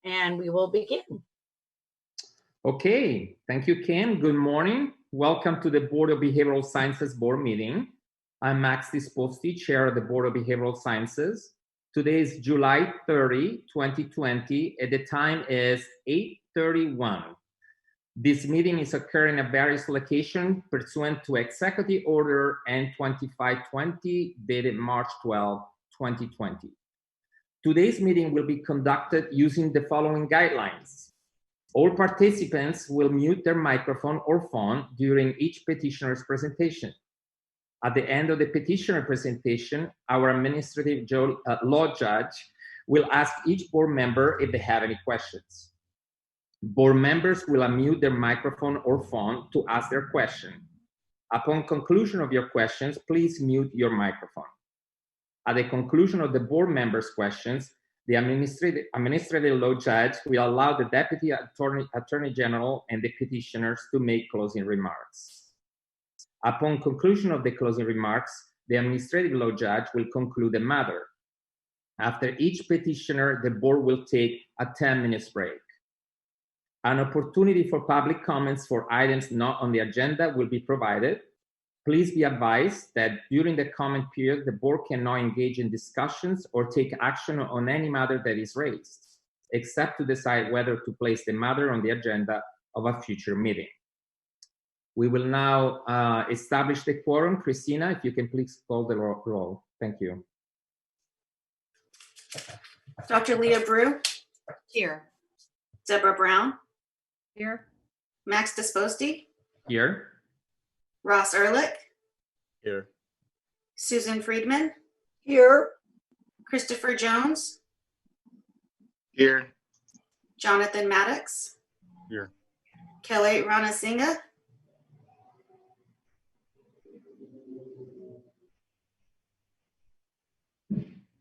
and we will begin. Okay, thank you, Kim. Good morning. Welcome to the Board of Behavioral Sciences Board meeting. I'm Max Disposti, Chair of the Board of Behavioral Sciences. Today is July 30, 2020, and the time is 8:31. This meeting is occurring at various locations pursuant to Executive Order N2520 dated March 12, 2020. Today's meeting will be conducted using the following guidelines. All participants will mute their microphone or phone during each petitioner's presentation. At the end of the petitioner presentation, our administrative law judge will ask each board member if they have any questions. Board members will unmute their microphone or phone to ask their question. Upon conclusion of your questions, please mute your microphone. At the conclusion of the board members' questions, the administrative law judge will allow the Deputy Attorney General and the petitioners to make closing remarks. Upon conclusion of the closing remarks, the administrative law judge will conclude the matter. After each petitioner, the board will take a 10-minute break. An opportunity for public comments for items not on the agenda will be provided. Please be advised that during the comment period, the board cannot engage in discussions or take action on any matter that is raised, except to decide whether to place the matter on the agenda of a future meeting. We will now establish the quorum. Christina, if you can please call the roll. Thank you. Dr. Leah Brew? Here. Deborah Brown? Here. Max Disposti? Here. Ross Ehrlich? Here. Susan Friedman? Here. Christopher Jones? Here. Jonathan Maddox? Here. Kelly Ranasinghe?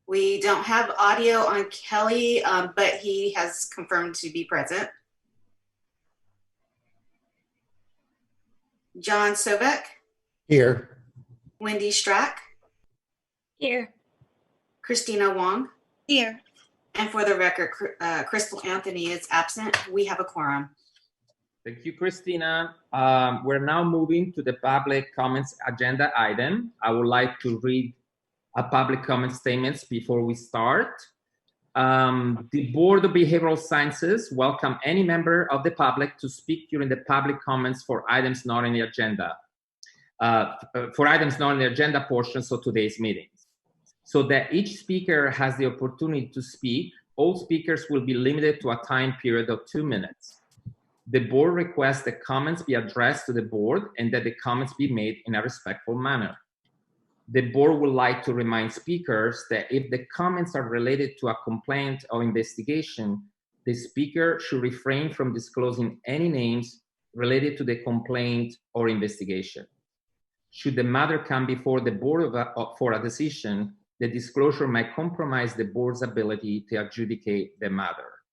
We don't have audio on Kelly, but he has confirmed to be present. John Sovek? Here. Wendy Strack? Here. Christina Wong? Here. And for the record, Crystal Anthony is absent. We have a quorum. Thank you, Christina. We're now moving to the public comments agenda item. I would like to read a public comment statements before we start. The Board of Behavioral Sciences welcome any member of the public to speak during the public comments for items not on the agenda, portions of today's meetings. So that each speaker has the opportunity to speak, all speakers will be limited to a time period of 2 minutes. The board requests that comments be addressed to the board and that the comments be made in a respectful manner. The board would like to remind speakers that if the comments are related to a complaint or investigation, the speaker should refrain from disclosing any names related to the complaint or investigation. Should the matter come before the board for a decision, the disclosure might compromise the board's ability to adjudicate the matter.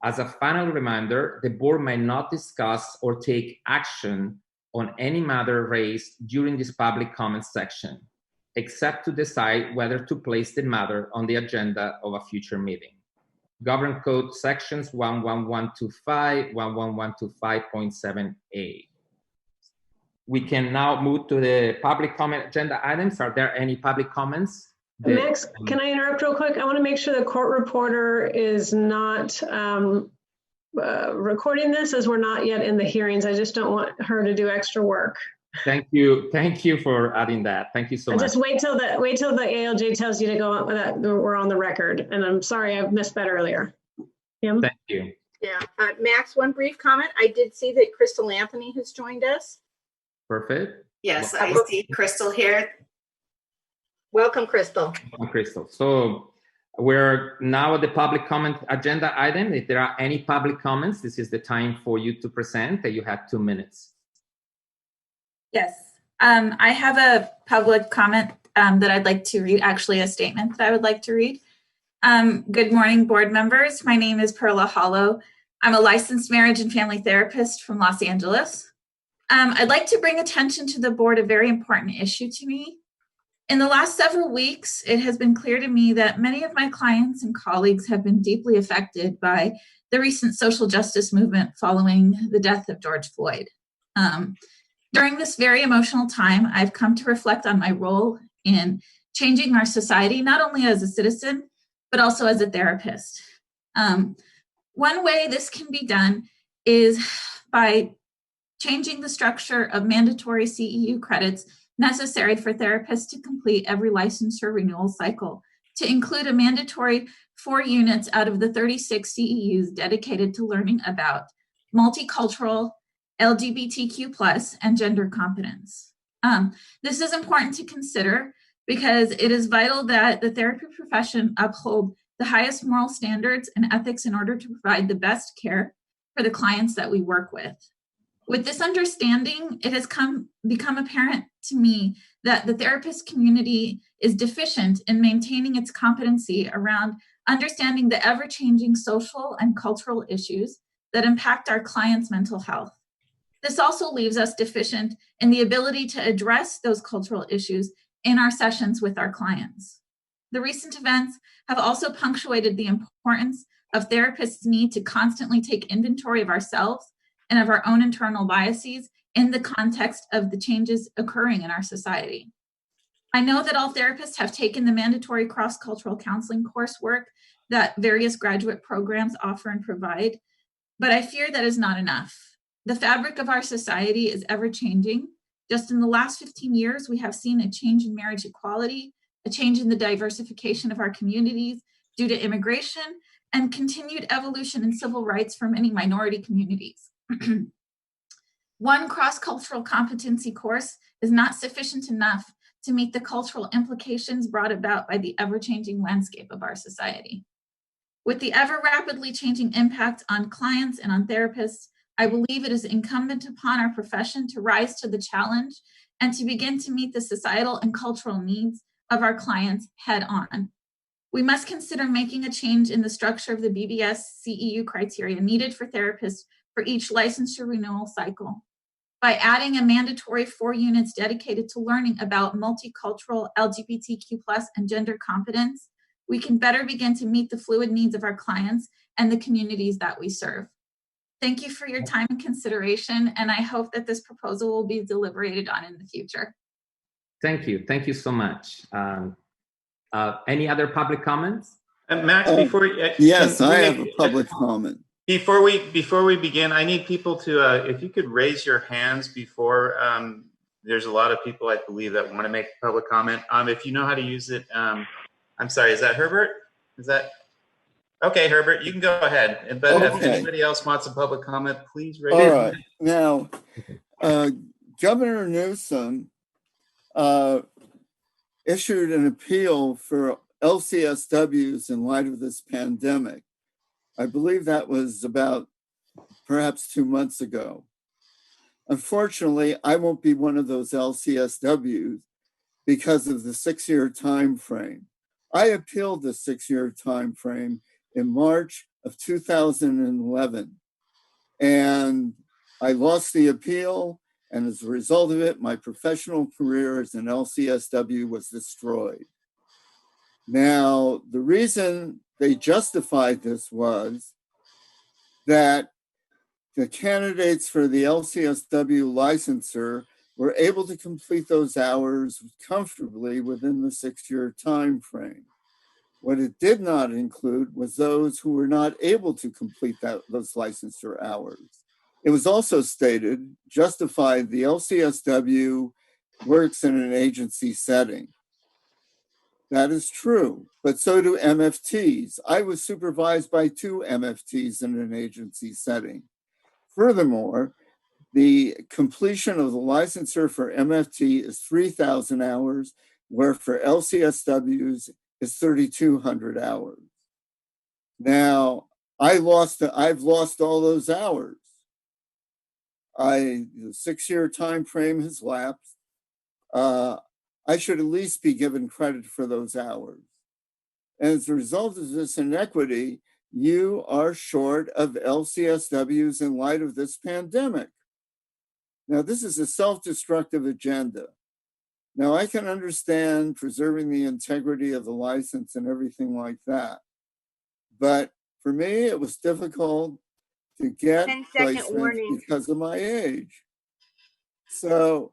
As a final reminder, the board might not discuss or take action on any matter raised during this public comment section, except to decide whether to place the matter on the agenda of a future meeting. Government Code sections 11125, 11125.7a. We can now move to the public comment agenda items. Are there any public comments? Max, can I interrupt real quick? I want to make sure the court reporter is not recording this, as we're not yet in the hearings. I just don't want her to do extra work. Thank you for adding that. Thank you so much. Just wait till the ALJ tells you to go on with that. We're on the record, and I'm sorry I missed that earlier. Kim? Thank you. Yeah, Max, one brief comment. I did see that Crystal Anthony has joined us. Perfect. Yes, I see Crystal here. Welcome, Crystal. Welcome, Crystal. So we're now at the public comment agenda item. If there are any public comments, this is the time for you to present, and you have 2 minutes. Yes. I have a public comment that I'd like to read, actually a statement that I would like to read. Good morning, board members. My name is Perla Hollow. I'm a licensed marriage and family therapist from Los Angeles. I'd like to bring attention to the board a very important issue to me. In the last several weeks, it has been clear to me that many of my clients and colleagues have been deeply affected by the recent social justice movement following the death of George Floyd. During this very emotional time, I've come to reflect on my role in changing our society, not only as a citizen, but also as a therapist. One way this can be done is by changing the structure of mandatory CEU credits necessary for therapists to complete every licensure renewal cycle to include a mandatory 4 units out of the 36 CEUs dedicated to learning about multicultural, LGBTQ+, and gender competence. This is important to consider because it is vital that the therapy profession uphold the highest moral standards and ethics in order to provide the best care for the clients that we work with. With this understanding, it has become apparent to me that the therapist community is deficient in maintaining its competency around understanding the ever-changing social and cultural issues that impact our clients' mental health. This also leaves us deficient in the ability to address those cultural issues in our sessions with our clients. The recent events have also punctuated the importance of therapists' need to constantly take inventory of ourselves and of our own internal biases in the context of the changes occurring in our society. I know that all therapists have taken the mandatory cross-cultural counseling coursework that various graduate programs offer and provide, but I fear that is not enough. The fabric of our society is ever-changing. Just in the last 15 years, we have seen a change in marriage equality, a change in the diversification of our communities due to immigration, and continued evolution in civil rights for many minority communities. One cross-cultural competency course is not sufficient enough to meet the cultural implications brought about by the ever-changing landscape of our society. With the ever-rapidly changing impact on clients and on therapists, I believe it is incumbent upon our profession to rise to the challenge and to begin to meet the societal and cultural needs of our clients head on. We must consider making a change in the structure of the BBS CEU criteria needed for therapists for each licensure renewal cycle. By adding a mandatory 4 units dedicated to learning about multicultural, LGBTQ+, and gender competence, we can better begin to meet the fluid needs of our clients and the communities that we serve. Thank you for your time and consideration, and I hope that this proposal will be deliberated on in the future. Thank you. Thank you so much. Any other public comments? Max, before yes, I have a public comment. Before we begin, I need people to, if you could raise your hands before, there's a lot of people, I believe, that want to make a public comment. If you know how to use it, I'm sorry, is that Herbert? Is that? Okay, Herbert, you can go ahead. But if anybody else wants a public comment, please raise your hand. Now, Governor Newsom issued an appeal for LCSWs in light of this pandemic. I believe that was about perhaps 2 months ago. Unfortunately, I won't be one of those LCSWs because of the 6-year time frame. I appealed the 6-year time frame in March of 2011, and I lost the appeal, and as a result of it, my professional career as an LCSW was destroyed. Now, the reason they justified this was that the candidates for the LCSW licensure were able to complete those hours comfortably within the 6-year time frame. What it did not include was those who were not able to complete those licensure hours. It was also stated, justified the LCSW works in an agency setting. That is true, but so do MFTs. I was supervised by 2 MFTs in an agency setting. Furthermore, the completion of the licensure for MFT is 3,000 hours, where for LCSWs is 3,200 hours. Now, I've lost all those hours. The 6-year time frame has lapsed. I should at least be given credit for those hours. And as a result of this inequity, you are short of LCSWs in light of this pandemic. Now, this is a self-destructive agenda. Now, I can understand preserving the integrity of the license and everything like that. But for me, it was difficult to get 10-second placements warning. because of my age. So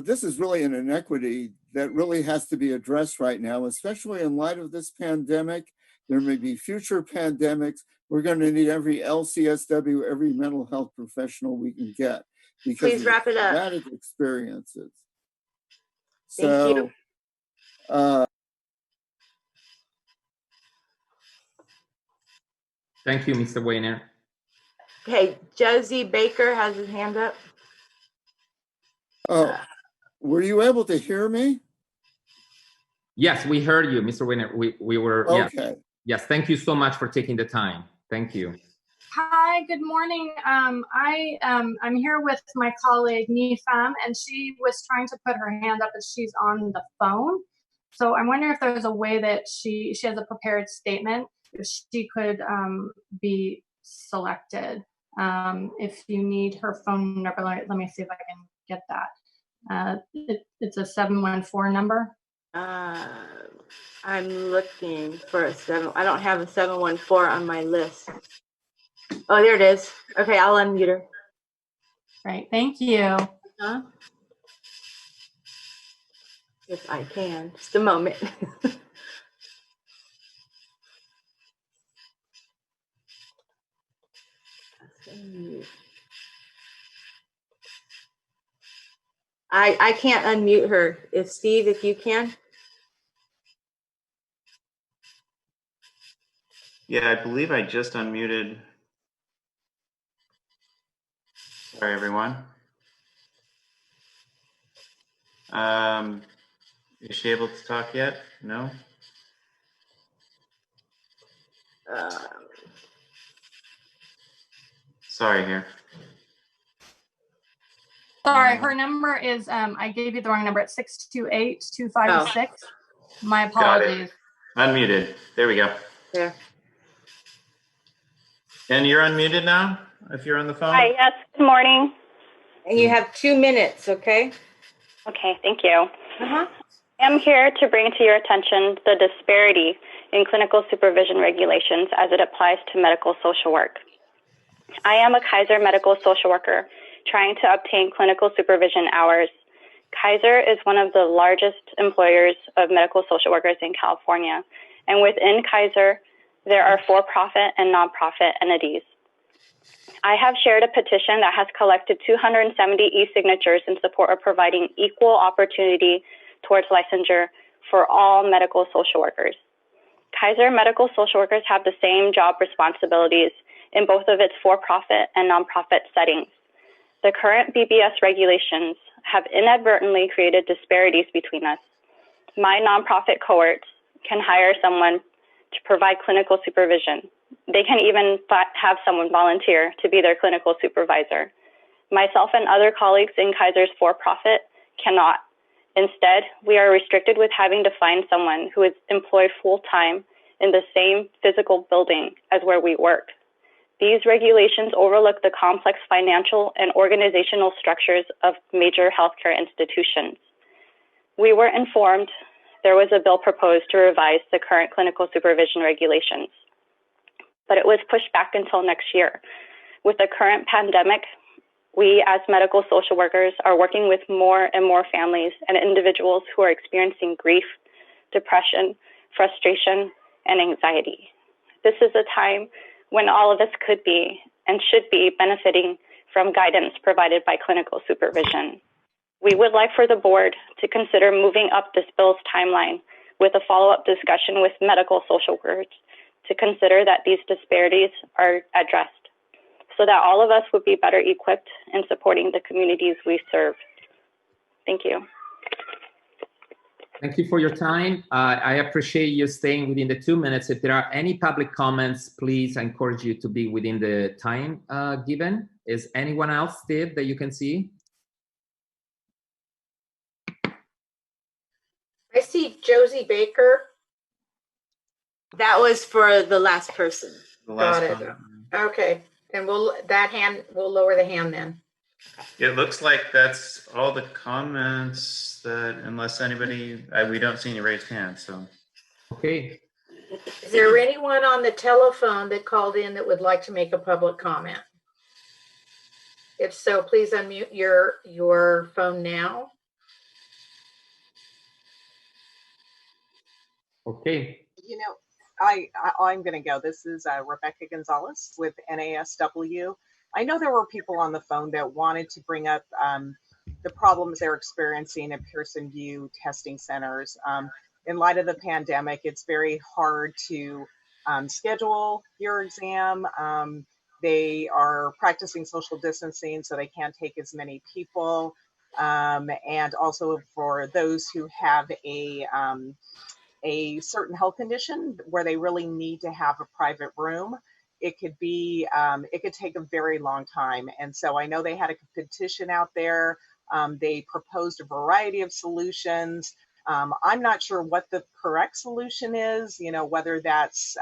this is really an inequity that really has to be addressed right now, especially in light of this pandemic. There may be future pandemics. We're going to need every LCSW, every mental health professional we can get because Please of wrap the it up. traumatic experiences. Thank So, you. Thank you, Mr. Weiner. Okay, Josie Baker has his hand up. oh, were you able to hear me? Yes, we heard you, Mr. Weiner. We were, yeah. Okay. Yes, thank you so much for taking the time. Thank you. Hi, good morning. I'm here with my colleague Nifam, and she was trying to put her hand up, but she's on the phone. So I'm wondering if there's a way that she has a prepared statement, if she could be selected. If you need her phone number, let me see if I can get that. It's a 714 number. I'm looking for a 7. I don't have a 714 on my list. Oh, there it is. Okay, I'll unmute her. Right, thank you. Huh? If I can. Just a moment. I can't unmute her. If Steve, if you can. Yeah, I believe I just unmuted. Sorry, everyone. Is she able to talk yet? No? Sorry here. Sorry, her number is, I gave you the wrong number. It's 628-256. My Got it. apologies. Unmuted. There we go. There. And you're unmuted now, if you're on the phone? Hi, yes, good morning. And you have 2 minutes, okay? Okay, thank you. Uh-huh. I'm here to bring to your attention the disparity in clinical supervision regulations as it applies to medical social work. I am a Kaiser medical social worker trying to obtain clinical supervision hours. Kaiser is one of the largest employers of medical social workers in California, and within Kaiser, there are for-profit and nonprofit entities. I have shared a petition that has collected 270 e-signatures in support of providing equal opportunity towards licensure for all medical social workers. Kaiser medical social workers have the same job responsibilities in both of its for-profit and nonprofit settings. The current BBS regulations have inadvertently created disparities between us. My nonprofit cohorts can hire someone to provide clinical supervision. They can even have someone volunteer to be their clinical supervisor. Myself and other colleagues in Kaiser's for-profit cannot. Instead, we are restricted with having to find someone who is employed full-time in the same physical building as where we work. These regulations overlook the complex financial and organizational structures of major healthcare institutions. We were informed there was a bill proposed to revise the current clinical supervision regulations, but it was pushed back until next year. With the current pandemic, we as medical social workers are working with more and more families and individuals who are experiencing grief, depression, frustration, and anxiety. This is a time when all of us could be and should be benefiting from guidance provided by clinical supervision. We would like for the board to consider moving up this bill's timeline with a follow-up discussion with medical social workers to consider that these disparities are addressed so that all of us would be better equipped in supporting the communities we serve. Thank you. Thank you for your time. I appreciate you staying within the 2 minutes. If there are any public comments, please, I encourage you to be within the time given. Is anyone else, Steve, that you can see? I see Josie Baker. That was for the last person. The last Got it. one. Okay, and we'll lower the hand then. It looks like that's all the comments unless anybody, we don't see any raised hands, so. Okay, Is there anyone on the telephone that called in that would like to make a public comment? If so, please unmute your phone now. okay. You know, I'm going to go. This is Rebecca Gonzalez with NASW. I know there were people on the phone that wanted to bring up the problems they're experiencing at Pearson VUE testing centers. In light of the pandemic, it's very hard to schedule your exam. They are practicing social distancing, so they can't take as many people. And also for those who have a certain health condition where they really need to have a private room, it could be, it could take a very long time. And so I know they had a petition out there. They proposed a variety of solutions. I'm not sure what the correct solution is, you know, whether that's,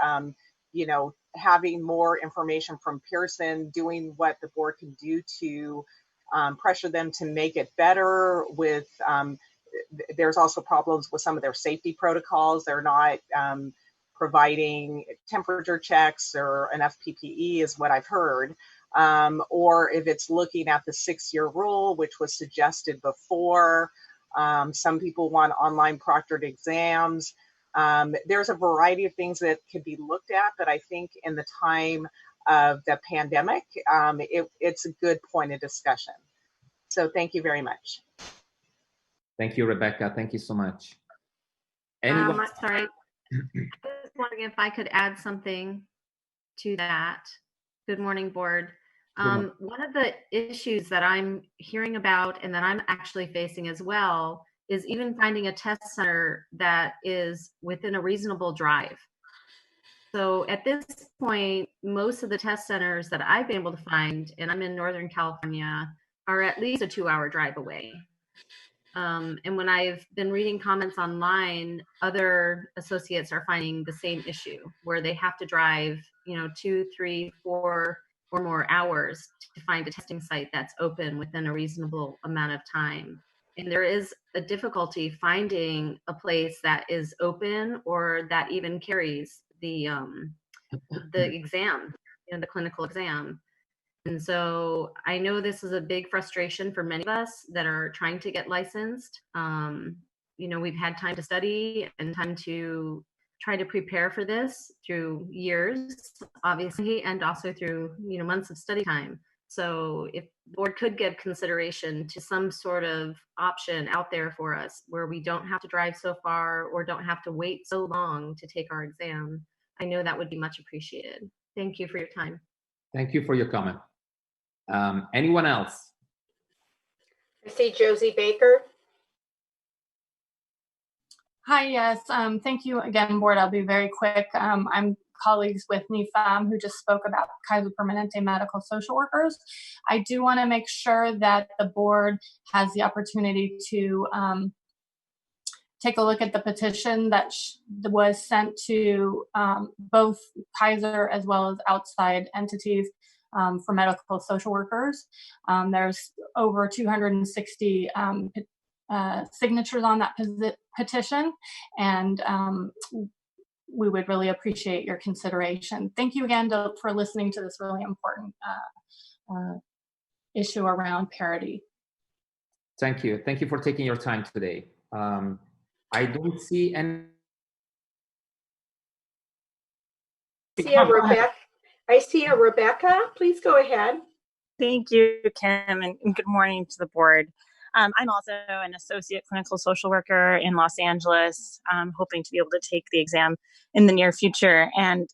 you know, having more information from Pearson, doing what the board can do to pressure them to make it better with, there's also problems with some of their safety protocols. They're not providing temperature checks or enough PPE is what I've heard. Or if it's looking at the 6-year rule, which was suggested before. Some people want online proctored exams. There's a variety of things that could be looked at, but I think in the time of the pandemic, it's a good point of discussion. So thank you very much. Thank you, Rebecca. Thank you so much. Anyone? Sorry, I was wondering if I could add something to that. Good morning, board. One of the issues that I'm hearing about and that I'm actually facing as well is even finding a test center that is within a reasonable drive. So at this point, most of the test centers that I've been able to find, and I'm in Northern California, are at least a 2-hour drive away. And when I've been reading comments online, other associates are finding the same issue where they have to drive, 2, 3, 4 or more hours to find a testing site that's open within a reasonable amount of time. And there is a difficulty finding a place that is open or that even carries the exam, the clinical exam. And so I know this is a big frustration for many of us that are trying to get licensed. We've had time to study and time to try to prepare for this through years, obviously, and also through, months of study time. So if the board could give consideration to some sort of option out there for us where we don't have to drive so far or don't have to wait so long to take our exam, I know that would be much appreciated. Thank you for your time. Thank you for your comment. Anyone else? I see Josie Baker. Hi, yes. Thank you again, board. I'll be very quick. I'm colleagues with NIFAM who just spoke about Kaiser Permanente medical social workers. I do want to make sure that the board has the opportunity to take a look at the petition that was sent to both Kaiser as well as outside entities for medical social workers. There's over 260 signatures on that petition, and we would really appreciate your consideration. Thank you again for listening to this really important issue around parity. Thank you. Thank you for taking your time today. I don't see any. I see a Rebecca. Please go ahead. Thank you, Kim, and good morning to the board. I'm also an associate clinical social worker in Los Angeles, hoping to be able to take the exam in the near future. And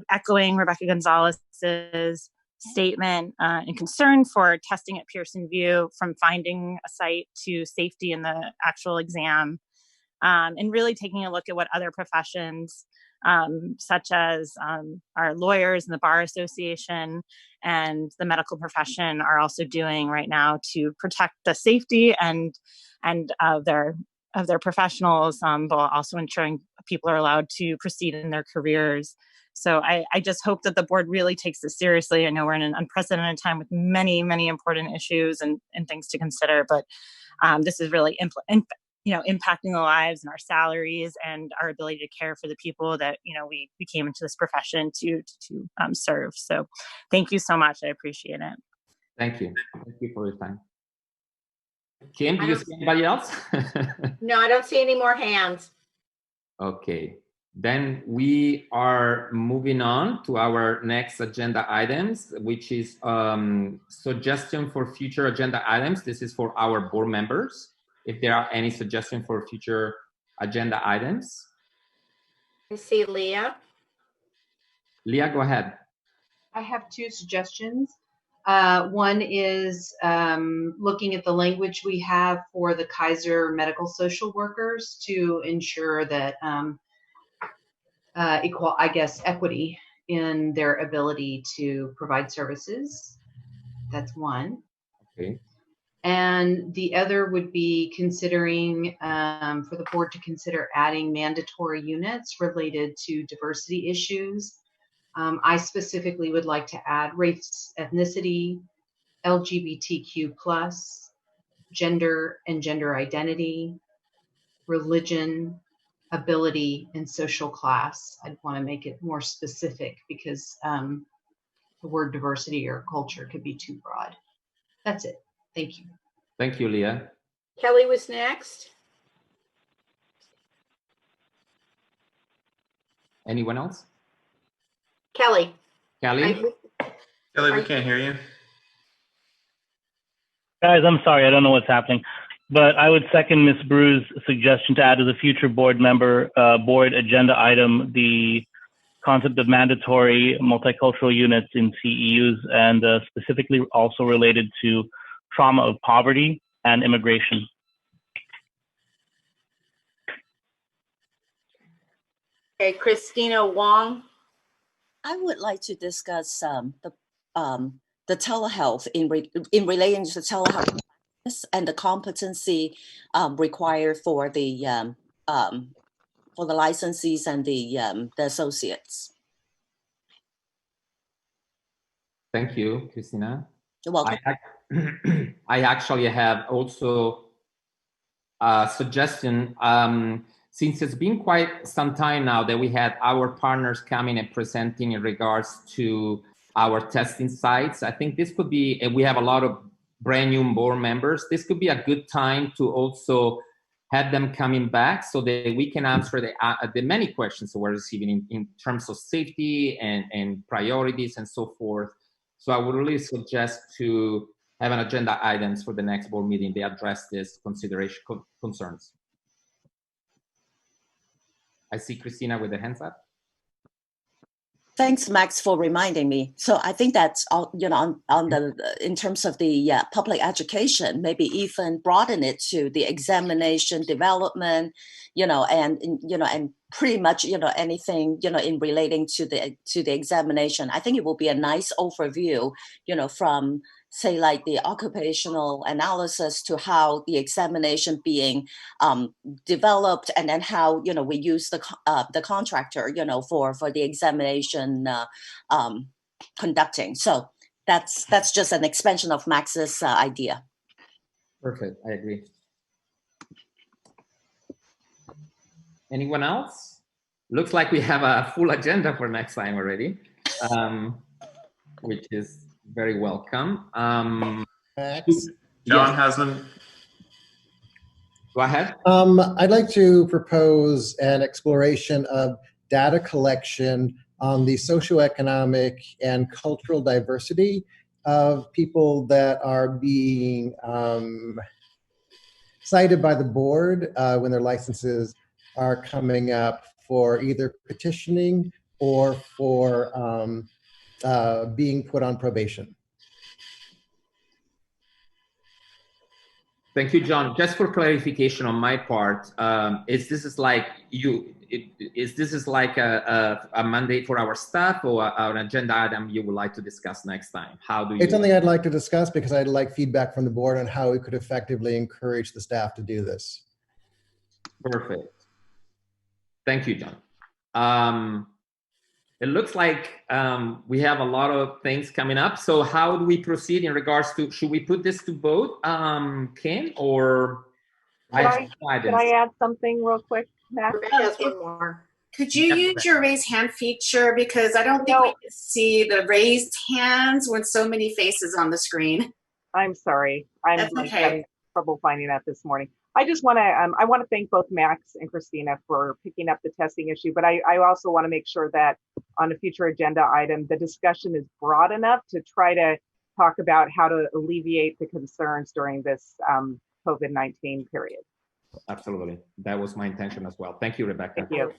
echoing Rebecca Gonzalez's statement and concern for testing at Pearson VUE, from finding a site to safety in the actual exam, and really taking a look at what other professions, such as our lawyers and the Bar Association and the medical profession, are also doing right now to protect the safety and of their professionals, while also ensuring people are allowed to proceed in their careers. So I just hope that the board really takes this seriously. I know we're in an unprecedented time with many, many important issues and things to consider, but this is really impacting the lives and our salaries and our ability to care for the people that, we came into this profession to serve. So thank you so much. I appreciate it. Thank you. Thank you for your time. Kim, do you see anybody else? No, I don't see any more hands. Okay, then we are moving on to our next agenda items, which is suggestion for future agenda items. This is for our board members. If there are any suggestions for future agenda items. I see Leah. Leah, go ahead. I have two suggestions. One is looking at the language we have for the Kaiser medical social workers to ensure that equity in their ability to provide services. That's one. Okay. And the other would be considering for the board to consider adding mandatory units related to diversity issues. I specifically would like to add race, ethnicity, LGBTQ+, gender and gender identity, religion, ability, and social class. I'd want to make it more specific because the word diversity or culture could be too broad. That's it. Thank you. Thank you, Leah. Kelly was next. Anyone else? Kelly. Kelly? Kelly, we can't hear you. Guys, I'm sorry, I don't know what's happening, but I would second Ms. Brew's suggestion to add as a future board member board agenda item the concept of mandatory multicultural units in CEUs and specifically also related to trauma of poverty and immigration. Okay, Christina Wong. I would like to discuss the telehealth in relating to telehealth and the competency required for the licensees and the associates. Thank you, Christina. You're welcome. I actually have also a suggestion. Since it's been quite some time now that we had our partners coming and presenting in regards to our testing sites, I think this could be, and we have a lot of brand new board members, this could be a good time to also have them coming back so that we can answer the many questions that we're receiving in terms of safety and priorities and so forth. So I would really suggest to have an agenda items for the next board meeting that address this concerns. I see Christina with the hands up. Thanks, Max, for reminding me. So I think that's all, on the in terms of the public education, maybe even broaden it to the examination development, and pretty much anything in relating to the examination. I think it will be a nice overview, from say like the occupational analysis to how the examination being developed, and then how we use the contractor for the examination conducting. So that's just an expansion of Max's idea. Perfect, I agree. Anyone else? Looks like we have a full agenda for next time already, which is very welcome. John Haslam. Go ahead. I'd like to propose an exploration of data collection on the socioeconomic and cultural diversity of people that are being cited by the board when their licenses are coming up for either petitioning or for being put on probation. Thank you, John. Just for clarification on my part, is this like a mandate for our staff or an agenda item you would like to discuss next time? How do you? It's something I'd like to discuss because I'd like feedback from the board on how we could effectively encourage the staff to do this. Perfect. Thank you, John. It looks like we have a lot of things coming up. So how do we proceed in regards to, should we put this to vote, Ken, or Could I add something real quick, Matt? Rebecca has one more. Could you use your raise hand feature? Because I don't think we can see the raised hands with so many faces on the screen. I'm sorry. I'm That's like okay. having trouble finding that this morning. I just want to I want to thank both Max and Christina for picking up the testing issue, but I also want to make sure that on a future agenda item, the discussion is broad enough to try to talk about how to alleviate the concerns during this COVID-19 period. Absolutely. That was my intention as well. Thank you, Rebecca. Thank you.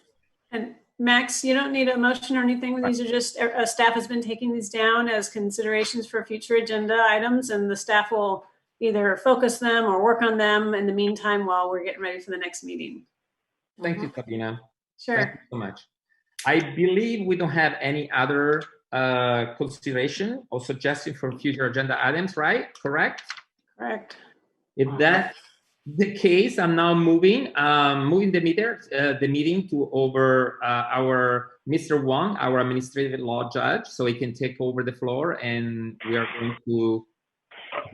And Max, you don't need a motion or anything. These are just, staff has been taking these down as considerations for future agenda items, and the staff will either focus them or work on them in the meantime while we're getting ready for the next meeting. Thank you, Sabina. Sure. Thank you so much. I believe we don't have any other consideration or suggestion for future agenda items, right? Correct? Correct. If that's the case, I'm now moving the meeting to over our Mr. Wong, our administrative law judge, so he can take over the floor, and we are going to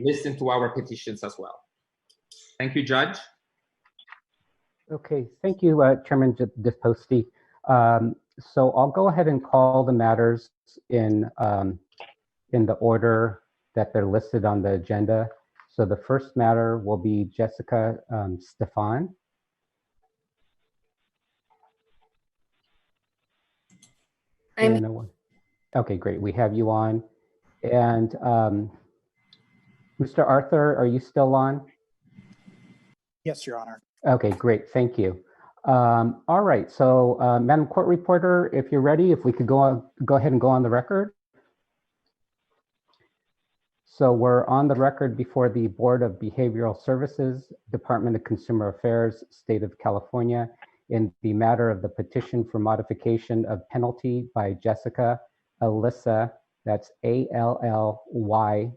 listen to our petitions as well. Thank you, Judge. Okay, thank you, Chairman Disposti. So I'll go ahead and call the matters in the order that they're listed on the agenda. So the first matter will be Jessica Stefan. Okay, great. We have you on. And Mr. Arthur, are you still on? Yes, Your Honor. Okay, great. Thank you. All right. So, Madam Court Reporter, if you're ready, if we could go ahead and go on the record. So we're on the record before the Board of Behavioral Services, Department of Consumer Affairs, State of California, in the matter of the petition for modification of penalty by Jessica Alyssa, that's ALLYSSA,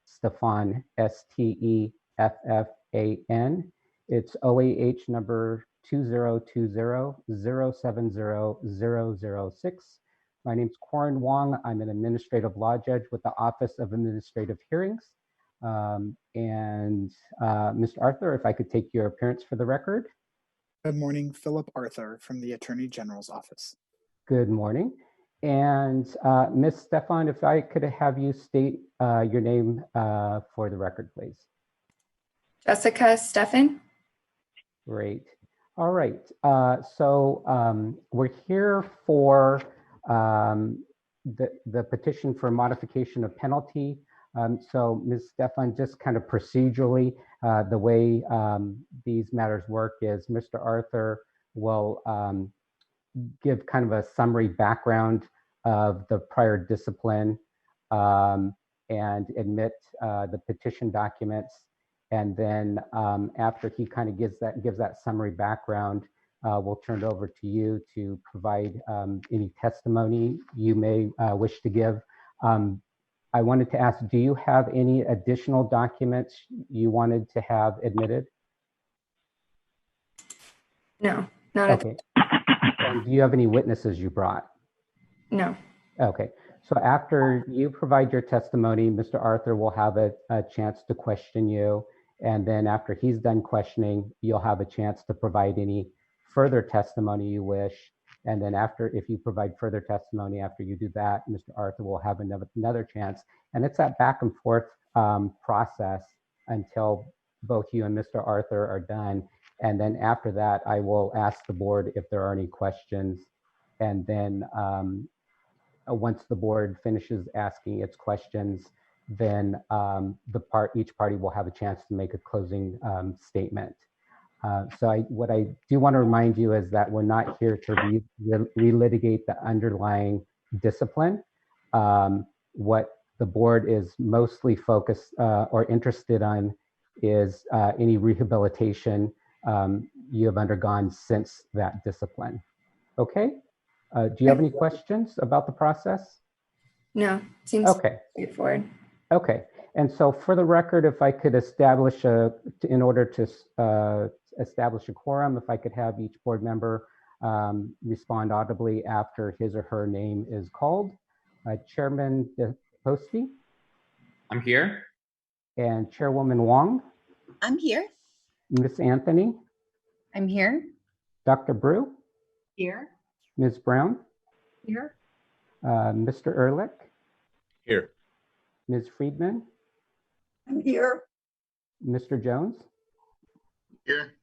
Stefan, STEFFAN. It's OAH number 2020-070-006. My name's Quorum Wong. I'm an administrative law judge with the Office of Administrative Hearings. Mr. Arthur, if I could take your appearance for the record. Good morning, Philip Arthur from the Attorney General's Office. Good morning. And Ms. Stefan, if I could have you state your name for the record, please. Jessica Stefan. Great. All right. So we're here for the petition for modification of penalty. So Ms. Stefan, just kind of procedurally, the way these matters work is Mr. Arthur will give kind of a summary background of the prior discipline and admit the petition documents. And then after he kind of gives that summary background, we'll turn it over to you to provide any testimony you may wish to give. I wanted to ask, do you have any additional documents you wanted to have admitted? No, not okay. And do you have any witnesses you brought? No. Okay. So after you provide your testimony, Mr. Arthur will have a chance to question you. And then after he's done questioning, you'll have a chance to provide any further testimony you wish. And then if you provide further testimony after you do that, Mr. Arthur will have another chance. And it's that back and forth process until both you and Mr. Arthur are done. And then after that, I will ask the board if there are any questions. And then once the board finishes asking its questions, then each party will have a chance to make a closing statement. What I do want to remind you is that we're not here to relitigate the underlying discipline. What the board is mostly focused or interested on is any rehabilitation you have undergone since that discipline. Okay? Do you have any questions about the process? No, seems okay. Straightforward. Okay, and so for the record, if I could establish in order to establish a quorum, if I could have each board member respond audibly after his or her name is called. Chairman Disposti. I'm here. And Chairwoman Wong. I'm here. Miss Anthony, I'm here. Dr. Brew, Here. Ms. Brown, Here. Mr. Ehrlich, Here. Ms. Friedman, I'm here. Mr. Jones, Here.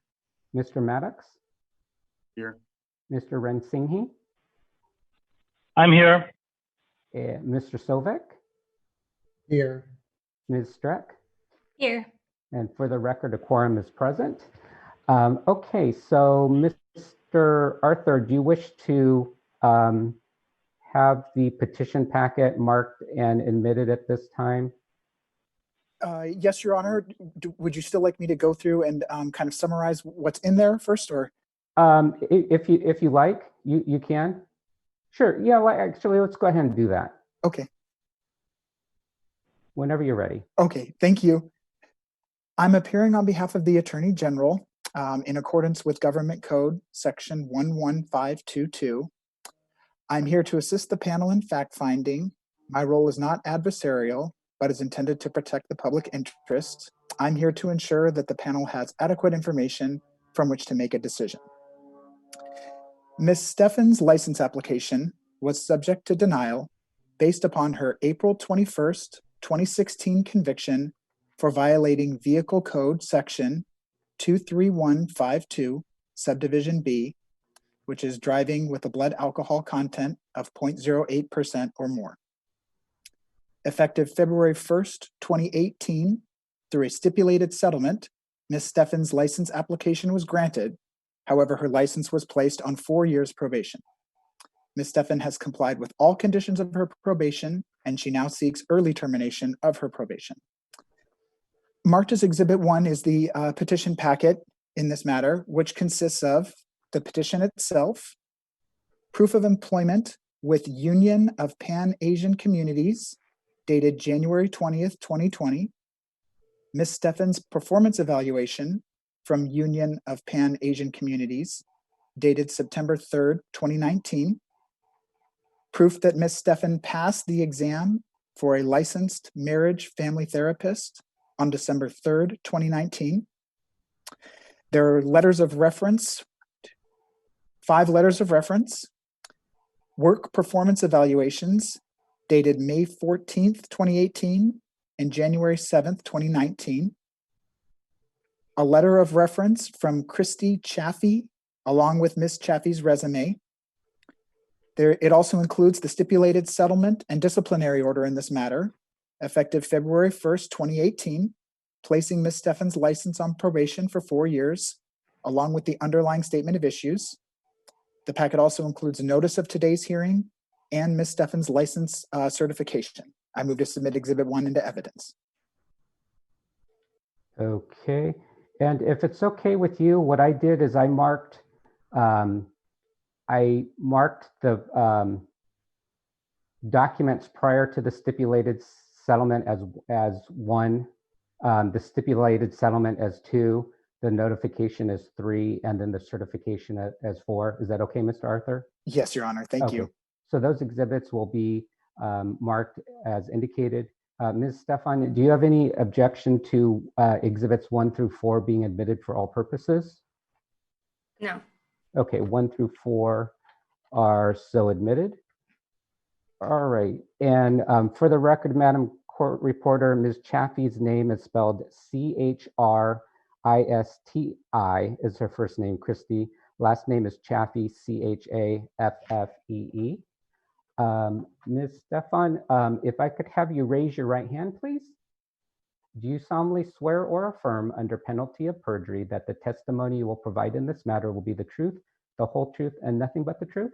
Mr. Maddox, Here. Mr. Rensinghe, I'm here. Mr. Sovek, Here. Ms. Streck, Here. and for the record, a quorum is present. Okay, so Mr. Arthur, do you wish to have the petition packet marked and admitted at this time? Yes, Your Honor. Would you still like me to go through and kind of summarize what's in there first, or? If you like, you can. Sure. Yeah. Actually, let's go ahead and do that. Okay. Whenever you're ready. Okay. Thank you. I'm appearing on behalf of the Attorney General in accordance with Government Code Section 11522. I'm here to assist the panel in fact-finding. My role is not adversarial, but is intended to protect the public interest. I'm here to ensure that the panel has adequate information from which to make a decision. Ms. Steffen's license application was subject to denial based upon her April 21st, 2016 conviction for violating Vehicle Code Section 23152, Subdivision B, which is driving with a blood alcohol content of 0.08% or more. Effective February 1st, 2018, through a stipulated settlement, Ms. Steffen's license application was granted. However, her license was placed on 4 years probation. Ms. Steffen has complied with all conditions of her probation, and she now seeks early termination of her probation. Marked as Exhibit 1 is the petition packet in this matter, which consists of the petition itself, proof of employment with Union of Pan-Asian Communities, dated January 20th, 2020, Ms. Steffen's performance evaluation from Union of Pan-Asian Communities, dated September 3rd, 2019, proof that Ms. Steffen passed the exam for a licensed marriage family therapist on December 3rd, 2019. There are letters of reference, 5 letters of reference, work performance evaluations dated May 14th, 2018 and January 7th, 2019. A letter of reference from Christy Chaffee, along with Ms. Chaffee's resume. It also includes the stipulated settlement and disciplinary order in this matter, effective February 1st, 2018, placing Ms. Steffen's license on probation for 4 years, along with the underlying statement of issues. The packet also includes a notice of today's hearing and Ms. Steffen's license certification. I move to submit Exhibit 1 into evidence. Okay. And if it's okay with you, what I did is I marked the documents prior to the stipulated settlement as 1, the stipulated settlement as 2, the notification as 3, and then the certification as 4. Is that okay, Mr. Arthur? Yes, Your Honor. Thank you. So those exhibits will be marked as indicated. Ms. Stefan, do you have any objection to exhibits 1 through 4 being admitted for all purposes? No. Okay, 1 through 4 are so admitted. All right, and for the record, Madam Court Reporter, Ms. Chaffee's name is spelled C-H-R-I-S-T-I is her first name, Christy. Last name is Chaffee, C-H-A-F-F-E-E. Ms. Stefan, if I could have you raise your right hand, please. Do you solemnly swear or affirm under penalty of perjury that the testimony you will provide in this matter will be the truth, the whole truth, and nothing but the truth?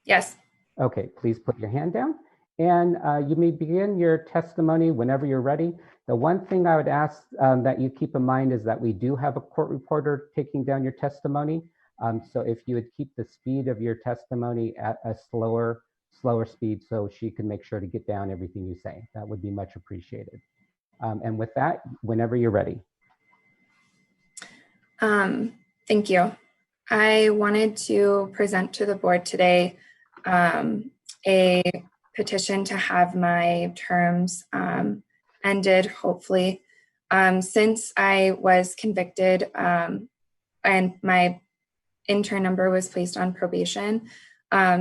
Yes. Okay, please put your hand down. And you may begin your testimony whenever you're ready. The one thing I would ask that you keep in mind is that we do have a court reporter taking down your testimony. So if you would keep the speed of your testimony at a slower speed so she can make sure to get down everything you say, that would be much appreciated. And with that, whenever you're ready. Thank you. I wanted to present to the board today a petition to have my terms ended, hopefully, Since I was convicted and my intern number was placed on probation,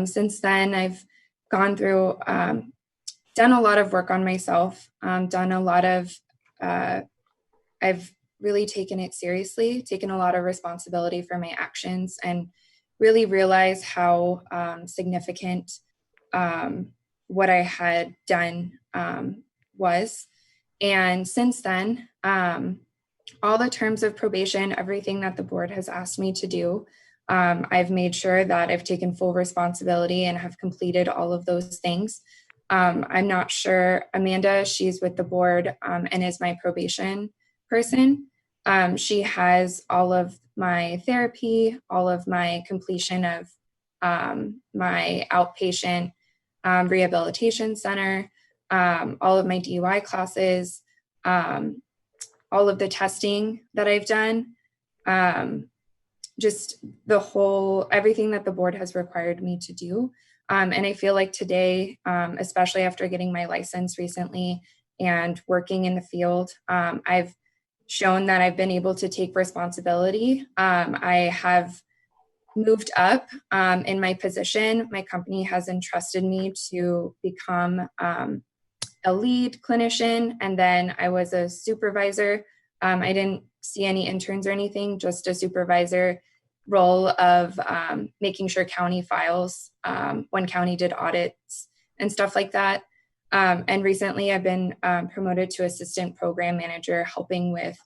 since then I've gone through, done a lot of work on myself, done a lot of, I've really taken it seriously, taken a lot of responsibility for my actions, and really realized how significant what I had done was. And since then, all the terms of probation, everything that the board has asked me to do, I've made sure that I've taken full responsibility and have completed all of those things. I'm not sure, Amanda, she's with the board and is my probation person. She has all of my therapy, all of my completion of my outpatient rehabilitation center, all of my DUI classes, all of the testing that I've done, just the whole, everything that the board has required me to do. And I feel like today, especially after getting my license recently and working in the field, I've shown that I've been able to take responsibility. I have moved up in my position. My company has entrusted me to become a lead clinician, and then I was a supervisor. I didn't see any interns or anything, just a supervisor role of making sure county files when county did audits and stuff like that. And recently I've been promoted to assistant program manager, helping with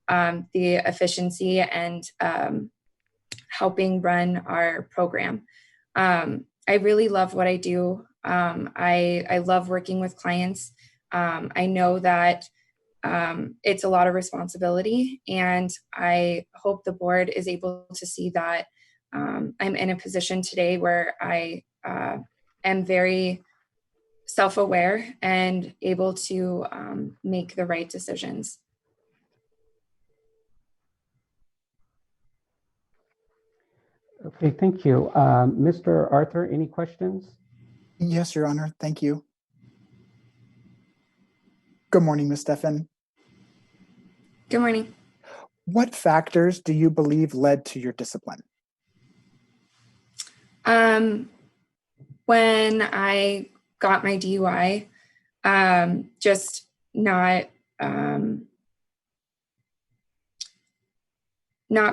the efficiency and helping run our program. I really love what I do. I love working with clients. I know that it's a lot of responsibility, and I hope the board is able to see that I'm in a position today where I am very self-aware and able to make the right decisions. Okay, thank you. Mr. Arthur, any questions? Yes, Your Honor. Thank you. Good morning, Ms. Steffen. Good morning. What factors do you believe led to your discipline? When I got my DUI, just not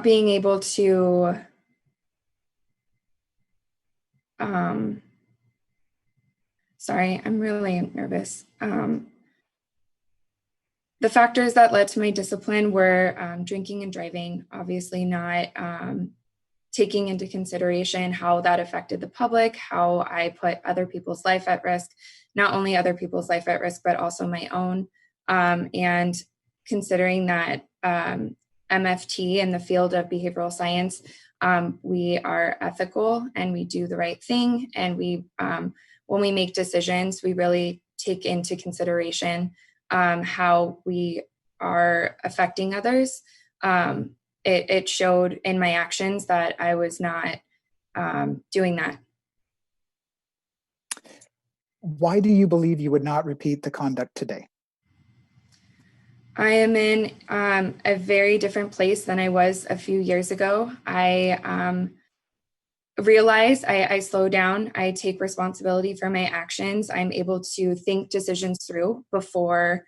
being able to sorry, I'm really nervous. The factors that led to my discipline were drinking and driving, obviously not taking into consideration how that affected the public, how I put other people's life at risk, not only other people's life at risk, but also my own. And considering that MFT in the field of behavioral science, we are ethical and we do the right thing. And we, when we make decisions, we really take into consideration how we are affecting others. It showed in my actions that I was not doing that. Why do you believe you would not repeat the conduct today? I am in a very different place than I was a few years ago. I realize I slow down. I take responsibility for my actions. I'm able to think decisions through before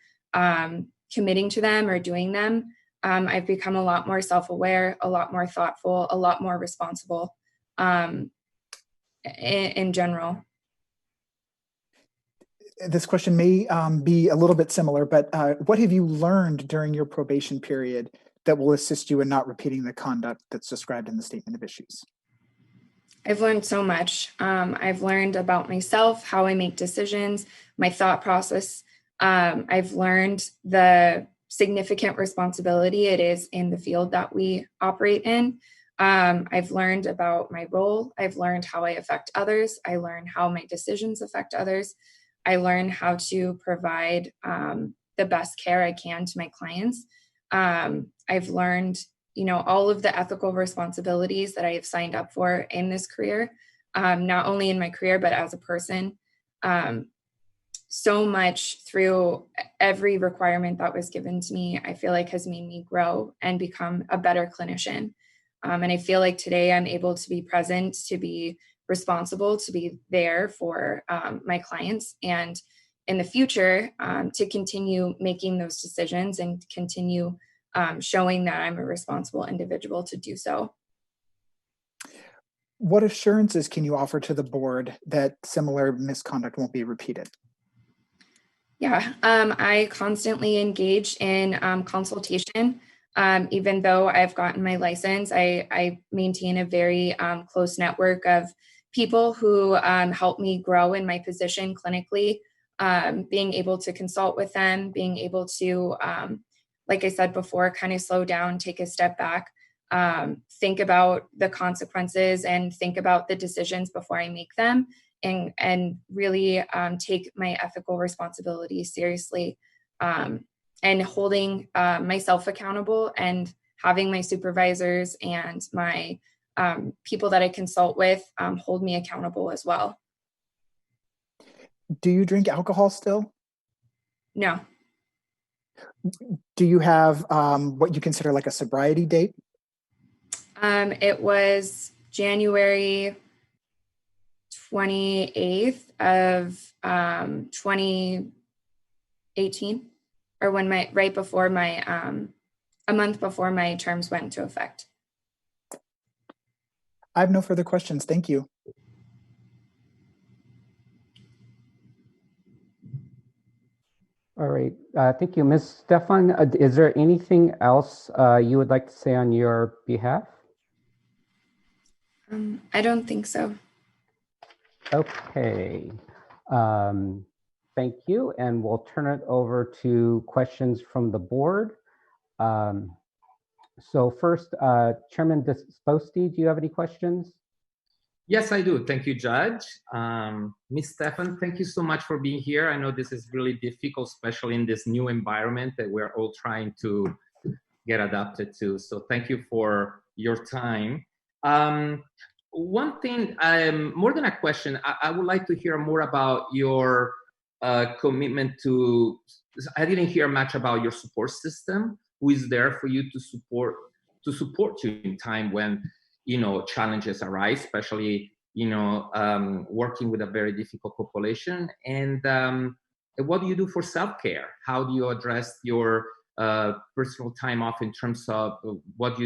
committing to them or doing them. I've become a lot more self-aware, a lot more thoughtful, a lot more responsible in general. This question may be a little bit similar, but what have you learned during your probation period that will assist you in not repeating the conduct that's described in the statement of issues? I've learned so much. I've learned about myself, how I make decisions, my thought process. I've learned the significant responsibility it is in the field that we operate in. I've learned about my role. I've learned how I affect others. I learned how my decisions affect others. I learned how to provide the best care I can to my clients. I've learned, all of the ethical responsibilities that I have signed up for in this career, not only in my career, but as a person. so much through every requirement that was given to me, I feel like has made me grow and become a better clinician. And I feel like today I'm able to be present, to be responsible, to be there for my clients, and in the future to continue making those decisions and continue showing that I'm a responsible individual to do so. What assurances can you offer to the board that similar misconduct won't be repeated? Yeah, I constantly engage in consultation. Even though I've gotten my license, I maintain a very close network of people who help me grow in my position clinically, being able to consult with them, being able to, like I said before, kind of slow down, take a step back, think about the consequences and think about the decisions before I make them, and really take my ethical responsibility seriously, and holding myself accountable, and having my supervisors and my people that I consult with hold me accountable as well. Do you drink alcohol still? No. Do you have what you consider like a sobriety date? It was January 28th of 2018, or when right before my a month before my terms went into effect. I have no further questions. Thank you. All right. Thank you. Ms. Stefan, is there anything else you would like to say on your behalf? I don't think so. Okay. Thank you. And we'll turn it over to questions from the board. So first, Chairman Disposti, do you have any questions? Yes, I do. Thank you, Judge. Ms. Stefan, thank you so much for being here. I know this is really difficult, especially in this new environment that we're all trying to get adapted to. So thank you for your time. One thing, more than a question, I would like to hear more about your commitment to, I didn't hear much about your support system, who is there for you to support you in time when, you know, challenges arise, especially, you know, working with a very difficult population. And what do you do for self-care? How do you address your personal time off in terms of what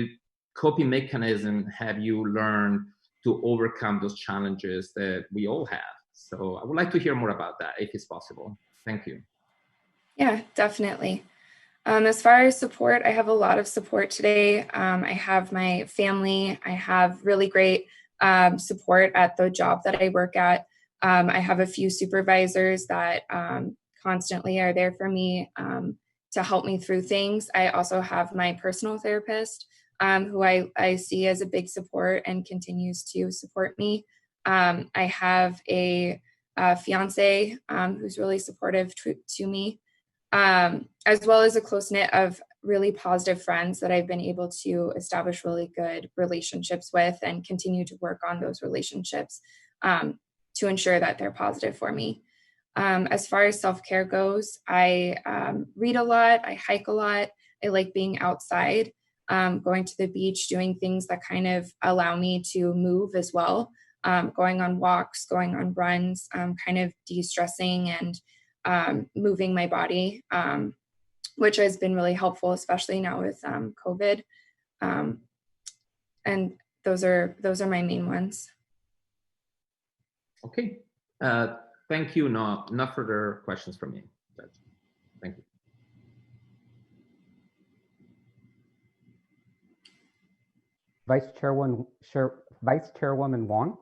coping mechanism have you learned to overcome those challenges that we all have? So I would like to hear more about that if it's possible. Thank you. Yeah, definitely. As far as support, I have a lot of support today. I have my family. I have really great support at the job that I work at. I have a few supervisors that constantly are there for me to help me through things. I also have my personal therapist, who I see as a big support and continues to support me. I have a fiance who's really supportive to me. As well as a close knit of really positive friends that I've been able to establish really good relationships with and continue to work on those relationships to ensure that they're positive for me. As far as self-care goes, I read a lot, I hike a lot, I like being outside, going to the beach, doing things that kind of allow me to move as well, going on walks, going on runs, kind of de-stressing and moving my body, which has been really helpful, especially now with COVID. And those are my main ones. Okay. Thank you. No further questions from me. Thank you. Vice Chairwoman Wong.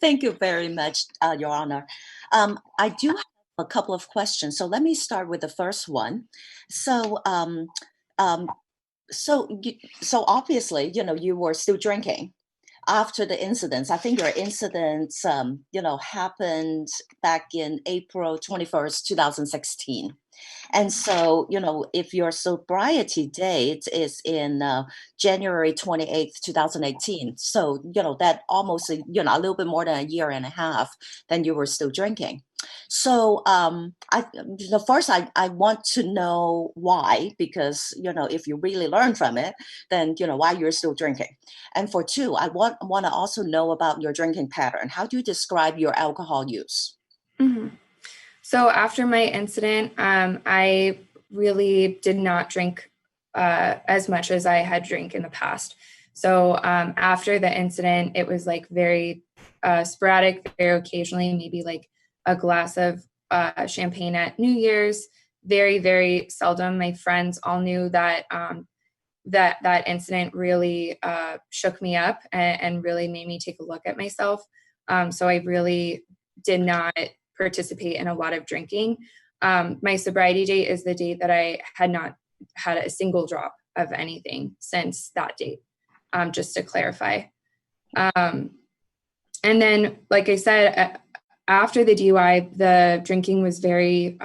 Thank you very much, Your Honor. I do have a couple of questions. So let me start with the first one. So, so obviously, you know, you were still drinking after the incidents. I think your incidents, you know, happened back in April 21st, 2016. And so, if your sobriety date is in January 28th, 2018, so, that almost, a little bit more than a year and a half, then you were still drinking. So first, I want to know why, because, if you really learn from it, then, why you're still drinking. And for two, I want to also know about your drinking pattern. How do you describe your alcohol use? Mm-hmm. So after my incident, I really did not drink as much as I had drank in the past. So after the incident, it was like very sporadic, very occasionally, maybe like a glass of champagne at New Year's. Very, very seldom. My friends all knew that that incident really shook me up and really made me take a look at myself. So I really did not participate in a lot of drinking. My sobriety date is the date that I had not had a single drop of anything since that date, just to clarify. And then, like I said, after the DUI, the drinking was very,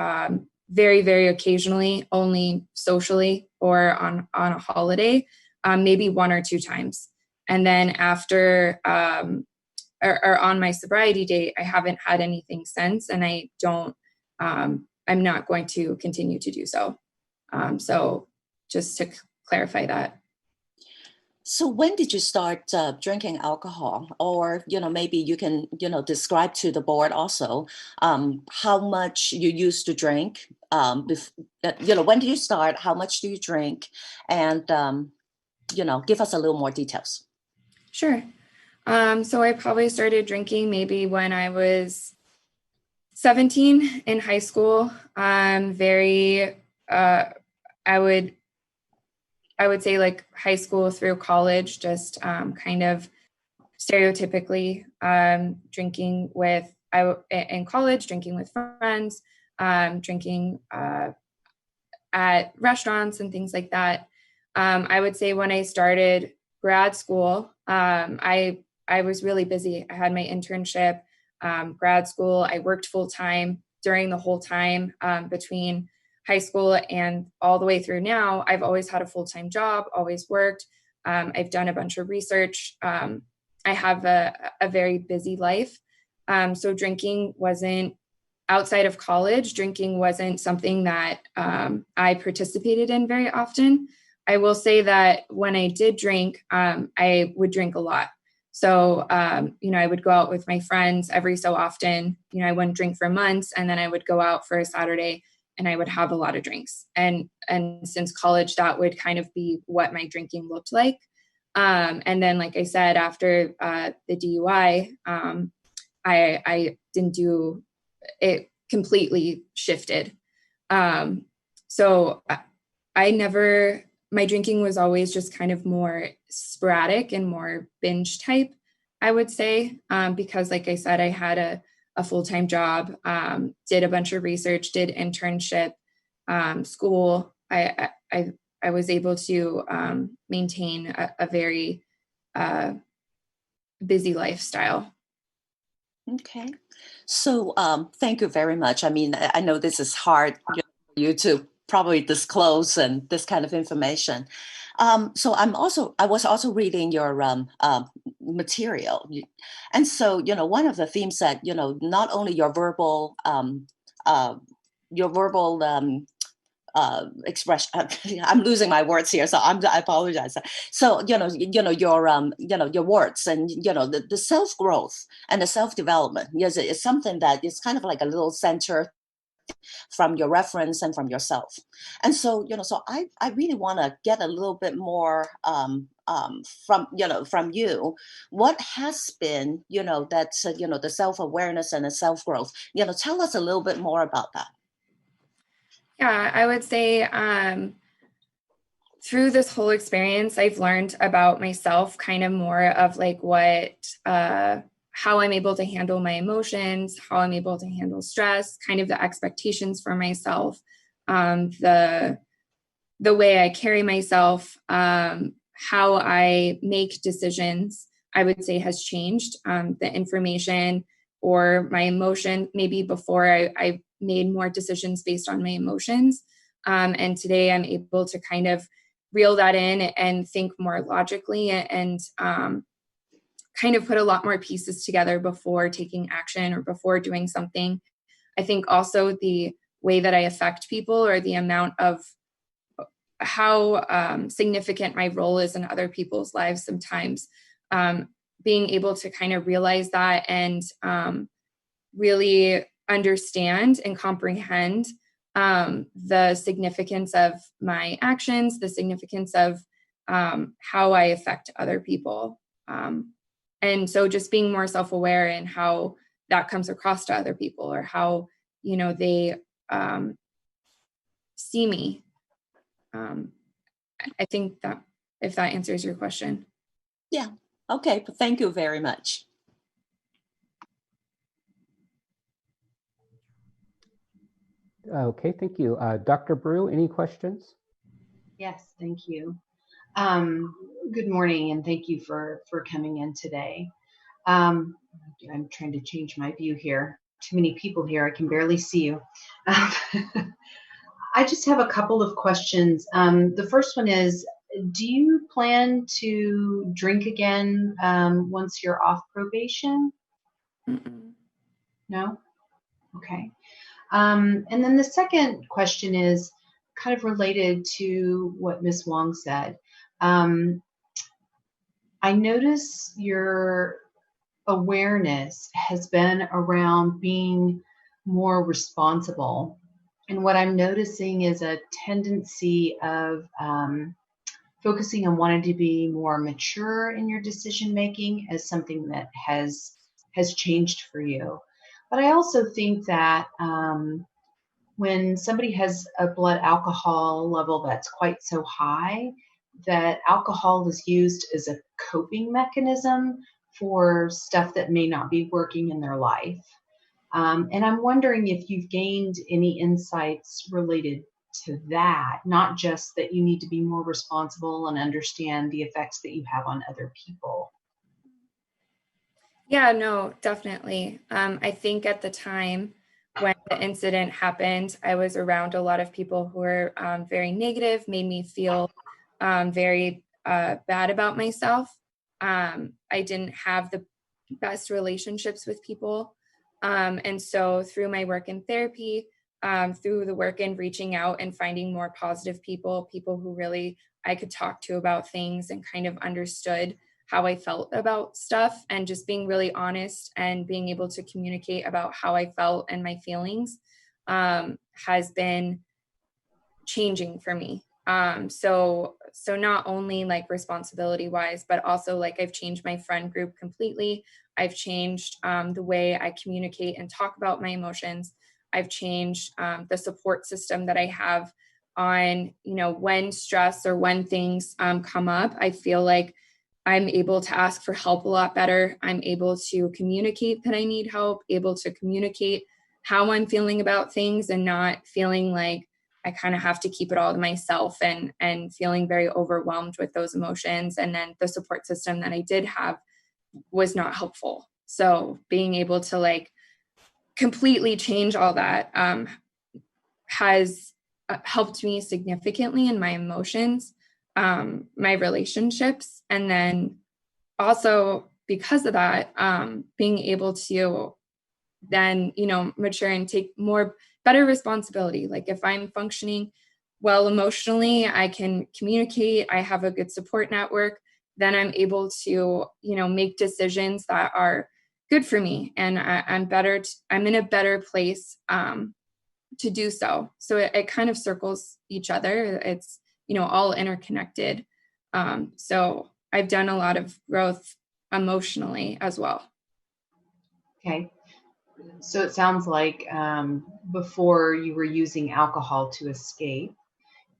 very, very occasionally, only socially or on a holiday, maybe one or two times. And then after, or on my sobriety date, I haven't had anything since, and I don't, I'm not going to continue to do so. So just to clarify that. So when did you start drinking alcohol? Or, maybe you can, describe to the board also how much you used to drink. When did you start? How much do you drink? And, give us a little more details. Sure. So I probably started drinking maybe when I was 17 in high school. I would say like high school through college, just kind of stereotypically drinking in college, drinking with friends, drinking at restaurants and things like that. I would say when I started grad school, I was really busy. I had my internship, grad school. I worked full time during the whole time between high school and all the way through now. I've always had a full-time job, always worked. I've done a bunch of research. I have a very busy life. So drinking wasn't, outside of college, drinking wasn't something that I participated in very often. I will say that when I did drink, I would drink a lot. So, I would go out with my friends every so often. I wouldn't drink for months, and then I would go out for a Saturday and I would have a lot of drinks. And since college, that would kind of be what my drinking looked like. And then, like I said, after the DUI, I didn't do it, completely shifted. So my drinking was always just kind of more sporadic and more binge type, I would say, because like I said, I had a full-time job, did a bunch of research, did internship, school. I was able to maintain a very busy lifestyle. Okay. So thank you very much. I mean, I know this is hard for you to probably disclose and this kind of information. So I was also reading your material. And so, one of the themes that, not only your verbal expression, I'm losing my words here, so I apologize. So, your words and, the self-growth and the self-development, yes, it's something that is kind of like a little center from your reference and from yourself. And so, so I really want to get a little bit more from you. What has been, that's, the self-awareness and the self-growth, tell us a little bit more about that. Yeah, I would say through this whole experience, I've learned about myself kind of more of like how I'm able to handle my emotions, how I'm able to handle stress, kind of the expectations for myself, the way I carry myself, how I make decisions, I would say has changed. The information or my emotion, maybe before I made more decisions based on my emotions. And today I'm able to kind of reel that in and think more logically and kind of put a lot more pieces together before taking action or before doing something. I think also the way that I affect people, or the amount of how significant my role is in other people's lives sometimes, being able to kind of realize that and really understand and comprehend the significance of my actions, the significance of how I affect other people. And so just being more self-aware in how that comes across to other people, or how, they see me. I think that if that answers your question. Yeah. Okay. Thank you very much. Okay, thank you. Dr. Brew, any questions? Yes, thank you. Good morning, and thank you for coming in today. I'm trying to change my view here. Too many people here. I can barely see you. I just have a couple of questions. The first one is, do you plan to drink again once you're off probation? Mm-mm. No? Okay. And then the second question is kind of related to what Ms. Wong said. I notice your awareness has been around being more responsible. And what I'm noticing is a tendency of focusing on wanting to be more mature in your decision making as something that has changed for you. But I also think that when somebody has a blood alcohol level that's quite so high, that alcohol is used as a coping mechanism for stuff that may not be working in their life. And I'm wondering if you've gained any insights related to that, not just that you need to be more responsible and understand the effects that you have on other people. Yeah, no, definitely. I think at the time when the incident happened, I was around a lot of people who were very negative, made me feel very bad about myself. I didn't have the best relationships with people. And so through my work in therapy, through the work in reaching out and finding more positive people who really I could talk to about things and kind of understood how I felt about stuff, and just being really honest and being able to communicate about how I felt and my feelings has been changing for me. So not only like responsibility wise, but also like I've changed my friend group completely. I've changed the way I communicate and talk about my emotions. I've changed the support system that I have on, when stress or when things come up. I feel like I'm able to ask for help a lot better. I'm able to communicate that I need help, able to communicate how I'm feeling about things, and not feeling like I kind of have to keep it all to myself and feeling very overwhelmed with those emotions. And then the support system that I did have was not helpful. So being able to like completely change all that has helped me significantly in my emotions, my relationships. And then also because of that, being able to then, mature and take better responsibility. Like if I'm functioning well emotionally, I can communicate, I have a good support network, then I'm able to, make decisions that are good for me. And I'm in a better place to do so. So it kind of circles each other. It's, all interconnected. So I've done a lot of growth emotionally as well. Okay. So it sounds like before you were using alcohol to escape,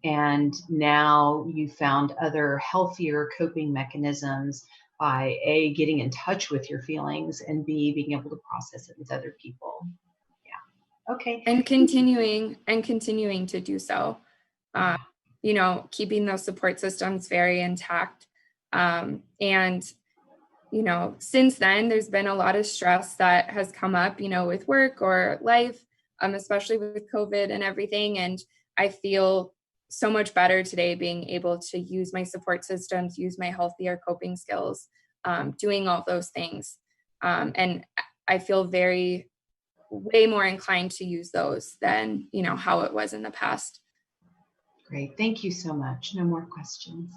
and now you found other healthier coping mechanisms by A, getting in touch with your feelings, and B, being able to process it with other people. Yeah. Okay. And continuing to do so. Keeping those support systems very intact. And since then, there's been a lot of stress that has come up, with work or life. especially with COVID and everything. And I feel so much better today being able to use my support systems, use my healthier coping skills, doing all those things. And I feel way more inclined to use those than, how it was in the past. Great. Thank you so much. No more questions.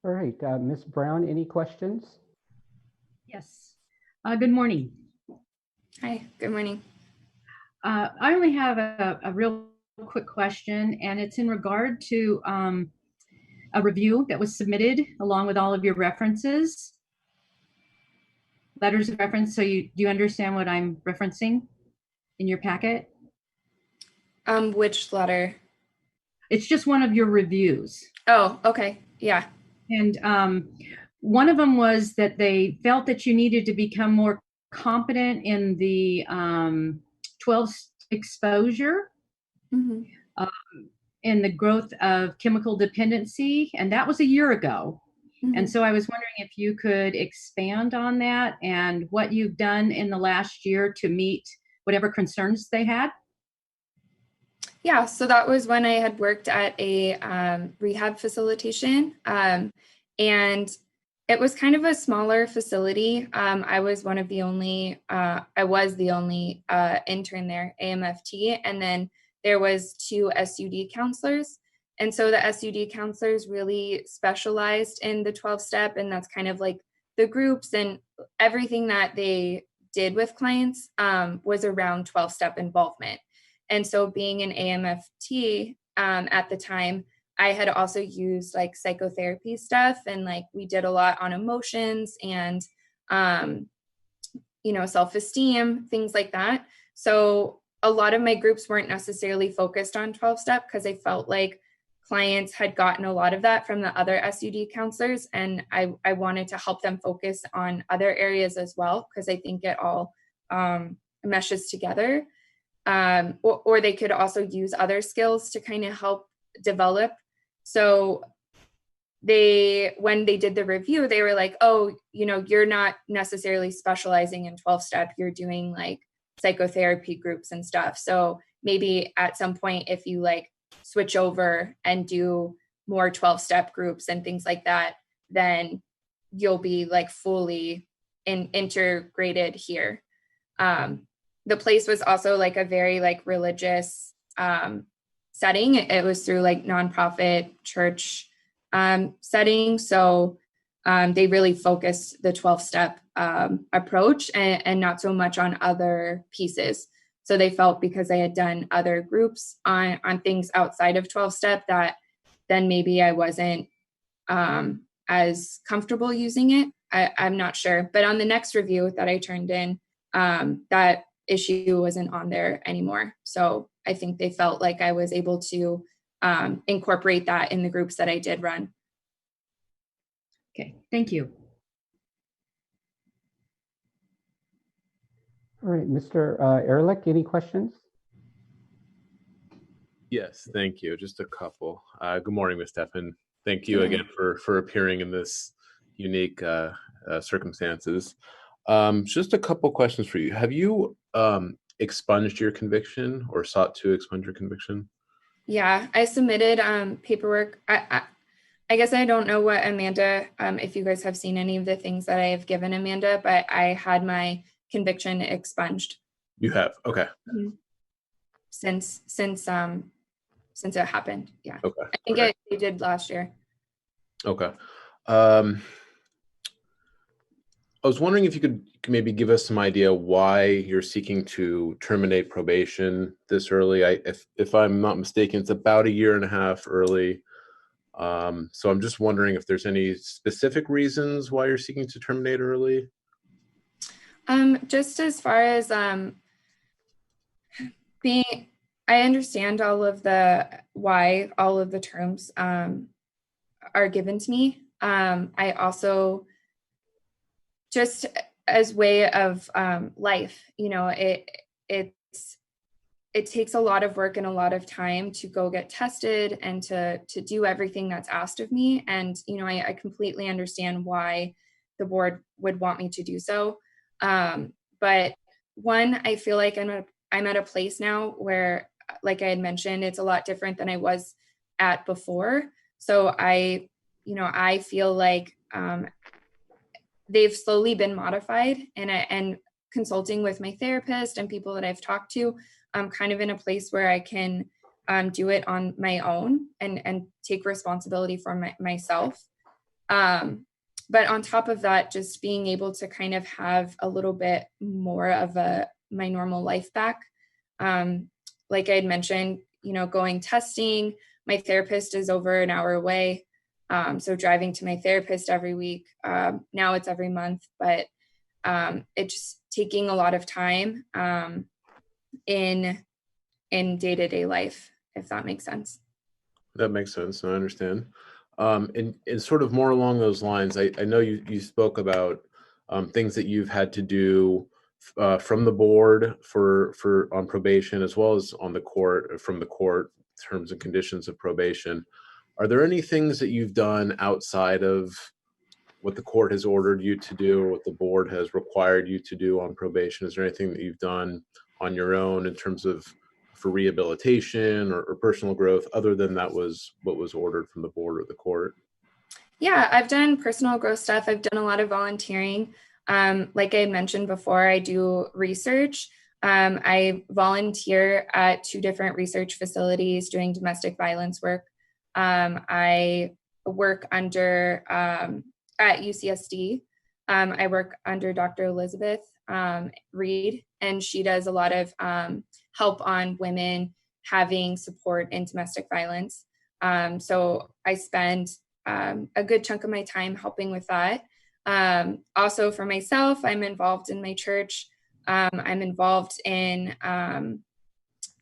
All right, Ms. Brown, any questions? Yes. Good morning. Hi, good morning. I only have a real quick question, and it's in regard to a review that was submitted along with all of your references, letters of reference. So do you understand what I'm referencing in your packet? Which letter? It's just one of your reviews. Oh, okay. Yeah. And one of them was that they felt that you needed to become more competent in the 12 exposure, in the growth of chemical dependency, and that was a year ago. And so I was wondering if you could expand on that and what you've done in the last year to meet whatever concerns they had. Yeah, so that was when I had worked at a rehab facilitation, and it was kind of a smaller facility. I was the only intern there, AMFT, and then there was 2 SUD counselors. And so the SUD counselors really specialized in the 12-step, and that's kind of like the groups and everything that they did with clients was around 12-step involvement. And so being an AMFT at the time, I had also used like psychotherapy stuff, and like we did a lot on emotions and, self-esteem, things like that. So a lot of my groups weren't necessarily focused on 12-step because I felt like clients had gotten a lot of that from the other SUD counselors. And I wanted to help them focus on other areas as well, because I think it all meshes together. Or they could also use other skills to kind of help develop. So when they did the review, they were like, oh, you're not necessarily specializing in 12-step, you're doing like psychotherapy groups and stuff. So maybe at some point, if you like switch over and do more 12-step groups and things like that, then you'll be like fully integrated here. The place was also like a very like religious setting. It was through like nonprofit church setting. So they really focused the 12-step approach and not so much on other pieces. So they felt because I had done other groups on things outside of 12-step that then maybe I wasn't as comfortable using it. I'm not sure. But on the next review that I turned in, that issue wasn't on there anymore. So I think they felt like I was able to incorporate that in the groups that I did run. Okay, thank you. All right, Mr. Ehrlich, any questions? Yes, thank you. Just a couple. Good morning, Ms. Steffen. Thank you again for appearing in this unique circumstances. Just a couple questions for you. Have you expunged your conviction or sought to expunge your conviction? Yeah, I submitted paperwork. I guess I don't know what Amanda, if you guys have seen any of the things that I have given Amanda, but I had my conviction expunged. You have, okay. Since it happened, yeah. Okay. I think okay. they did last year. Okay. I was wondering if you could maybe give us some idea why you're seeking to terminate probation this early. If I'm not mistaken, it's about 1.5 years early. So I'm just wondering if there's any specific reasons why you're seeking to terminate early. Just as far as I understand why all of the terms are given to me. I also, just as way of life, it takes a lot of work and a lot of time to go get tested and to do everything that's asked of me. And, I completely understand why the board would want me to do so. But one, I feel like I'm I'm at a place now where, like I had mentioned, it's a lot different than I was at before. So I feel like they've slowly been modified, and consulting with my therapist and people that I've talked to, I'm kind of in a place where I can do it on my own and take responsibility for myself. But on top of that, just being able to kind of have a little bit more of my normal life back. Like I had mentioned, going testing, my therapist is over an hour away. So driving to my therapist every week, now it's every month, but it's just taking a lot of time in day-to-day life, if that makes sense. That makes sense. I understand. And sort of more along those lines, I know you spoke about things that you've had to do from the board for on probation, as well as on the court, from the court, terms and conditions of probation. Are there any things that you've done outside of what the court has ordered you to do, or what the board has required you to do on probation? Is there anything that you've done on your own in terms of for rehabilitation or personal growth, other than that was what was ordered from the board or the court? Yeah, I've done personal growth stuff. I've done a lot of volunteering. Like I mentioned before, I do research. I volunteer at 2 different research facilities doing domestic violence work. I work under, at UCSD. I work under Dr. Elizabeth Reed, and she does a lot of help on women having support in domestic violence. So I spend a good chunk of my time helping with that. Also for myself, I'm involved in my church. I'm involved in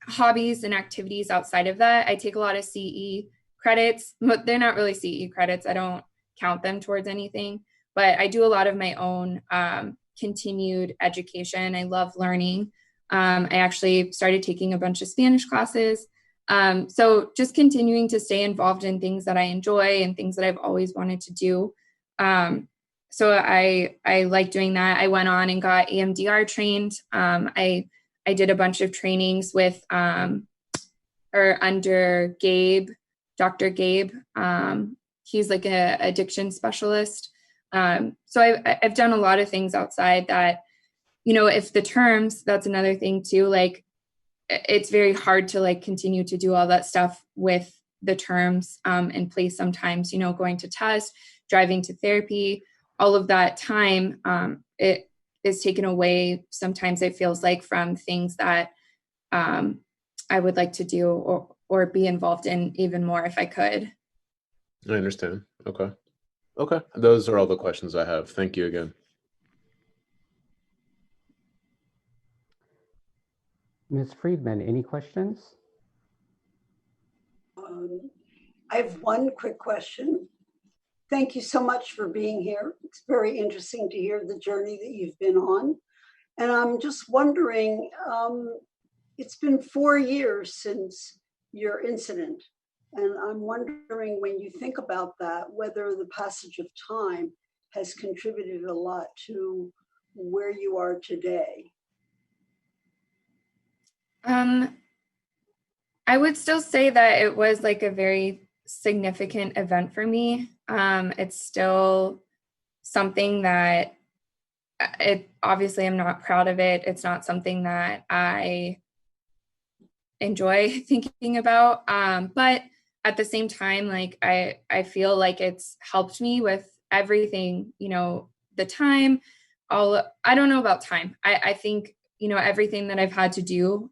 hobbies and activities outside of that. I take a lot of CE credits, but they're not really CE credits. I don't count them towards anything, but I do a lot of my own continued education. I love learning. I actually started taking a bunch of Spanish classes. So just continuing to stay involved in things that I enjoy and things that I've always wanted to do. So I like doing that. I went on and got EMDR trained. I did a bunch of trainings with or under Gabe, Dr. Gabe. He's like a addiction specialist. So I've done a lot of things outside that, if the terms, that's another thing too, like it's very hard to like continue to do all that stuff with the terms in place sometimes, going to test, driving to therapy, all of that time, it is taken away. Sometimes it feels like from things that I would like to do or be involved in even more if I could. I understand. Okay. Those are all the questions I have. Thank you again. Ms. Friedman, any questions? I have one quick question. Thank you so much for being here. It's very interesting to hear the journey that you've been on. And I'm just wondering, it's been 4 years since your incident. And I'm wondering, when you think about that, whether the passage of time has contributed a lot to where you are today. I would still say that it was like a very significant event for me. It's still something that obviously I'm not proud of it. It's not something that I enjoy thinking about. But at the same time, like I feel like it's helped me with everything, the time, I don't know about time. I think, everything that I've had to do,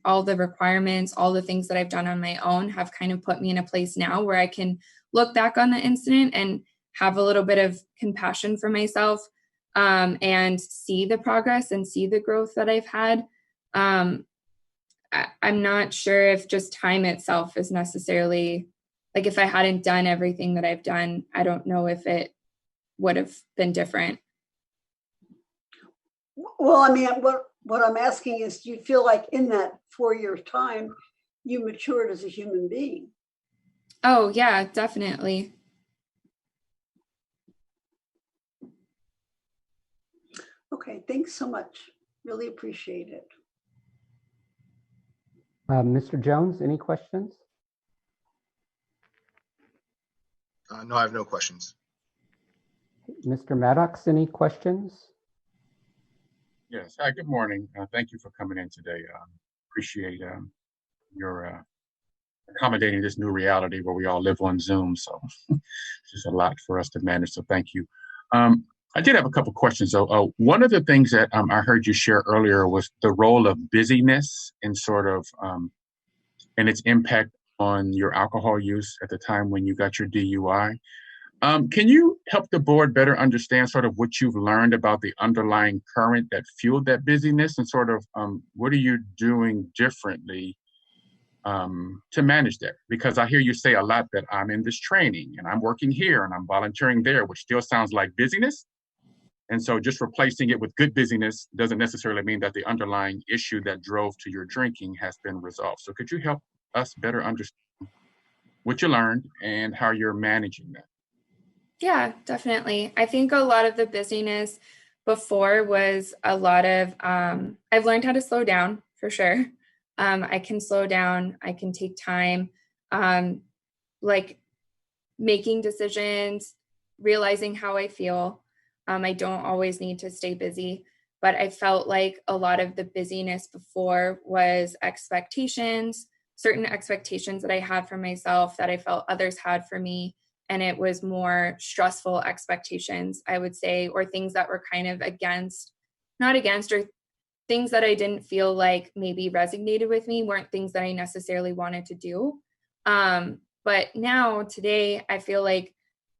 all the requirements, all the things that I've done on my own have kind of put me in a place now where I can look back on the incident and have a little bit of compassion for myself, and see the progress and see the growth that I've had. I'm not sure if just time itself is necessarily, like if I hadn't done everything that I've done, I don't know if it would have been different. Well, I mean, what I'm asking is, do you feel like in that 4-year time, you matured as a human being? Oh, yeah, definitely. Okay, thanks so much. Really appreciate it. Mr. Jones, any questions? No, I have no questions. Mr. Maddox, any questions? Yes. Hi, good morning. Thank you for coming in today. Appreciate your accommodating this new reality where we all live on Zoom. So it's just a lot for us to manage. So thank you. I did have a couple questions though. One of the things that I heard you share earlier was the role of busyness and sort of and its impact on your alcohol use at the time when you got your DUI. Can you help the board better understand sort of what you've learned about the underlying current that fueled that busyness and sort of what are you doing differently to manage that? Because I hear you say a lot that I'm in this training and I'm working here and I'm volunteering there, which still sounds like busyness. And so just replacing it with good busyness doesn't necessarily mean that the underlying issue that drove to your drinking has been resolved. So could you help us better understand what you learned and how you're managing that? Yeah, definitely. I think a lot of the busyness before was a lot of, I've learned how to slow down for sure. I can slow down, I can take time, like making decisions, realizing how I feel. I don't always need to stay busy, but I felt like a lot of the busyness before was expectations, certain expectations that I had for myself that I felt others had for me. And it was more stressful expectations, I would say, or things that were kind of not against, or things that I didn't feel like maybe resonated with me, weren't things that I necessarily wanted to do. But now, today, I feel like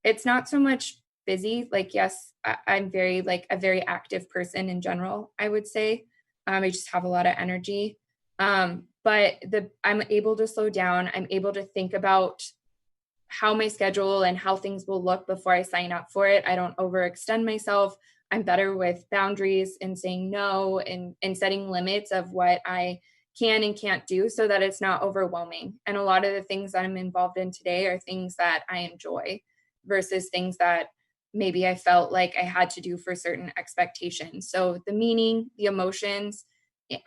it's not so much busy. Like, yes, I'm very like a very active person in general, I would say. I just have a lot of energy. But I'm able to slow down. I'm able to think about how my schedule and how things will look before I sign up for it. I don't overextend myself. I'm better with boundaries and saying no and setting limits of what I can and can't do so that it's not overwhelming. And a lot of the things that I'm involved in today are things that I enjoy versus things that maybe I felt like I had to do for certain expectations. So the meaning, the emotions,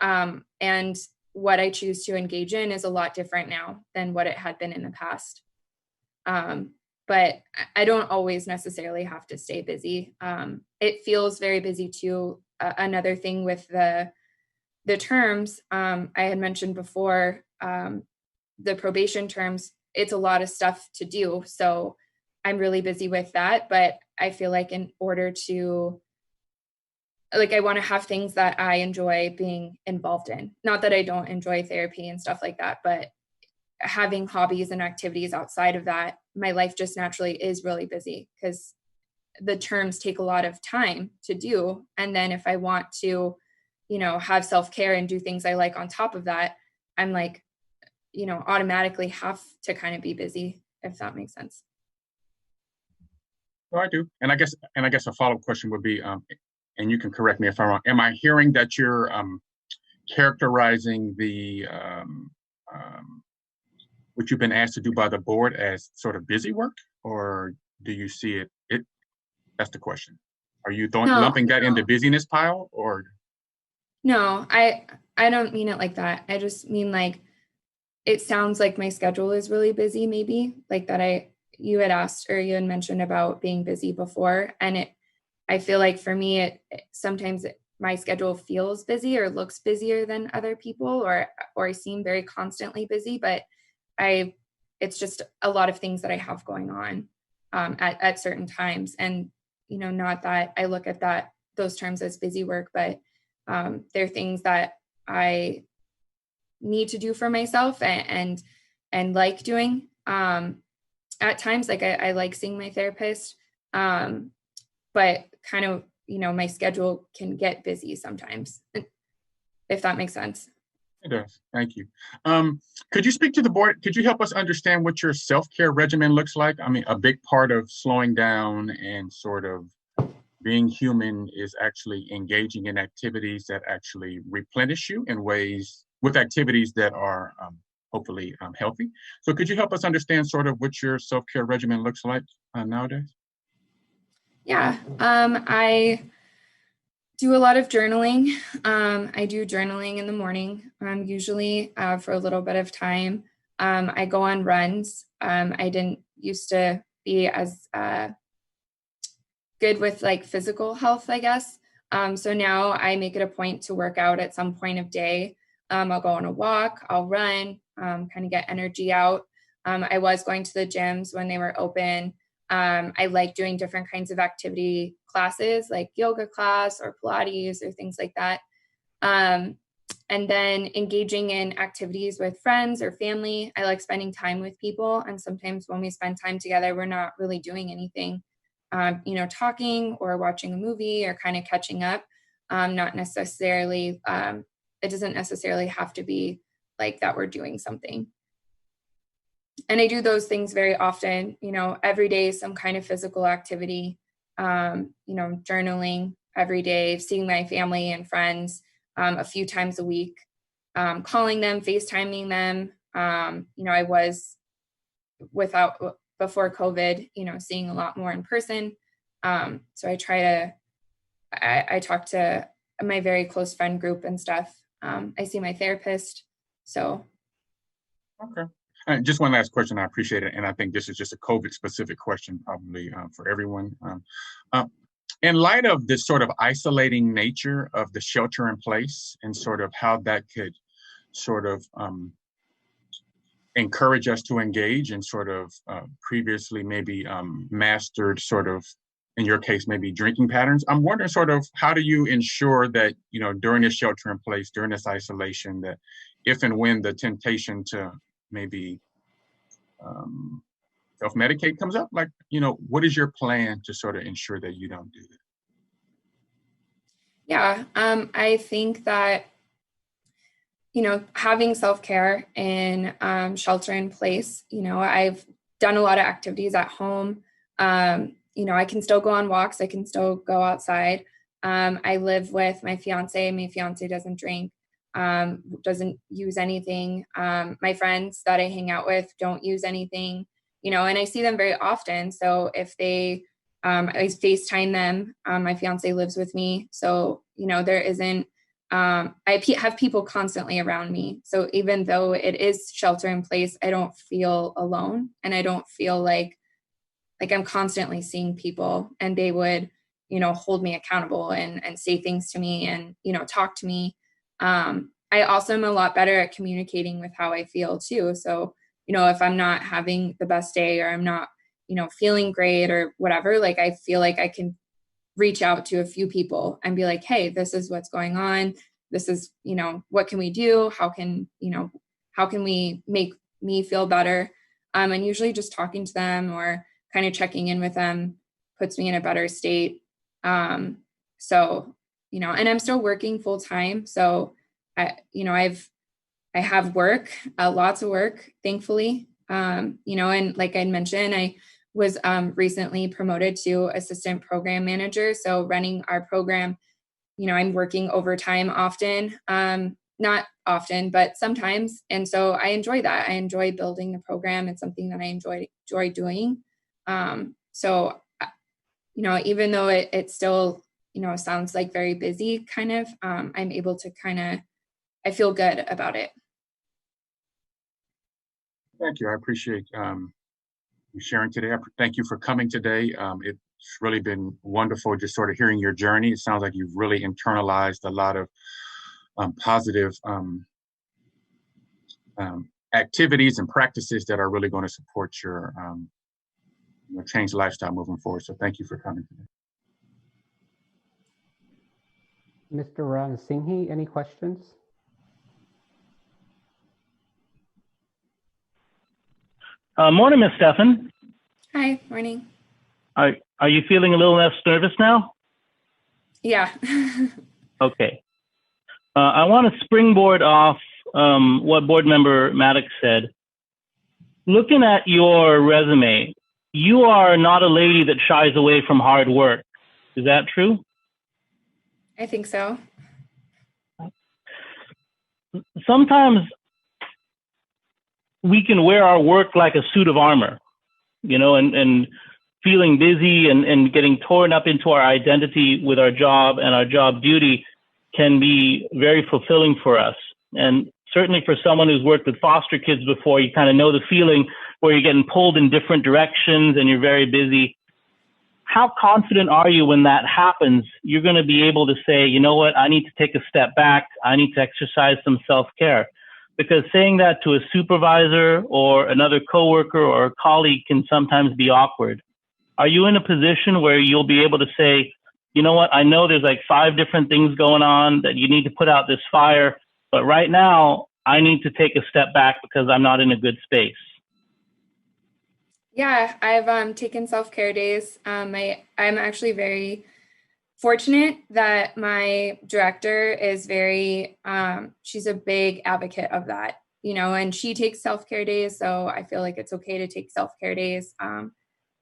and what I choose to engage in is a lot different now than what it had been in the past. But I don't always necessarily have to stay busy. It feels very busy too. Another thing with the terms, I had mentioned before, the probation terms, it's a lot of stuff to do. So I'm really busy with that, but I feel like in order to, like, I want to have things that I enjoy being involved in. Not that I don't enjoy therapy and stuff like that, but having hobbies and activities outside of that, my life just naturally is really busy because the terms take a lot of time to do. And then if I want to, have self-care and do things I like on top of that, I'm like, automatically have to kind of be busy, if that makes sense. Well, I do. And I guess a follow-up question would be, and you can correct me if I'm wrong, am I hearing that you're characterizing the what you've been asked to do by the board as sort of busy work, or do you see it? That's the question. Are you lumping that in the busyness pile, or? No, I don't mean it like that. I just mean like, it sounds like my schedule is really busy, maybe like that you had asked or you had mentioned about being busy before. And I feel like for me, sometimes my schedule feels busy or looks busier than other people, or I seem very constantly busy, but it's just a lot of things that I have going on at certain times. And, not that I look at those terms as busy work, but they're things that I need to do for myself and like doing. At times, like I like seeing my therapist, but kind of, my schedule can get busy sometimes, if that makes sense. It does. Thank you. Could you speak to the board? Could you help us understand what your self-care regimen looks like? I mean, a big part of slowing down and sort of being human is actually engaging in activities that actually replenish you in ways, with activities that are hopefully healthy. So could you help us understand sort of what your self-care regimen looks like nowadays? Yeah, I do a lot of journaling. I do journaling in the morning, usually for a little bit of time. I go on runs. I didn't used to be as good with like physical health, I guess. So now I make it a point to work out at some point of day. I'll go on a walk, I'll run, kind of get energy out. I was going to the gyms when they were open. I like doing different kinds of activity classes like yoga class or Pilates or things like that. And then engaging in activities with friends or family. I like spending time with people. And sometimes when we spend time together, we're not really doing anything, talking or watching a movie or kind of catching up. Not necessarily, it doesn't necessarily have to be like that we're doing something. And I do those things very often, every day, some kind of physical activity, journaling every day, seeing my family and friends a few times a week, calling them, FaceTiming them. I was before COVID, seeing a lot more in person. So I talk to my very close friend group and stuff. I see my therapist. So. Okay. Just one last question. I appreciate it. And I think this is just a COVID specific question, probably for everyone. In light of this sort of isolating nature of the shelter in place and sort of how that could sort of encourage us to engage in sort of previously maybe mastered sort of, in your case, maybe drinking patterns, I'm wondering sort of how do you ensure that, during this shelter in place, during this isolation, that if and when the temptation to maybe self-medicate comes up, like, what is your plan to sort of ensure that you don't do that? Yeah, I think that, having self-care in shelter in place, I've done a lot of activities at home. I can still go on walks. I can still go outside. I live with my fiance. My fiance doesn't drink, doesn't use anything. My friends that I hang out with don't use anything, and I see them very often. So if they, I FaceTime them. My fiance lives with me. So, there isn't, I have people constantly around me. So even though it is shelter in place, I don't feel alone, and I don't feel like I'm constantly seeing people, and they would, hold me accountable and say things to me and, talk to me. I also am a lot better at communicating with how I feel too. So, if I'm not having the best day or I'm not, feeling great or whatever, like I feel like I can reach out to a few people and be like, hey, this is what's going on. This is, what can we do? How can we make me feel better? And usually just talking to them or kind of checking in with them puts me in a better state. So, and I'm still working full time. So I have work, lots of work, thankfully. And like I mentioned, I was recently promoted to assistant program manager. So running our program, I'm working overtime often, not often, but sometimes. And so I enjoy that. I enjoy building the program. It's something that I enjoy doing. So, even though it still, sounds like very busy kind of, I'm able to I feel good about it. Thank you. I appreciate you sharing today. Thank you for coming today. It's really been wonderful just sort of hearing your journey. It sounds like you've really internalized a lot of positive activities and practices that are really going to support your change lifestyle moving forward. So thank you for coming today. Mr. Singhi, any questions? Morning, Ms. Stefan. Hi, morning. Are you feeling a little less nervous now? Yeah. Okay. I want to springboard off what board member Maddox said. Looking at your resume, you are not a lady that shies away from hard work. Is that true? I think so. Sometimes we can wear our work like a suit of armor, and feeling busy and getting torn up into our identity with our job and our job duty can be very fulfilling for us. And certainly for someone who's worked with foster kids before, you kind of know the feeling where you're getting pulled in different directions and you're very busy. How confident are you when that happens? You're going to be able to say, you know what, I need to take a step back. I need to exercise some self-care. Because saying that to a supervisor or another coworker or a colleague can sometimes be awkward. Are you in a position where you'll be able to say, you know what, I know there's like 5 different things going on that you need to put out this fire, but right now I need to take a step back because I'm not in a good space? Yeah, I've taken self-care days. I'm actually very fortunate that my director is very, she's a big advocate of that, you know, and she takes self-care days. So I feel like it's okay to take self-care days.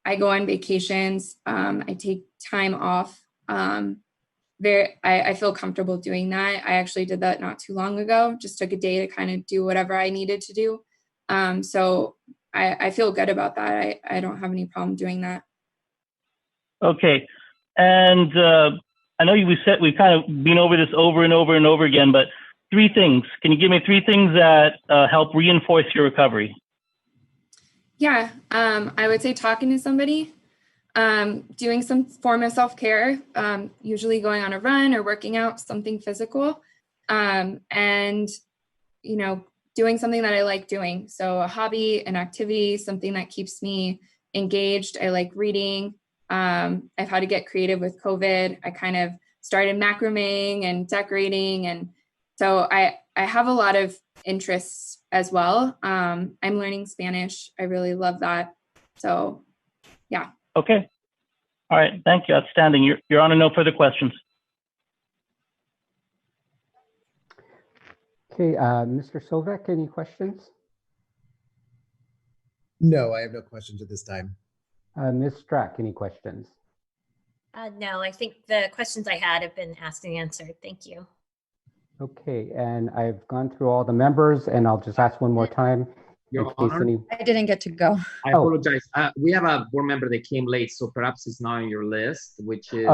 I go on vacations. I take time off. I feel comfortable doing that. I actually did that not too long ago, just took a day to kind of do whatever I needed to do. So I feel good about that. I don't have any problem doing that. Okay. And I know we've kind of been over this over and over and over again, but 3 things. Can you give me 3 things that help reinforce your recovery? Yeah, I would say talking to somebody, doing some form of self-care, usually going on a run or working out, something physical, and, you know, doing something that I like doing. So a hobby, an activity, something that keeps me engaged. I like reading. I've had to get creative with COVID. I kind of started macrameing and decorating. And so I have a lot of interests as well. I'm learning Spanish. I really love that. So yeah. Okay. All right. Thank you. Outstanding. You're on to no further questions. Okay, Mr. Sovek, any questions? No, I have no questions at this time. Ms. Strack, any questions? No, I think the questions I had have been asked and answered. Thank you. Okay, and I've gone through all the members, and I'll just ask one more time. Your Honor? I didn't get to go. I apologize. We have a board member that came late, so perhaps it's not on your list, which is,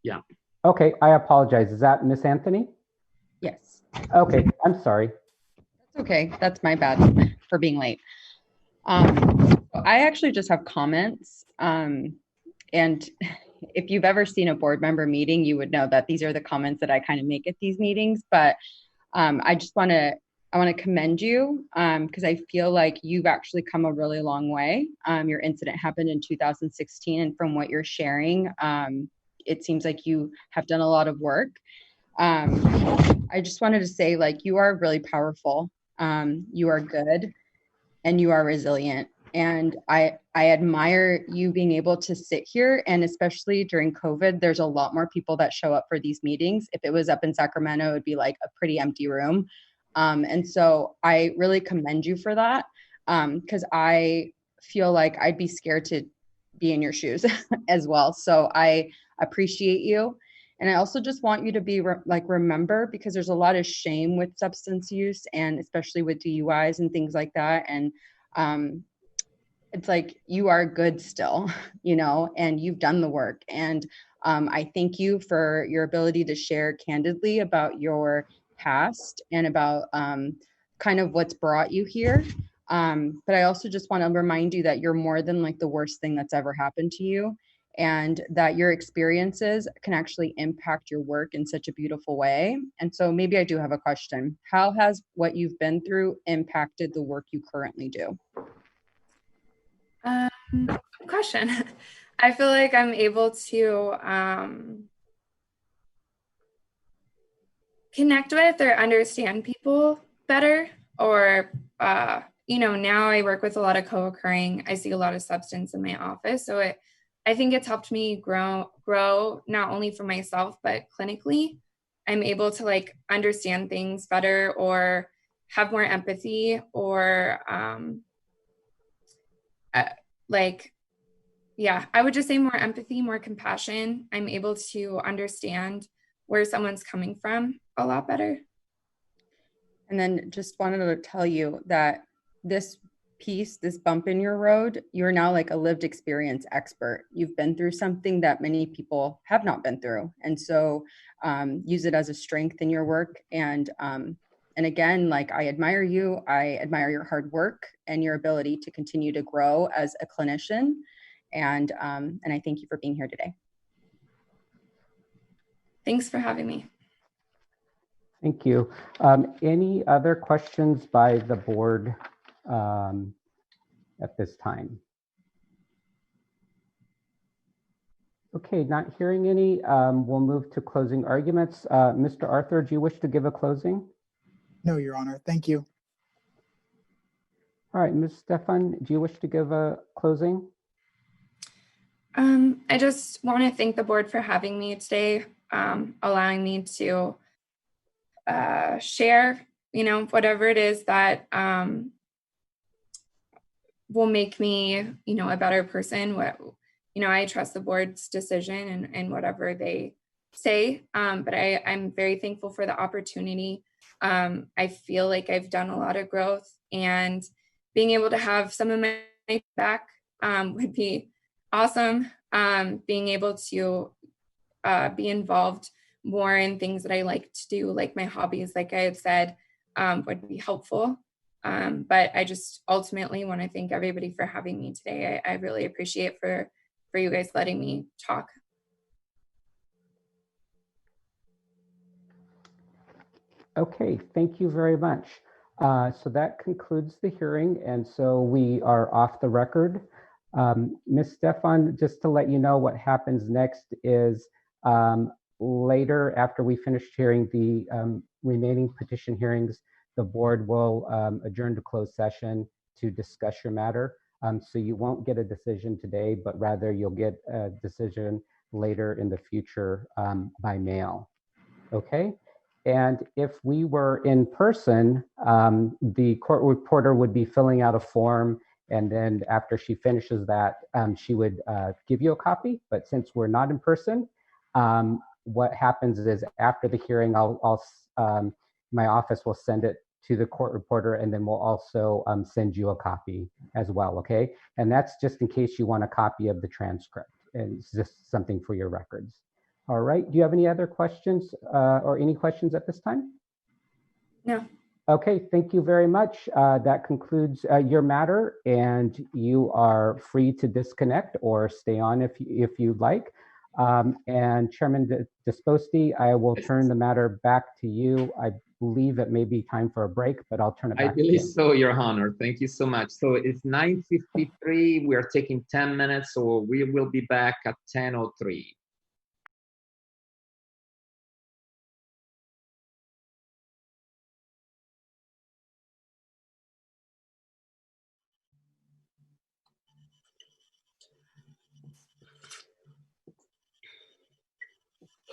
yeah. Okay, I apologize. Is that Miss Anthony? Yes. Okay, I'm sorry. That's okay. That's my bad for being late. I actually just have comments. And if you've ever seen a board member meeting, you would know that these are the comments that I kind of make at these meetings. But I want to commend you because I feel like you've actually come a really long way. Your incident happened in 2016, and from what you're sharing, it seems like you have done a lot of work. I just wanted to say, like, you are really powerful. You are good, and you are resilient. And I admire you being able to sit here, and especially during COVID, there's a lot more people that show up for these meetings. If it was up in Sacramento, it would be like a pretty empty room. And so I really commend you for that, because I feel like I'd be scared to be in your shoes as well. So I appreciate you. And I also just want you to be remember, because there's a lot of shame with substance use, and especially with DUIs and things like that. And it's like, you are good still, you know, and you've done the work. And I thank you for your ability to share candidly about your past and about kind of what's brought you here. But I also just want to remind you that you're more than like the worst thing that's ever happened to you, and that your experiences can actually impact your work in such a beautiful way. And so maybe I do have a question. How has what you've been through impacted the work you currently do? Good question. I feel like I'm able to connect with or understand people better, or you know, now I work with a lot of co-occurring. I see a lot of substance in my office, so I think it's helped me grow not only for myself but clinically. I'm able to like understand things better, or have more empathy, or I would just say more empathy, more compassion. I'm able to understand where someone's coming from a lot better. And then just wanted to tell you that this piece, this bump in your road, you're now like a lived experience expert. You've been through something that many people have not been through. And so use it as a strength in your work. And again, like I admire you, I admire your hard work and your ability to continue to grow as a clinician. And I thank you for being here today. Thanks for having me. Thank you. Any other questions by the board at this time? Okay, not hearing any, we'll move to closing arguments. Mr. Arthur, do you wish to give a closing? No, Your Honor. Thank you. All right, Ms. Stefan, do you wish to give a closing? I just want to thank the board for having me today, allowing me to share, whatever it is that will make me, a better person. I trust the board's decision and whatever they say, but I'm very thankful for the opportunity. I feel like I've done a lot of growth, and being able to have some of my back would be awesome. Being able to be involved more in things that I like to do, like my hobbies, like I had said, would be helpful. But I just ultimately want to thank everybody for having me today. I really appreciate for you guys letting me talk. Okay, thank you very much. So that concludes the hearing, and so we are off the record. Ms. Stefan, just to let you know what happens next is later, after we finish hearing the remaining petition hearings, the board will adjourn to closed session to discuss your matter. So you won't get a decision today, but rather you'll get a decision later in the future by mail. Okay? And if we were in person, the court reporter would be filling out a form, and then after she finishes that, she would give you a copy. But since we're not in person, what happens is after the hearing, my office will send it to the court reporter, and then we'll also send you a copy as well, okay? And that's just in case you want a copy of the transcript. And it's just something for your records. All right, do you have any other questions or any questions at this time? No. Okay, thank you very much. That concludes your matter, and you are free to disconnect or stay on if you'd like. And Chairman Disposti, I will turn the matter back to you. I believe it may be time for a break, but I'll turn it back to you. I believe so, Your Honor. Thank you so much. So it's 9:53. We are taking 10 minutes, so we will be back at 10:03.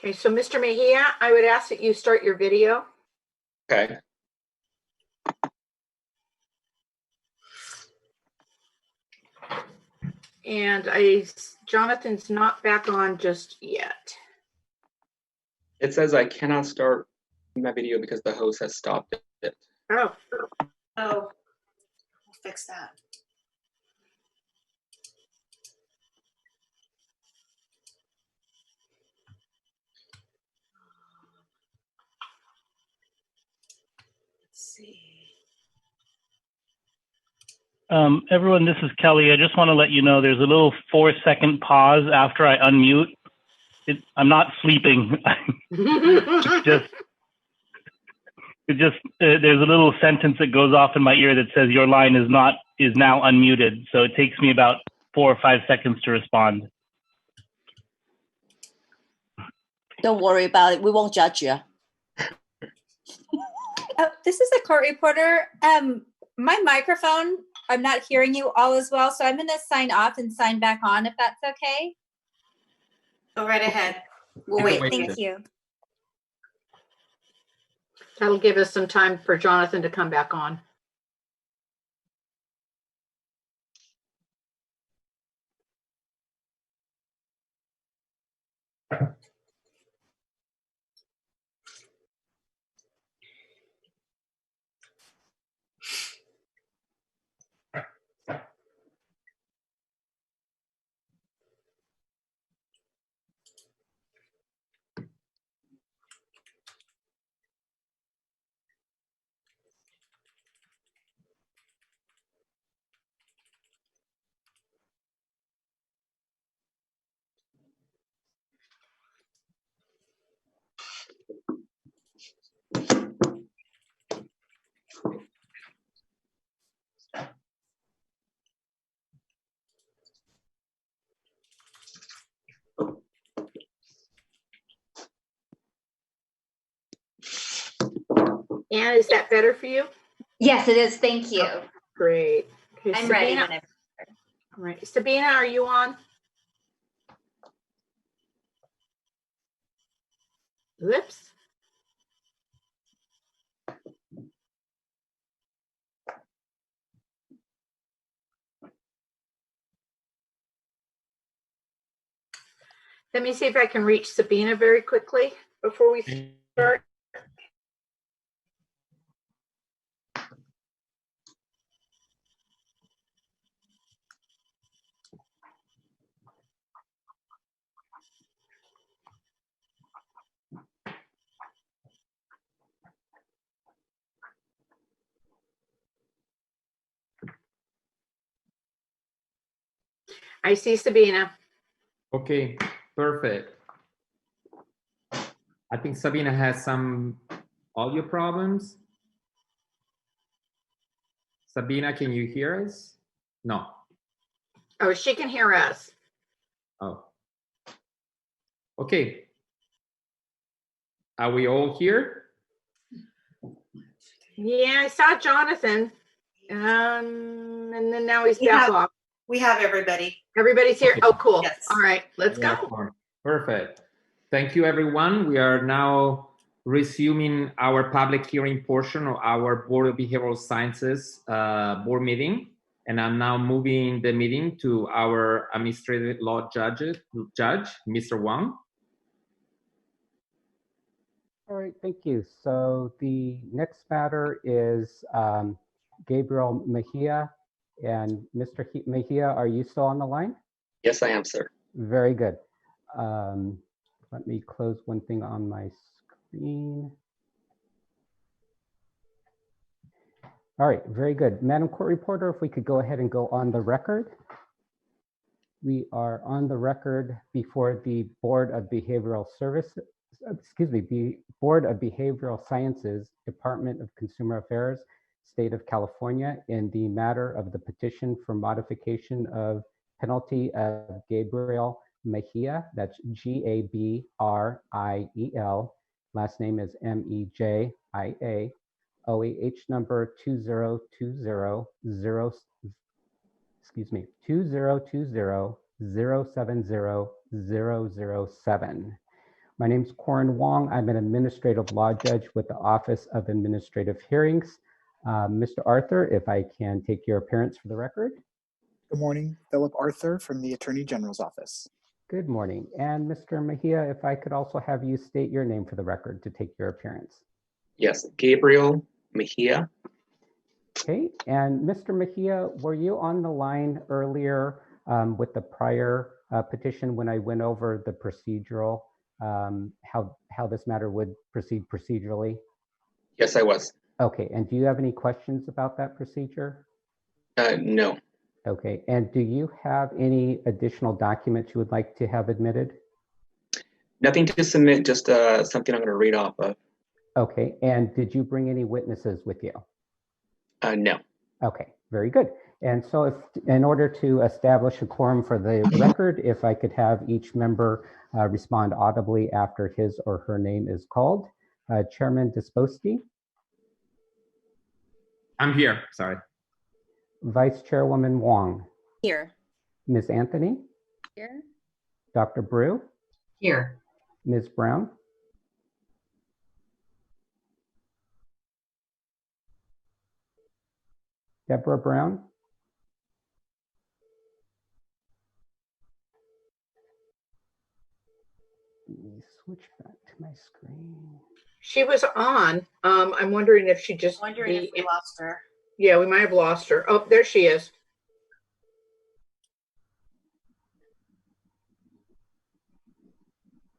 Okay, so Mr. Mejia, I would ask that you start your video. Okay. And Jonathan's not back on just yet. It says I cannot start my video because the host has stopped it. Oh, we'll fix that. Everyone, this is Kelly. I just want to let you know there's a little 4-second pause after I unmute. I'm not sleeping. There's a little sentence that goes off in my ear that says your line is now unmuted. So it takes me about 4 or 5 seconds to respond. Don't worry about it. We won't judge you. This is a court reporter. My microphone, I'm not hearing you all as well, so I'm going to sign off and sign back on if that's okay. Go right ahead. We'll wait. wait. Thank you. That'll give us some time for Jonathan to come back on. Anne, is that better for you? Yes, it is. Thank you. Oh, great. Okay, I'm ready Sabina. whenever. All right. Sabina, are you on? Whoops. Let me see if I can reach Sabina very quickly before we start. I see Sabina. Okay, perfect. I think Sabina has some audio problems. Sabina, can you hear us? No. Oh, she can hear us. Oh. Okay. Are we all here? Yeah, I saw Jonathan. And then now he's We back have- off. We have everybody. Everybody's here. Okay. Oh, cool. Yes. All right, let's go. Excellent. Perfect. Thank you, everyone. We are now resuming our public hearing portion of our Board of Behavioral Sciences board meeting. And I'm now moving the meeting to our administrative law judge, Mr. Wang. All right, thank you. So the next matter is Gabriel Mejia. And Mr. Mejia, are you still on the line? Yes, I am, sir. Very good. Let me close one thing on my screen. All right, very good. Madam Court Reporter, if we could go ahead and go on the record. We are on the record before the Board of Behavioral Services, Board of Behavioral Sciences, Department of Consumer Affairs, State of California, in the matter of the petition for modification of penalty of Gabriel Mejia, that's Gabriel, last name is Mejia, OAH number 2020-070-070-007. My name is Quorum Wong. I'm an administrative law judge with the Office of Administrative Hearings. Mr. Arthur, if I can take your appearance for the record. Good morning, Philip Arthur from the Attorney General's Office. Good morning. And Mr. Mejia, if I could also have you state your name for the record to take your appearance. Yes, Gabriel Mejia. Okay, and Mr. Mejia, were you on the line earlier with the prior petition when I went over the procedural, how this matter would proceed procedurally? Yes, I was. Okay, and do you have any questions about that procedure? No. Okay, and do you have any additional documents you would like to have admitted? Nothing to submit, just something I'm going to read off of. Okay, and did you bring any witnesses with you? No. Okay, very good. And so if, in order to establish a quorum for the record, if I could have each member respond audibly after his or her name is called. Chairman Disposti. I'm here, sorry. Vice Chairwoman Wong. Here. Ms. Anthony. Here. Dr. Brew. Here. Ms. Brown. Deborah Brown. Let me switch back to my screen. She was on. I'm wondering if she just. Wondering if we lost her. Yeah, we might have lost her. Oh, there she is.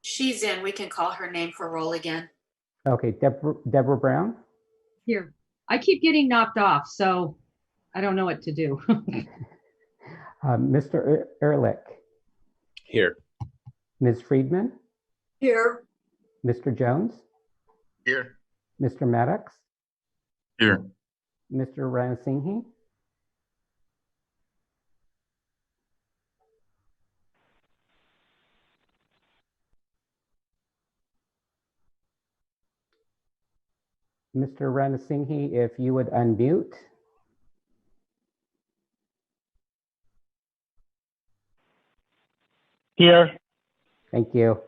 She's in. We can call her name for roll again. Okay, Deborah Brown. Here. I keep getting knocked off, so I don't know what to do. Mr. Ehrlich. Here. Ms. Friedman. Here. Mr. Jones. Here. Mr. Maddox. Here. Mr. Ranasinghe. Mr. Ranasinghe, if you would unmute. Here. Thank you.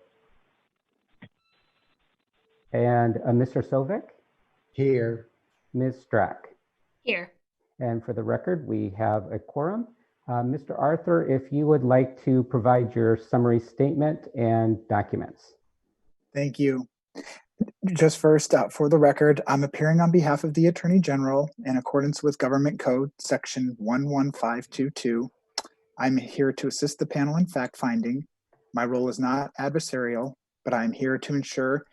And Mr. Sovic? Here. Ms. Strack? Here. And for the record, we have a quorum. Mr. Arthur, if you would like to provide your summary statement and documents. Thank you. Just first, for the record, I'm appearing on behalf of the Attorney General in accordance with Government Code Section 11522. I'm here to assist the panel in fact-finding. My role is not adversarial, but I'm here to ensure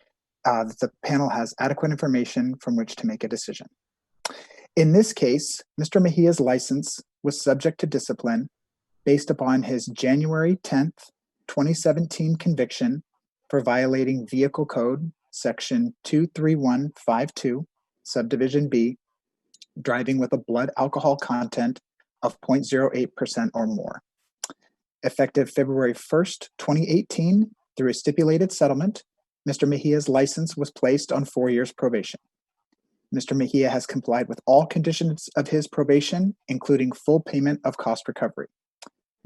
that the panel has adequate information from which to make a decision. In this case, Mr. Mejia's license was subject to discipline based upon his January 10th, 2017 conviction for violating Vehicle Code Section 23152, Subdivision B, driving with a blood alcohol content of 0.08% or more. Effective February 1st, 2018, through a stipulated settlement, Mr. Mejia's license was placed on 4 years probation. Mr. Mejia has complied with all conditions of his probation, including full payment of cost recovery.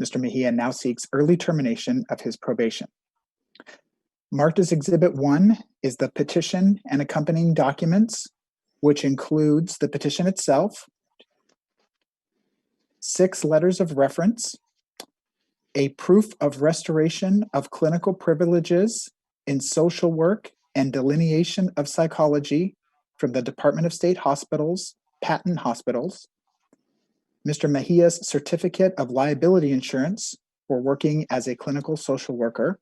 Mr. Mejia now seeks early termination of his probation. Marked as Exhibit 1 is the petition and accompanying documents, which includes the petition itself, 6 letters of reference, a proof of restoration of clinical privileges in social work and delineation of psychology from the Department of State Hospitals, Patton Hospitals, Mr. Mejia's certificate of liability insurance for working as a clinical social worker,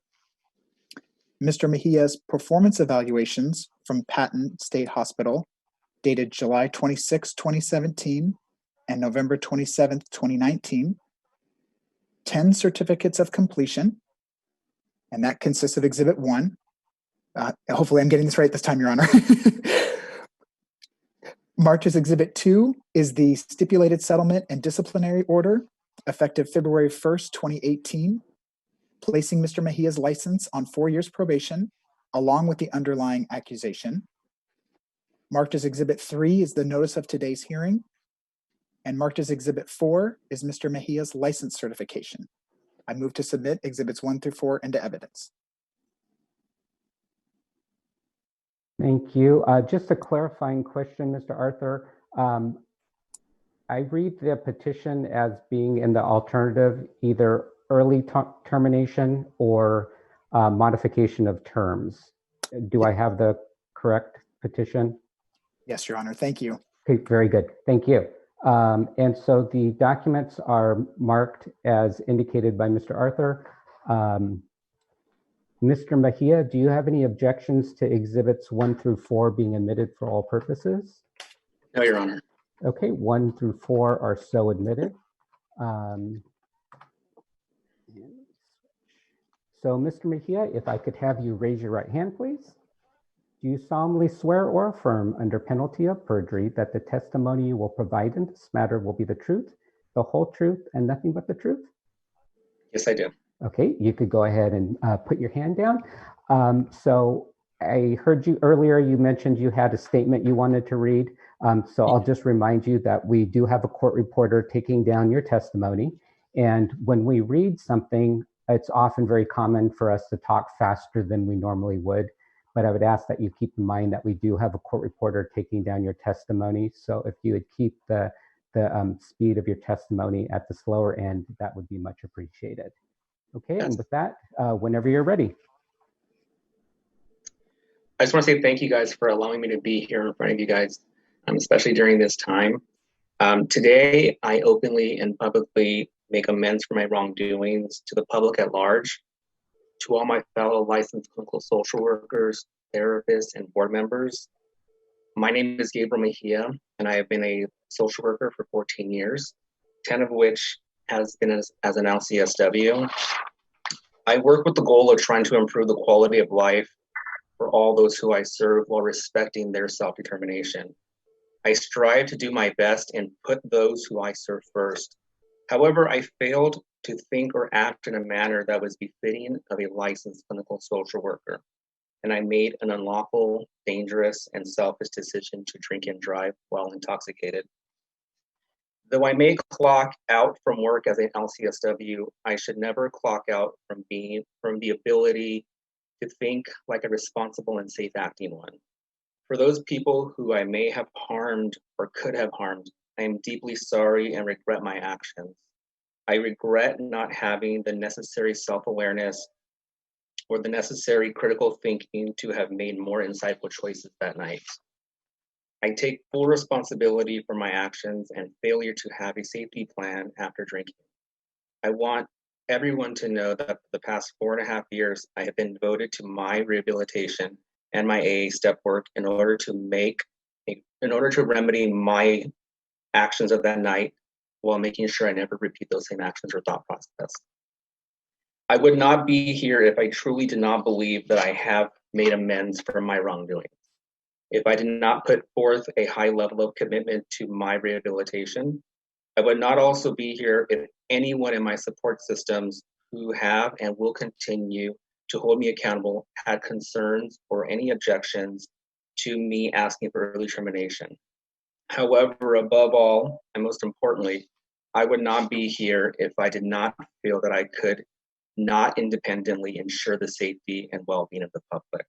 Mr. Mejia's performance evaluations from Patton State Hospital, dated July 26, 2017 and November 27, 2019, 10 certificates of completion, and that consists of Exhibit 1. Hopefully I'm getting this right this time, Your Honor. Marked as Exhibit 2 is the Stipulated Settlement and Disciplinary Order, effective February 1st, 2018, placing Mr. Mejia's license on 4 years probation, along with the underlying accusation. Marked as Exhibit 3 is the notice of today's hearing, and marked as Exhibit 4 is Mr. Mejia's license certification. I move to submit Exhibits 1 through 4 into evidence. Thank you. Just a clarifying question, Mr. Arthur. I read the petition as being in the alternative, either early termination or modification of terms. Do I have the correct petition? Yes, Your Honor. Thank you. Okay, very good. Thank you. And so the documents are marked as indicated by Mr. Arthur. Mr. Mejia, do you have any objections to Exhibits 1 through 4 being admitted for all purposes? No, Your Honor. Okay, 1 through 4 are so admitted. So Mr. Mejia, if I could have you raise your right hand, please. Do you solemnly swear or affirm under penalty of perjury that the testimony you will provide in this matter will be the truth, the whole truth, and nothing but the truth? Yes, I do. Okay, you could go ahead and put your hand down. So I heard you earlier, you mentioned you had a statement you wanted to read. So I'll just remind you that we do have a court reporter taking down your testimony. And when we read something, it's often very common for us to talk faster than we normally would. But I would ask that you keep in mind that we do have a court reporter taking down your testimony. So if you would keep the speed of your testimony at the slower end, that would be much appreciated. Okay, and with that, whenever you're ready. I just want to say thank you guys for allowing me to be here in front of you guys, especially during this time. Today, I openly and publicly make amends for my wrongdoings to the public at large, to all my fellow licensed clinical social workers, therapists, and board members. My name is Gabriel Mejia, and I have been a social worker for 14 years, 10 of which has been as an LCSW. I work with the goal of trying to improve the quality of life for all those who I serve while respecting their self-determination. I strive to do my best and put those who I serve first. However, I failed to think or act in a manner that was befitting of a licensed clinical social worker. and I made an unlawful, dangerous, and selfish decision to drink and drive while intoxicated. Though I may clock out from work as an LCSW, I should never clock out from the ability to think like a responsible and safe acting one. For those people who I may have harmed or could have harmed, I am deeply sorry and regret my actions. I regret not having the necessary self-awareness or the necessary critical thinking to have made more insightful choices that night. I take full responsibility for my actions and failure to have a safety plan after drinking. I want everyone to know that for the past 4.5 years, I have been devoted to my rehabilitation and my AA step work in order to remedy my actions of that night while making sure I never repeat those same actions or thought process. I would not be here if I truly did not believe that I have made amends for my wrongdoing. If I did not put forth a high level of commitment to my rehabilitation, I would not also be here if anyone in my support systems who have and will continue to hold me accountable had concerns or any objections to me asking for early termination. However, above all, and most importantly, I would not be here if I did not feel that I could not independently ensure the safety and well-being of the public.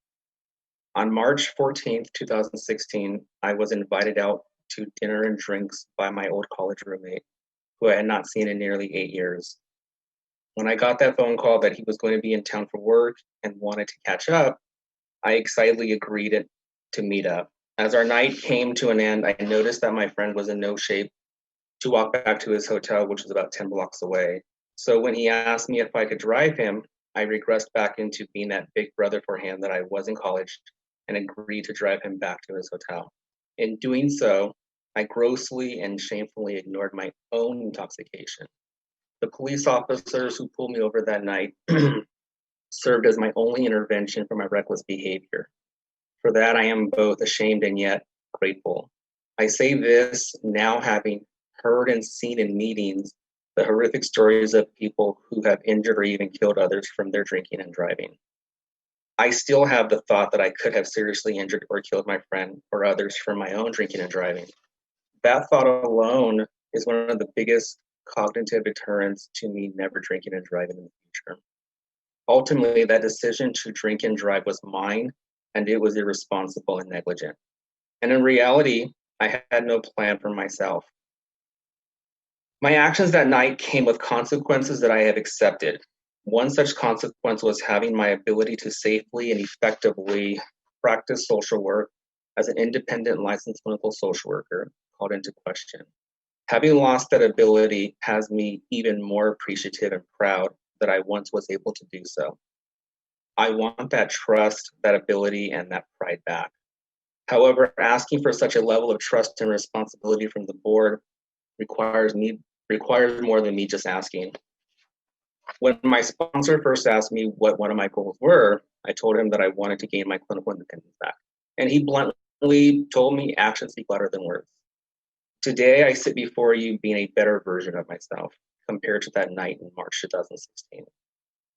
On March 14th, 2016, I was invited out to dinner and drinks by my old college roommate, who I had not seen in nearly 8 years. When I got that phone call that he was going to be in town for work and wanted to catch up, I excitedly agreed to meet up. As our night came to an end, I noticed that my friend was in no shape to walk back to his hotel, which was about 10 blocks away. So when he asked me if I could drive him, I regressed back into being that big brother for him that I was in college and agreed to drive him back to his hotel. In doing so, I grossly and shamefully ignored my own intoxication. The police officers who pulled me over that night served as my only intervention for my reckless behavior. For that, I am both ashamed and yet grateful. I say this now having heard and seen in meetings the horrific stories of people who have injured or even killed others from their drinking and driving. I still have the thought that I could have seriously injured or killed my friend or others from my own drinking and driving. That thought alone is one of the biggest cognitive deterrents to me never drinking and driving in the future. Ultimately, that decision to drink and drive was mine, and it was irresponsible and negligent. And in reality, I had no plan for myself. My actions that night came with consequences that I have accepted. One such consequence was having my ability to safely and effectively practice social work as an independent licensed clinical social worker called into question. Having lost that ability has me even more appreciative and proud that I once was able to do so. I want that trust, that ability, and that pride back. However, asking for such a level of trust and responsibility from the board requires more than me just asking. When my sponsor first asked me what one of my goals were, I told him that I wanted to gain my clinical independence back. And he bluntly told me actions speak louder than words. Today, I sit before you being a better version of myself compared to that night in March 2016.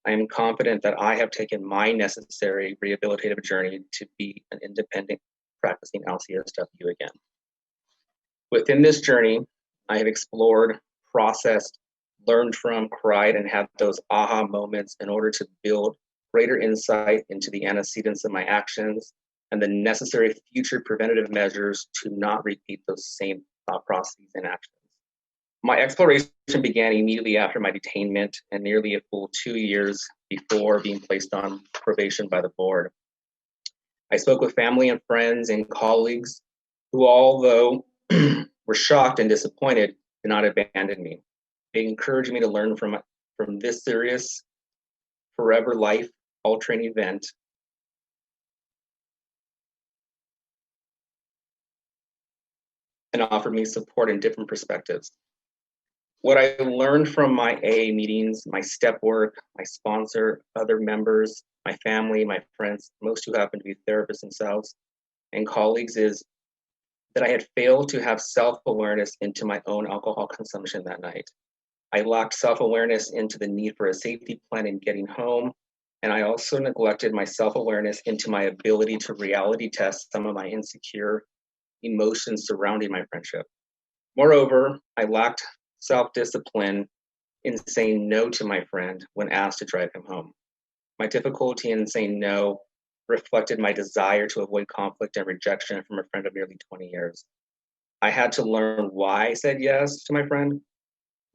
I am confident that I have taken my necessary rehabilitative journey to be an independent practicing LCSW again. Within this journey, I have explored, processed, learned from, cried, and had those aha moments in order to build greater insight into the antecedents of my actions and the necessary future preventative measures to not repeat those same thought processes and actions. My exploration began immediately after my detainment and nearly a full 2 years before being placed on probation by the board. I spoke with family and friends and colleagues who, although were shocked and disappointed, did not abandon me. They encouraged me to learn from this serious, forever life-altering event and offered me support in different perspectives. What I learned from my AA meetings, my step work, my sponsor, other members, my family, my friends, most who happen to be therapists themselves, and colleagues is that I had failed to have self-awareness into my own alcohol consumption that night. I lacked self-awareness into the need for a safety plan in getting home And I also neglected my self-awareness into my ability to reality test some of my insecure emotions surrounding my friendship. Moreover, I lacked self-discipline in saying no to my friend when asked to drive him home. My difficulty in saying no reflected my desire to avoid conflict and rejection from a friend of nearly 20 years. I had to learn why I said yes to my friend,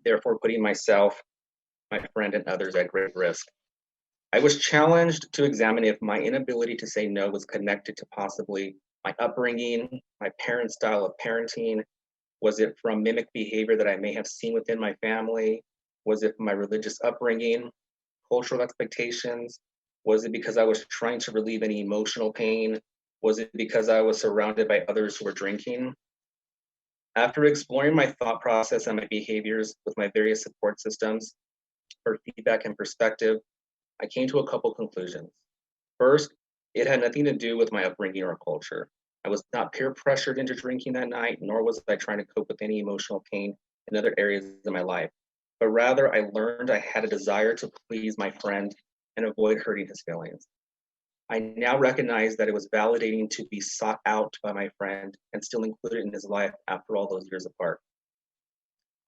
therefore putting myself, my friend, and others at great risk. I was challenged to examine if my inability to say no was connected to possibly my upbringing, my parents' style of parenting. Was it from mimic behavior that I may have seen within my family? Was it my religious upbringing, cultural expectations? Was it because I was trying to relieve any emotional pain? Was it because I was surrounded by others who were drinking? After exploring my thought process and my behaviors with my various support systems for feedback and perspective, I came to a couple conclusions. First, it had nothing to do with my upbringing or culture. I was not peer pressured into drinking that night, nor was I trying to cope with any emotional pain in other areas of my life. But rather, I learned I had a desire to please my friend and avoid hurting his feelings. I now recognize that it was validating to be sought out by my friend and still included in his life after all those years apart.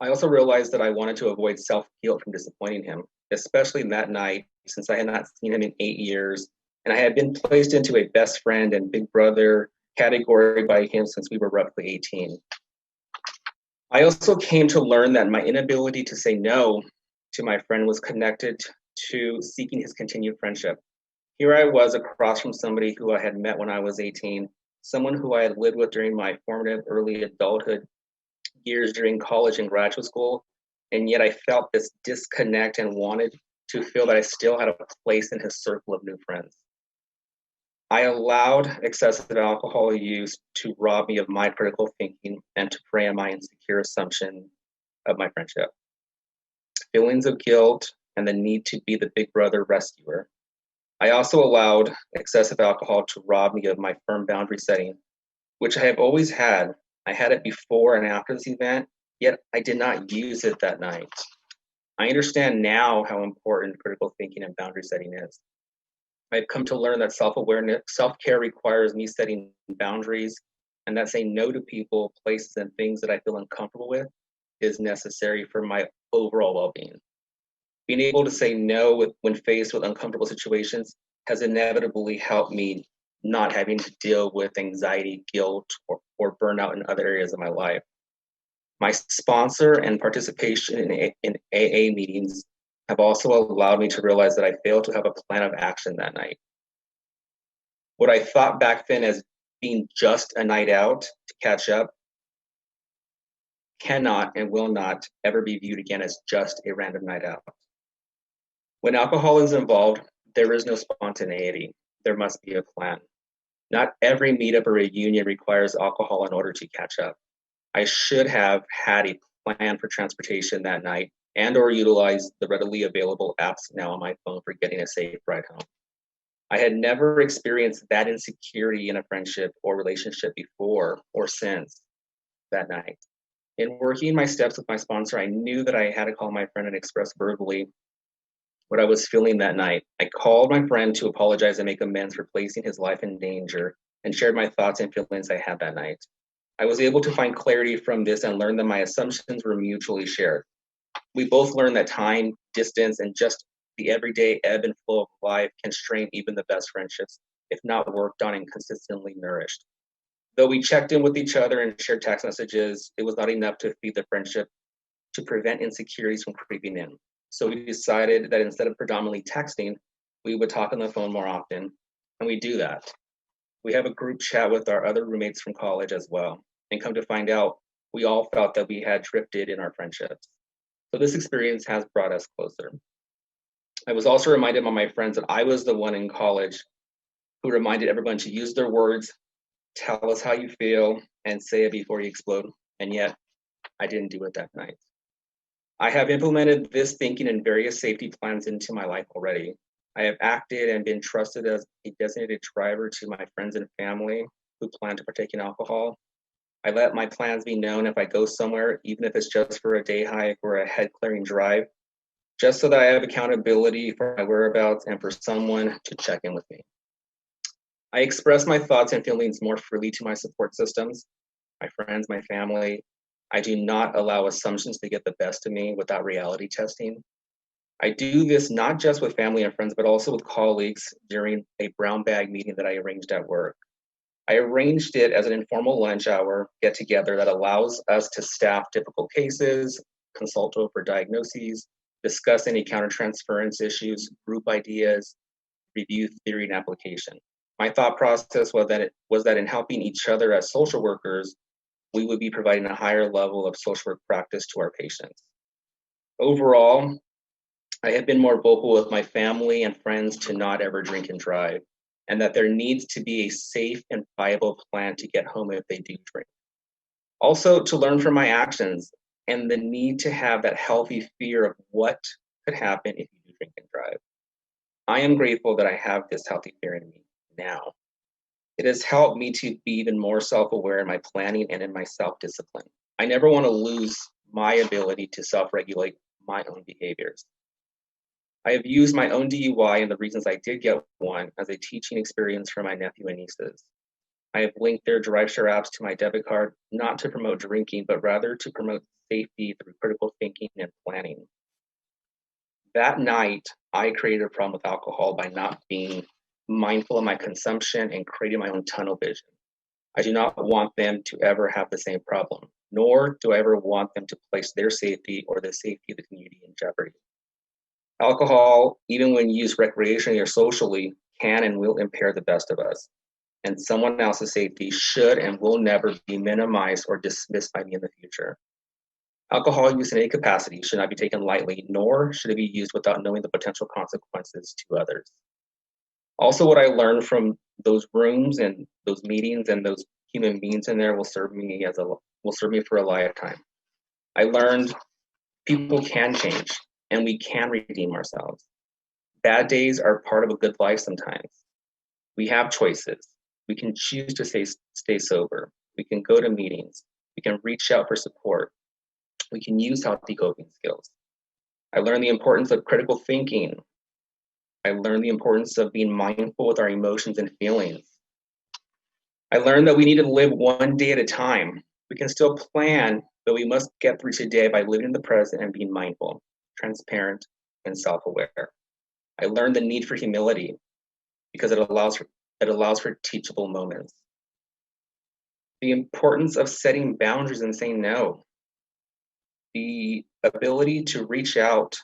I also realized that I wanted to avoid self-guilt from disappointing him, especially in that night, since I had not seen him in 8 years, and I had been placed into a best friend and big brother category by him since we were roughly 18. I also came to learn that my inability to say no to my friend was connected to seeking his continued friendship. Here I was across from somebody who I had met when I was 18, someone who I had lived with during my formative early adulthood years during college and graduate school, and yet I felt this disconnect and wanted to feel that I still had a place in his circle of new friends. I allowed excessive alcohol use to rob me of my critical thinking and to prey on my insecure assumption of my friendship. Feelings of guilt and the need to be the big brother rescuer. I also allowed excessive alcohol to rob me of my firm boundary setting, which I have always had. I had it before and after this event, yet I did not use it that night. I understand now how important critical thinking and boundary setting is. I've come to learn that self-awareness, self-care requires me setting boundaries, and that saying no to people, places, and things that I feel uncomfortable with is necessary for my overall well-being. Being able to say no when faced with uncomfortable situations has inevitably helped me not having to deal with anxiety, guilt, or burnout in other areas of my life. My sponsor and participation in AA meetings have also allowed me to realize that I failed to have a plan of action that night. What I thought back then as being just a night out to catch up cannot and will not ever be viewed again as just a random night out. When alcohol is involved, there is no spontaneity. There must be a plan. Not every meetup or reunion requires alcohol in order to catch up. I should have had a plan for transportation that night and or utilize the readily available apps now on my phone for getting a safe ride home. I had never experienced that insecurity in a friendship or relationship before or since that night. In working my steps with my sponsor, I knew that I had to call my friend and express verbally what I was feeling that night. I called my friend to apologize and make amends for placing his life in danger and shared my thoughts and feelings I had that night. I was able to find clarity from this and learn that my assumptions were mutually shared. We both learned that time, distance, and just the everyday ebb and flow of life can strain even the best friendships, if not worked on and consistently nourished. Though we checked in with each other and shared text messages, it was not enough to feed the friendship to prevent insecurities from creeping in. So we decided that instead of predominantly texting, we would talk on the phone more often, and we do that. We have a group chat with our other roommates from college as well, and come to find out, we all felt that we had drifted in our friendships. So this experience has brought us closer. I was also reminded by my friends that I was the one in college who reminded everyone to use their words, tell us how you feel, and say it before you explode. And yet, I didn't do it that night. I have implemented this thinking and various safety plans into my life already. I have acted and been trusted as a designated driver to my friends and family who plan to partake in alcohol. I let my plans be known if I go somewhere, even if it's just for a day hike or a head clearing drive. just so that I have accountability for my whereabouts and for someone to check in with me. I express my thoughts and feelings more freely to my support systems, my friends, my family. I do not allow assumptions to get the best of me without reality testing. I do this not just with family and friends, but also with colleagues during a brown bag meeting that I arranged at work. I arranged it as an informal lunch hour get together that allows us to staff difficult cases, consult over diagnoses, discuss any countertransference issues, group ideas, review theory and application. My thought process was that in helping each other as social workers, we would be providing a higher level of social work practice to our patients. Overall, I have been more vocal with my family and friends to not ever drink and drive, and that there needs to be a safe and viable plan to get home if they do drink. Also, to learn from my actions and the need to have that healthy fear of what could happen if you do drink and drive. I am grateful that I have this healthy fear in me now. It has helped me to be even more self-aware in my planning and in my self-discipline. I never want to lose my ability to self-regulate my own behaviors. I have used my own DUI and the reasons I did get one as a teaching experience for my nephew and nieces. I have linked their drive-share apps to my debit card, not to promote drinking, but rather to promote safety through critical thinking and planning. That night, I created a problem with alcohol by not being mindful of my consumption and creating my own tunnel vision. I do not want them to ever have the same problem, nor do I ever want them to place their safety or the safety of the community in jeopardy. Alcohol, even when used recreationally or socially, can and will impair the best of us, and someone else's safety should and will never be minimized or dismissed by me in the future. Alcohol use in any capacity should not be taken lightly, nor should it be used without knowing the potential consequences to others. Also, what I learned from those rooms and those meetings and those human beings in there will serve me for a lifetime. I learned people can change and we can redeem ourselves. Bad days are part of a good life sometimes. We have choices. We can choose to stay sober. We can go to meetings. We can reach out for support. We can use healthy coping skills. I learned the importance of critical thinking. I learned the importance of being mindful with our emotions and feelings. I learned that we need to live one day at a time. We can still plan, but we must get through today by living in the present and being mindful, transparent, and self-aware. I learned the need for humility because it allows for teachable moments. The importance of setting boundaries and saying no. The ability to reach out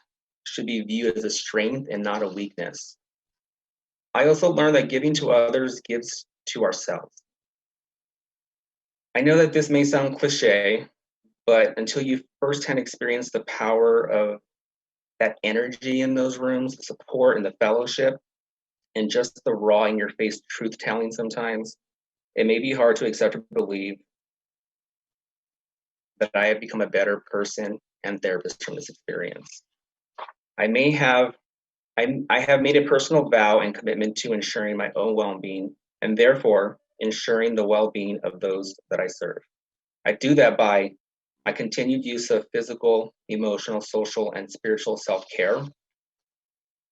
should be viewed as a strength and not a weakness. I also learned that giving to others gives to ourselves. I know that this may sound cliche, but until you firsthand experience the power of that energy in those rooms, the support and the fellowship, and just the raw in your face truth telling sometimes, it may be hard to accept or believe that I have become a better person and therapist from this experience. I have made a personal vow and commitment to ensuring my own well-being and therefore ensuring the well-being of those that I serve. I do that by my continued use of physical, emotional, social, and spiritual self-care,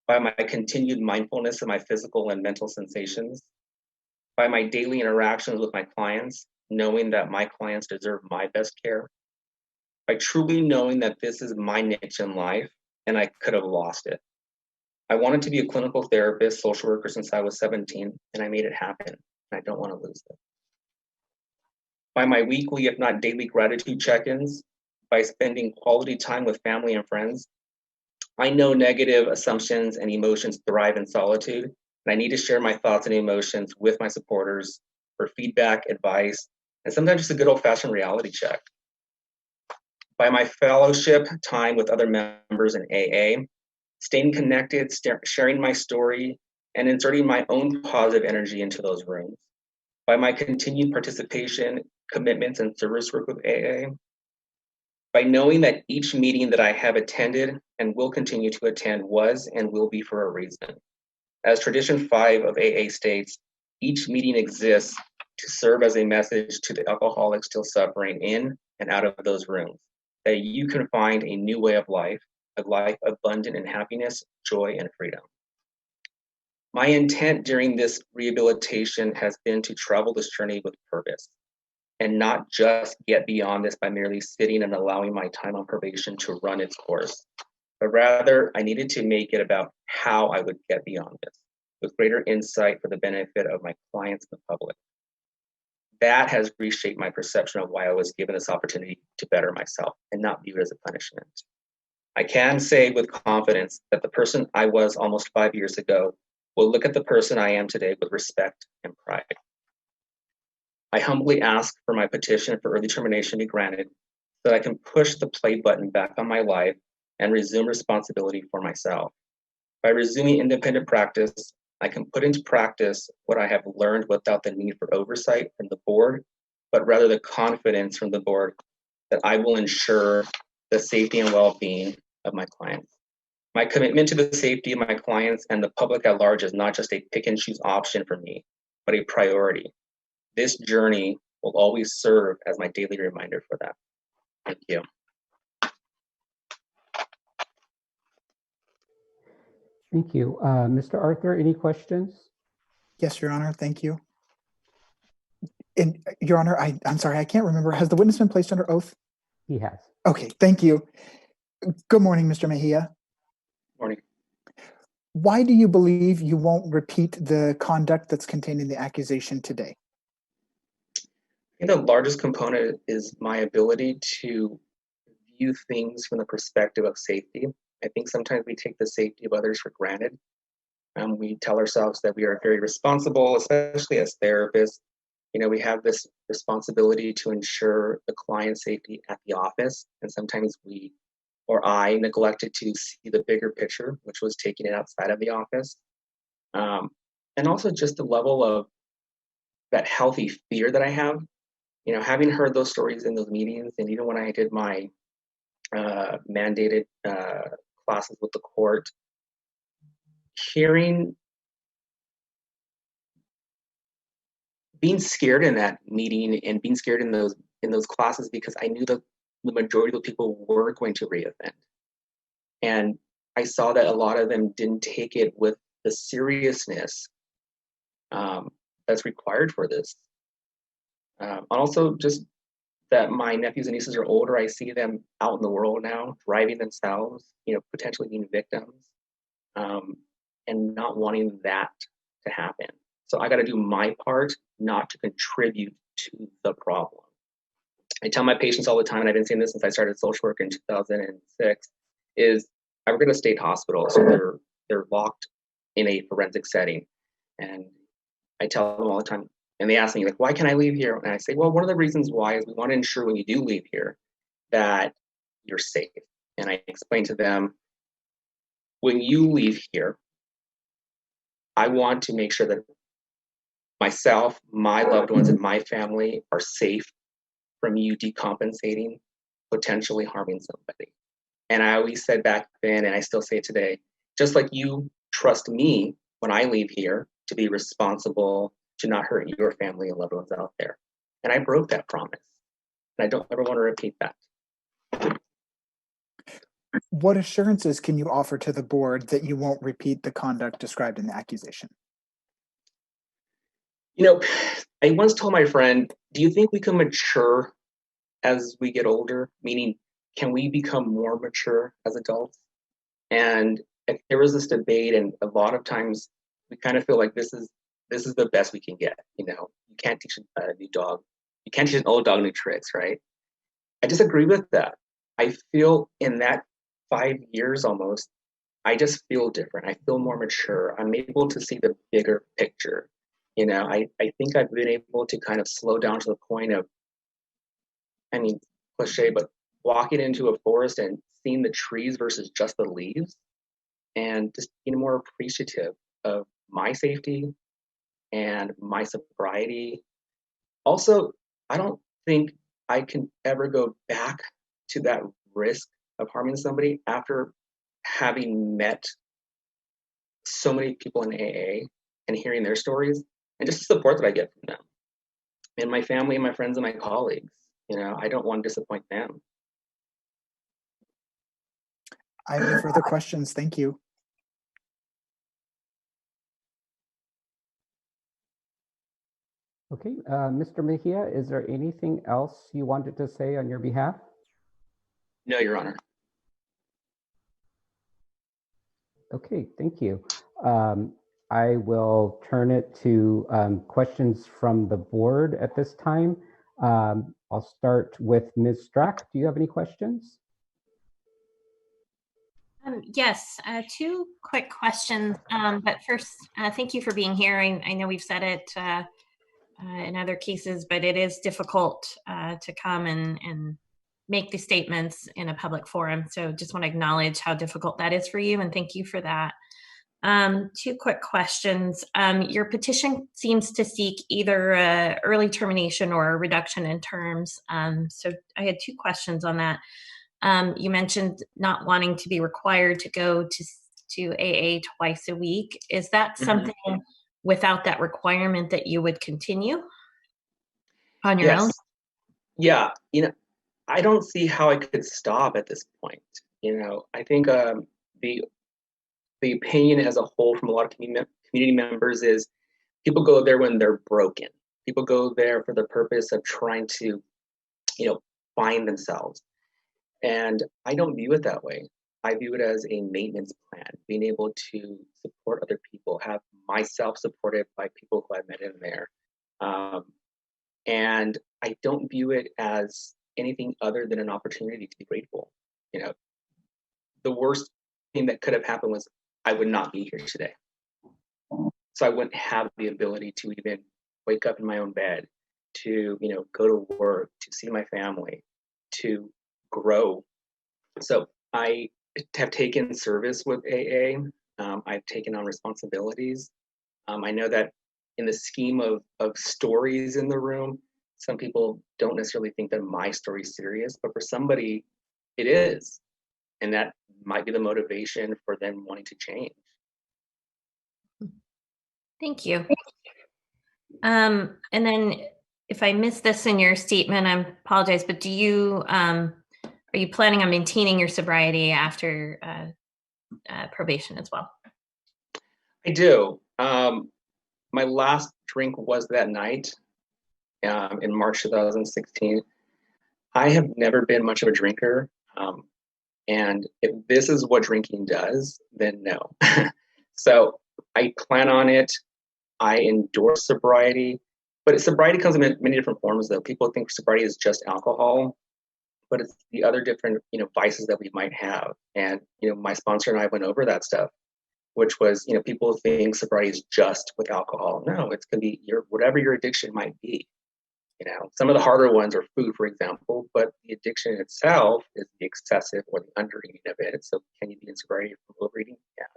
by my continued mindfulness of my physical and mental sensations, by my daily interactions with my clients, knowing that my clients deserve my best care, by truly knowing that this is my niche in life and I could have lost it. I wanted to be a clinical therapist, social worker since I was 17, and I made it happen, and I don't want to lose it. By my weekly, if not daily, gratitude check-ins, by spending quality time with family and friends, I know negative assumptions and emotions thrive in solitude, and I need to share my thoughts and emotions with my supporters for feedback, advice, and sometimes just a good old-fashioned reality check. By my fellowship time with other members in AA, staying connected, sharing my story, and inserting my own positive energy into those rooms. By my continued participation, commitments, and service work with AA. By knowing that each meeting that I have attended and will continue to attend was and will be for a reason. As Tradition 5 of AA states, each meeting exists to serve as a message to the alcoholics still suffering in and out of those rooms, that you can find a new way of life a life abundant in happiness, joy, and freedom. My intent during this rehabilitation has been to travel this journey with purpose and not just get beyond this by merely sitting and allowing my time on probation to run its course, but rather I needed to make it about how I would get beyond this with greater insight for the benefit of my clients and the public. That has reshaped my perception of why I was given this opportunity to better myself and not view it as a punishment. I can say with confidence that the person I was almost 5 years ago will look at the person I am today with respect and pride. I humbly ask for my petition for early termination to be granted so that I can push the play button back on my life and resume responsibility for myself. By resuming independent practice, I can put into practice what I have learned without the need for oversight from the board, but rather the confidence from the board that I will ensure the safety and well-being of my clients. My commitment to the safety of my clients and the public at large is not just a pick and choose option for me, but a priority. This journey will always serve as my daily reminder for that. Thank you. Thank you. Mr. Arthur, any questions? Yes, Your Honor. Thank you. And Your Honor, I'm sorry, I can't remember. Has the witness been placed under oath? He has. Okay, thank you. Good morning, Mr. Mejia. Morning. Why do you believe you won't repeat the conduct that's contained in the accusation today? I think the largest component is my ability to view things from the perspective of safety. I think sometimes we take the safety of others for granted. We tell ourselves that we are very responsible, especially as therapists. You know, we have this responsibility to ensure the client's safety at the office, and sometimes we, or I, neglected to see the bigger picture, which was taking it outside of the office. And also just the level of that healthy fear that I have. You know, having heard those stories in those meetings, and even when I did my mandated classes with the court, being scared in that meeting and being scared in those classes because I knew the majority of the people were going to reoffend. And I saw that a lot of them didn't take it with the seriousness that's required for this. Also, just that my nephews and nieces are older, I see them out in the world now, thriving themselves, you know, potentially being victims, and not wanting that to happen. So I got to do my part not to contribute to the problem. I tell my patients all the time, and I've been saying this since I started social work in 2006, is I work at a state hospital, so they're locked in a forensic setting. And I tell them all the time, and they ask me, like, why can't I leave here? And I say, well, one of the reasons why is we want to ensure when you do leave here that you're safe. And I explain to them, when you leave here, I want to make sure that myself, my loved ones, and my family are safe from you decompensating, potentially harming somebody. And I always said back then, and I still say it today, just like you trust me when I leave here to be responsible to not hurt your family and loved ones out there. And I broke that promise. And I don't ever want to repeat that. What assurances can you offer to the board that you won't repeat the conduct described in the accusation? You know, I once told my friend, do you think we can mature as we get older? Meaning, can we become more mature as adults? And there was this debate, and a lot of times we kind of feel like this is the best we can get. You know, you can't teach a new dog, you can't teach an old dog new tricks, right? I disagree with that. I feel in that 5 years almost, I just feel different. I feel more mature. I'm able to see the bigger picture. You know, I think I've been able to kind of slow down to the point of, I mean, cliche, but walking into a forest and seeing the trees versus just the leaves, and just being more appreciative of my safety and my sobriety. Also, I don't think I can ever go back to that risk of harming somebody after having met so many people in AA and hearing their stories and just the support that I get from them and my family and my friends and my colleagues. You know, I don't want to disappoint them. I have no further questions. Thank you. Okay, Mr. Mejia, is there anything else you wanted to say on your behalf? No, Your Honor. Okay, thank you. I will turn it to questions from the board at this time. I'll start with Ms. Strack. Do you have any questions? Yes, two quick questions. But first, thank you for being here. I know we've said it in other cases, but it is difficult to come and make the statements in a public forum. So just want to acknowledge how difficult that is for you, and thank you for that. Two quick questions. Your petition seems to seek either early termination or a reduction in terms. So I had two questions on that. You mentioned not wanting to be required to go to AA twice a week. Is that something without that requirement that you would continue on your own? Yeah, I don't see how I could stop at this point. I think the opinion as a whole from a lot of community members is people go there when they're broken. People go there for the purpose of trying to, find themselves. And I don't view it that way. I view it as a maintenance plan, being able to support other people, have myself supported by people who I met in there. And I don't view it as anything other than an opportunity to be grateful. The worst thing that could have happened was I would not be here today. So I wouldn't have the ability to even wake up in my own bed, to, go to work, to see my family, to grow. So I have taken service with AA. I've taken on responsibilities. I know that in the scheme of stories in the room, some people don't necessarily think that my story is serious, but for somebody, it is. And that might be the motivation for them wanting to change. Thank you. And then if I missed this in your statement, I apologize, but are you planning on maintaining your sobriety after probation as well? I do. My last drink was that night in March 2016. I have never been much of a drinker. And if this is what drinking does, then no. So I plan on it. I endorse sobriety. But sobriety comes in many different forms, though. People think sobriety is just alcohol, but it's the other different, vices that we might have. And, my sponsor and I went over that stuff, which was, people think sobriety is just with alcohol. No, it's going to be whatever your addiction might be. Some of the harder ones are food, for example, but the addiction itself is the excessive or the undereating of it. So can you be in sobriety from overeating? Yes.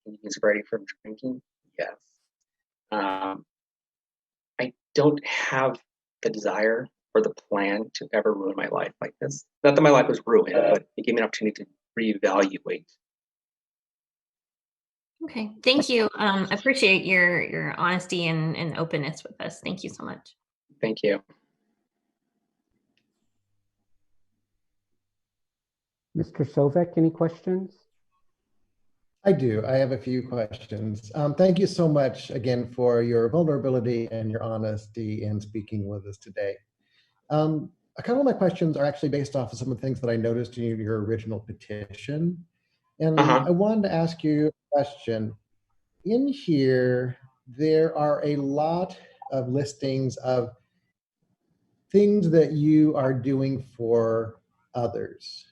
Can you be in sobriety from drinking? Yes. I don't have the desire or the plan to ever ruin my life like this. Not that my life was ruined, but it gave me an opportunity to reevaluate. Okay, thank you. I appreciate your honesty and openness with us. Thank you so much. Thank you. Mr. Sovek, any questions? I do. I have a few questions. Thank you so much again for your vulnerability and your honesty in speaking with us today. A couple of my questions are actually based off of some of the things that I noticed in your original petition. And I wanted to ask you a question. In here, there are a lot of listings of things that you are doing for others.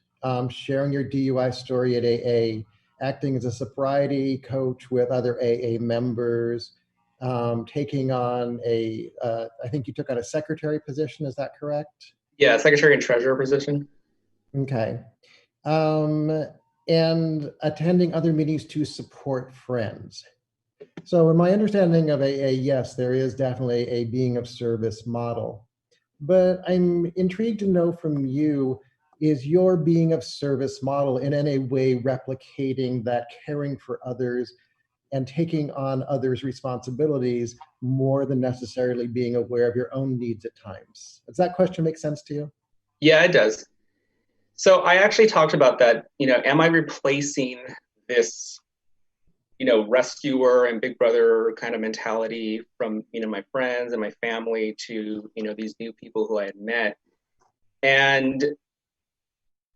Sharing your DUI story at AA, acting as a sobriety coach with other AA members, taking on I think you took on a secretary position, is that correct? Yeah, secretary and treasurer position. Okay. And attending other meetings to support friends. So in my understanding of AA, yes, there is definitely a being of service model. But I'm intrigued to know from you, is your being of service model in any way replicating that caring for others and taking on others' responsibilities more than necessarily being aware of your own needs at times? Does that question make sense to you? Yeah, it does. So I actually talked about that, am I replacing this, rescuer and big brother kind of mentality from, my friends and my family to, these new people who I had met. And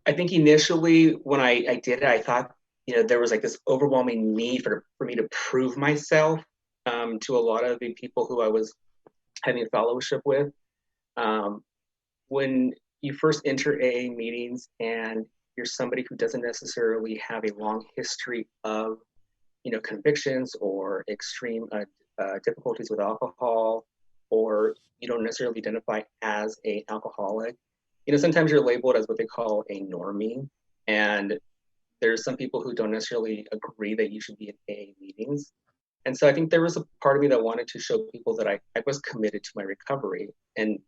I think initially when I did it, I thought, there was like this overwhelming need for me to prove myself to a lot of the people who I was having fellowship with. When you first enter AA meetings and you're somebody who doesn't necessarily have a long history of, convictions or extreme difficulties with alcohol, or you don't necessarily identify as an alcoholic, sometimes you're labeled as what they call a normie. And there's some people who don't necessarily agree that you should be at AA meetings. And so I think there was a part of me that wanted to show people that I was committed to my recovery. And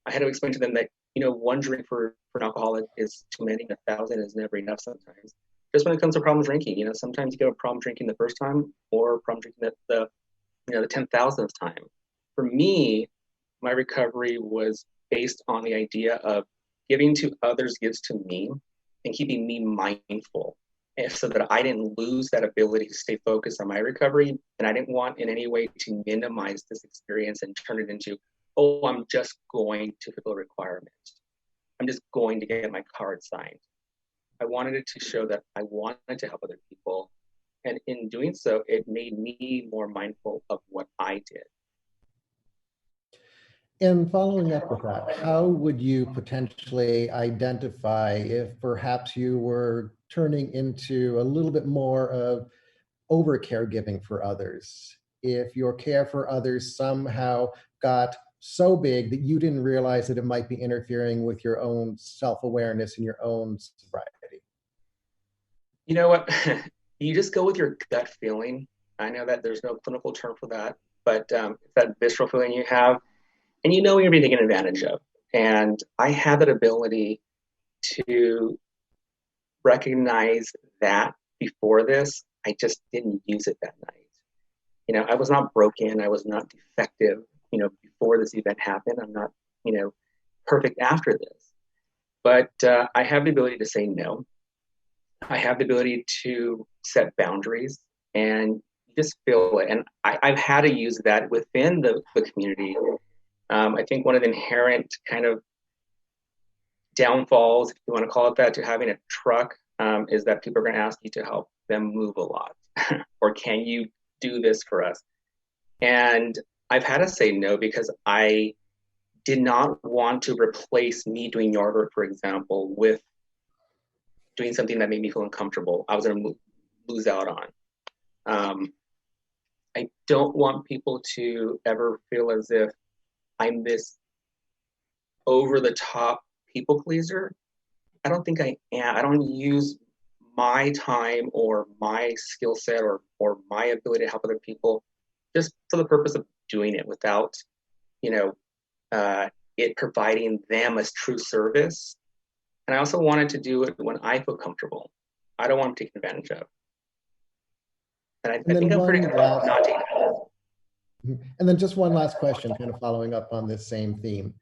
I had to explain to them that, one drink for an alcoholic is too many, 1,000 is never enough sometimes. Just when it comes to problem drinking, sometimes you get a problem drinking the first time or a problem drinking the 10,000th time. For me, my recovery was based on the idea of giving to others gives to me and keeping me mindful, so that I didn't lose that ability to stay focused on my recovery. And I didn't want in any way to minimize this experience and turn it into, oh, I'm just going to fulfill a requirement. I'm just going to get my card signed. I wanted it to show that I wanted to help other people. And in doing so, it made me more mindful of what I did. And following up with that, how would you potentially identify if perhaps you were turning into a little bit more of over caregiving for others? If your care for others somehow got so big that you didn't realize that it might be interfering with your own self-awareness and your own sobriety? You know what? You just go with your gut feeling. I know that there's no clinical term for that, but it's that visceral feeling you have. And when you're being taken advantage of. And I had that ability to recognize that before this. I just didn't use it that night. I was not broken. I was not defective, before this event happened. I'm not, perfect after this. But I have the ability to say no. I have the ability to set boundaries, and you just feel it. And I've had to use that within the community. I think one of the inherent kind of downfalls, if you want to call it that, to having a truck is that people are going to ask you to help them move a lot. Or can you do this for us? And I've had to say no because I did not want to replace me doing yard work, for example, with doing something that made me feel uncomfortable. I was going to lose out on. I don't want people to ever feel as if I'm this over-the-top people pleaser. I don't think I am. I don't use my time or my skill set or my ability to help other people just for the purpose of doing it without, it providing them as true service. And I also wanted to do it when I feel comfortable. I don't want to take advantage of. And I think I'm pretty good at not taking advantage of. And then just one last question, kind of following up on this same theme.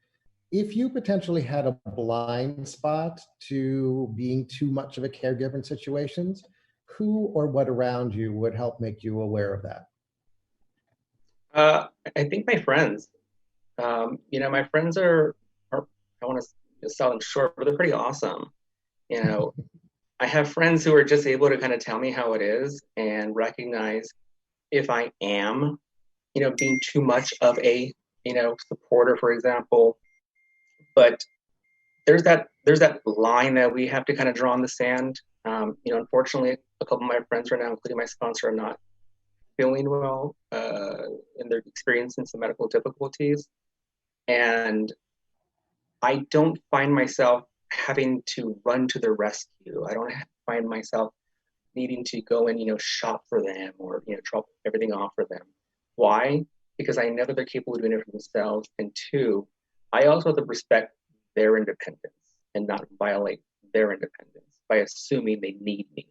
If you potentially had a blind spot to being too much of a caregiver in situations, who or what around you would help make you aware of that? I think my friends. My friends are I want to sell them short, but they're pretty awesome. I have friends who are just able to kind of tell me how it is and recognize if I am being too much of a, supporter, for example. But there's that line that we have to kind of draw in the sand. Unfortunately, a couple of my friends right now, including my sponsor, are not feeling well, and they're experiencing some medical difficulties. And I don't find myself having to run to their rescue. I don't find myself needing to go and, shop for them or, drop everything off for them. Why? Because I know that they're capable of doing it for themselves. And two, I also have to respect their independence and not violate their independence by assuming they need me.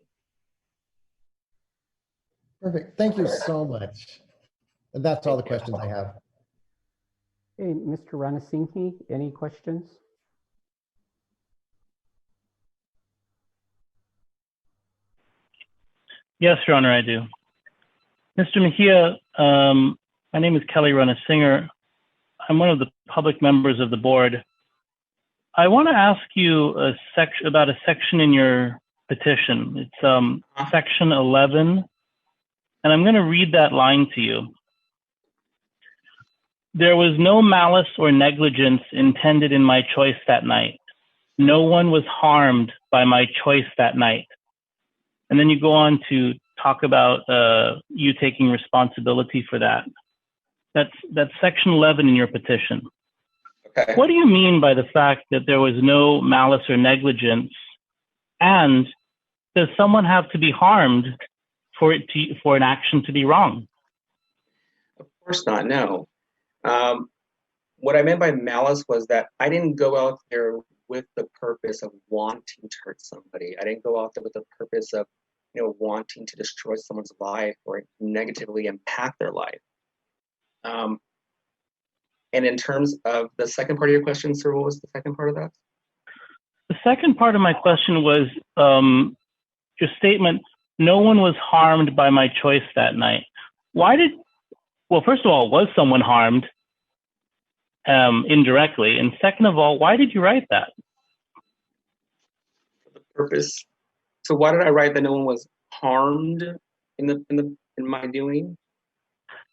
Perfect. Thank you so much. And that's all the questions I have. Hey, Mr. Ranasinghe, any questions? Yes, Your Honor, I do. Mr. Mejia, my name is Kelly Runner-Singer. I'm one of the public members of the board. I want to ask you about a section in your petition. It's section 11, and I'm going to read that line to you. There was no malice or negligence intended in my choice that night. No one was harmed by my choice that night. And then you go on to talk about you taking responsibility for that. That's section 11 in your petition. Okay. What do you mean by the fact that there was no malice or negligence? And does someone have to be harmed for an action to be wrong? Of course not, no. What I meant by malice was that I didn't go out there with the purpose of wanting to hurt somebody. I didn't go out there with the purpose of, wanting to destroy someone's life or negatively impact their life. And in terms of the second part of your question, sir, what was the second part of that? The second part of my question was your statement, no one was harmed by my choice that night. Well, first of all, was someone harmed indirectly? And second of all, why did you write that? For the purpose. So why did I write that no one was harmed in my doing?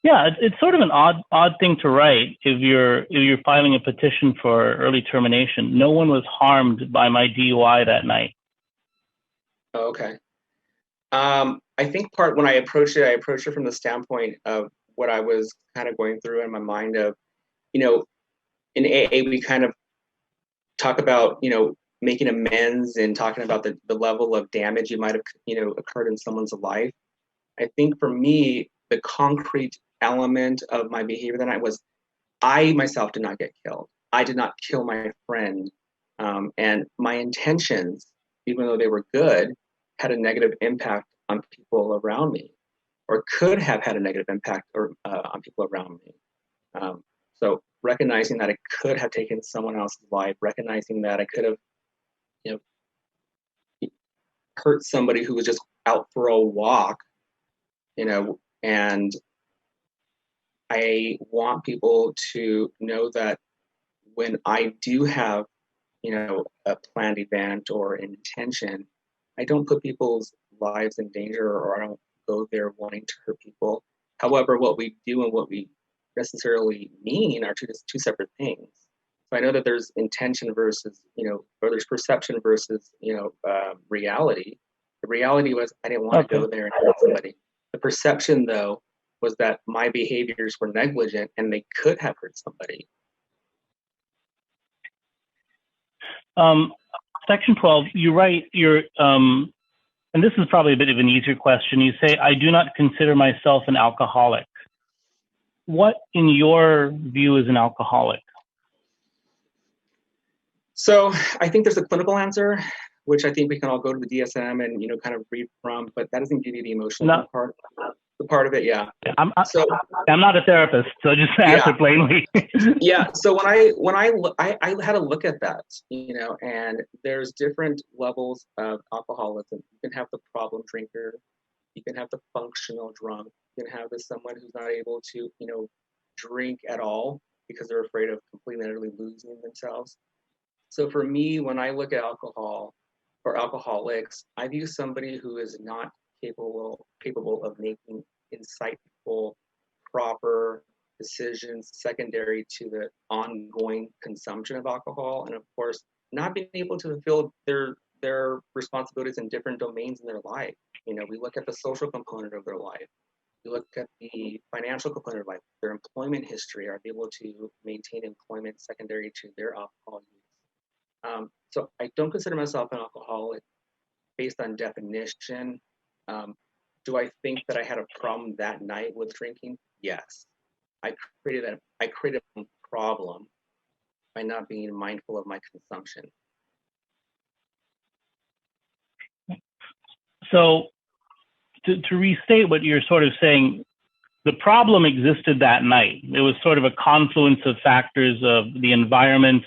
Yeah, it's sort of an odd thing to write if you're filing a petition for early termination. No one was harmed by my DUI that night. Okay. I think when I approached it from the standpoint of what I was kind of going through in my mind of, in AA, we kind of talk about, making amends and talking about the level of damage you might have, occurred in someone's life. I think for me, the concrete element of my behavior that night was I myself did not get killed. I did not kill my friend. And my intentions, even though they were good, had a negative impact on people around me, or could have had a negative impact on people around me. So recognizing that I could have taken someone else's life, recognizing that I could have, hurt somebody who was just out for a walk, and I want people to know that when I do have, a planned event or intention, I don't put people's lives in danger, or I don't go there wanting to hurt people. However, what we do and what we necessarily mean are two separate things. So I know that there's intention versus, or there's perception versus, reality. The reality was I didn't want to go there and hurt somebody. The perception, though, was that my behaviors were negligent and they could have hurt somebody. Section 12, you write and this is probably a bit of an easier question. You say, I do not consider myself an alcoholic. What, in your view, is an alcoholic? So I think there's a clinical answer, which I think we can all go to the DSM and, kind of read from, but that doesn't give you the emotional part. The part of it, yeah. I'm not a therapist, so just answer plainly. Yeah. So when I had a look at that, and there's different levels of alcoholism. You can have the problem drinker, you can have the functional drunk, you can have someone who's not able to, drink at all because they're afraid of completely and utterly losing themselves. So for me, when I look at alcohol or alcoholics, I view somebody who is not capable of making insightful, proper decisions secondary to the ongoing consumption of alcohol, and of course, not being able to fulfill their responsibilities in different domains in their life. We look at the social component of their life. We look at the financial component of life, their employment history. Are they able to maintain employment secondary to their alcohol use? So I don't consider myself an alcoholic based on definition. Do I think that I had a problem that night with drinking? Yes. I created a problem by not being mindful of my consumption. So to restate what you're sort of saying, the problem existed that night. It was sort of a confluence of factors of the environment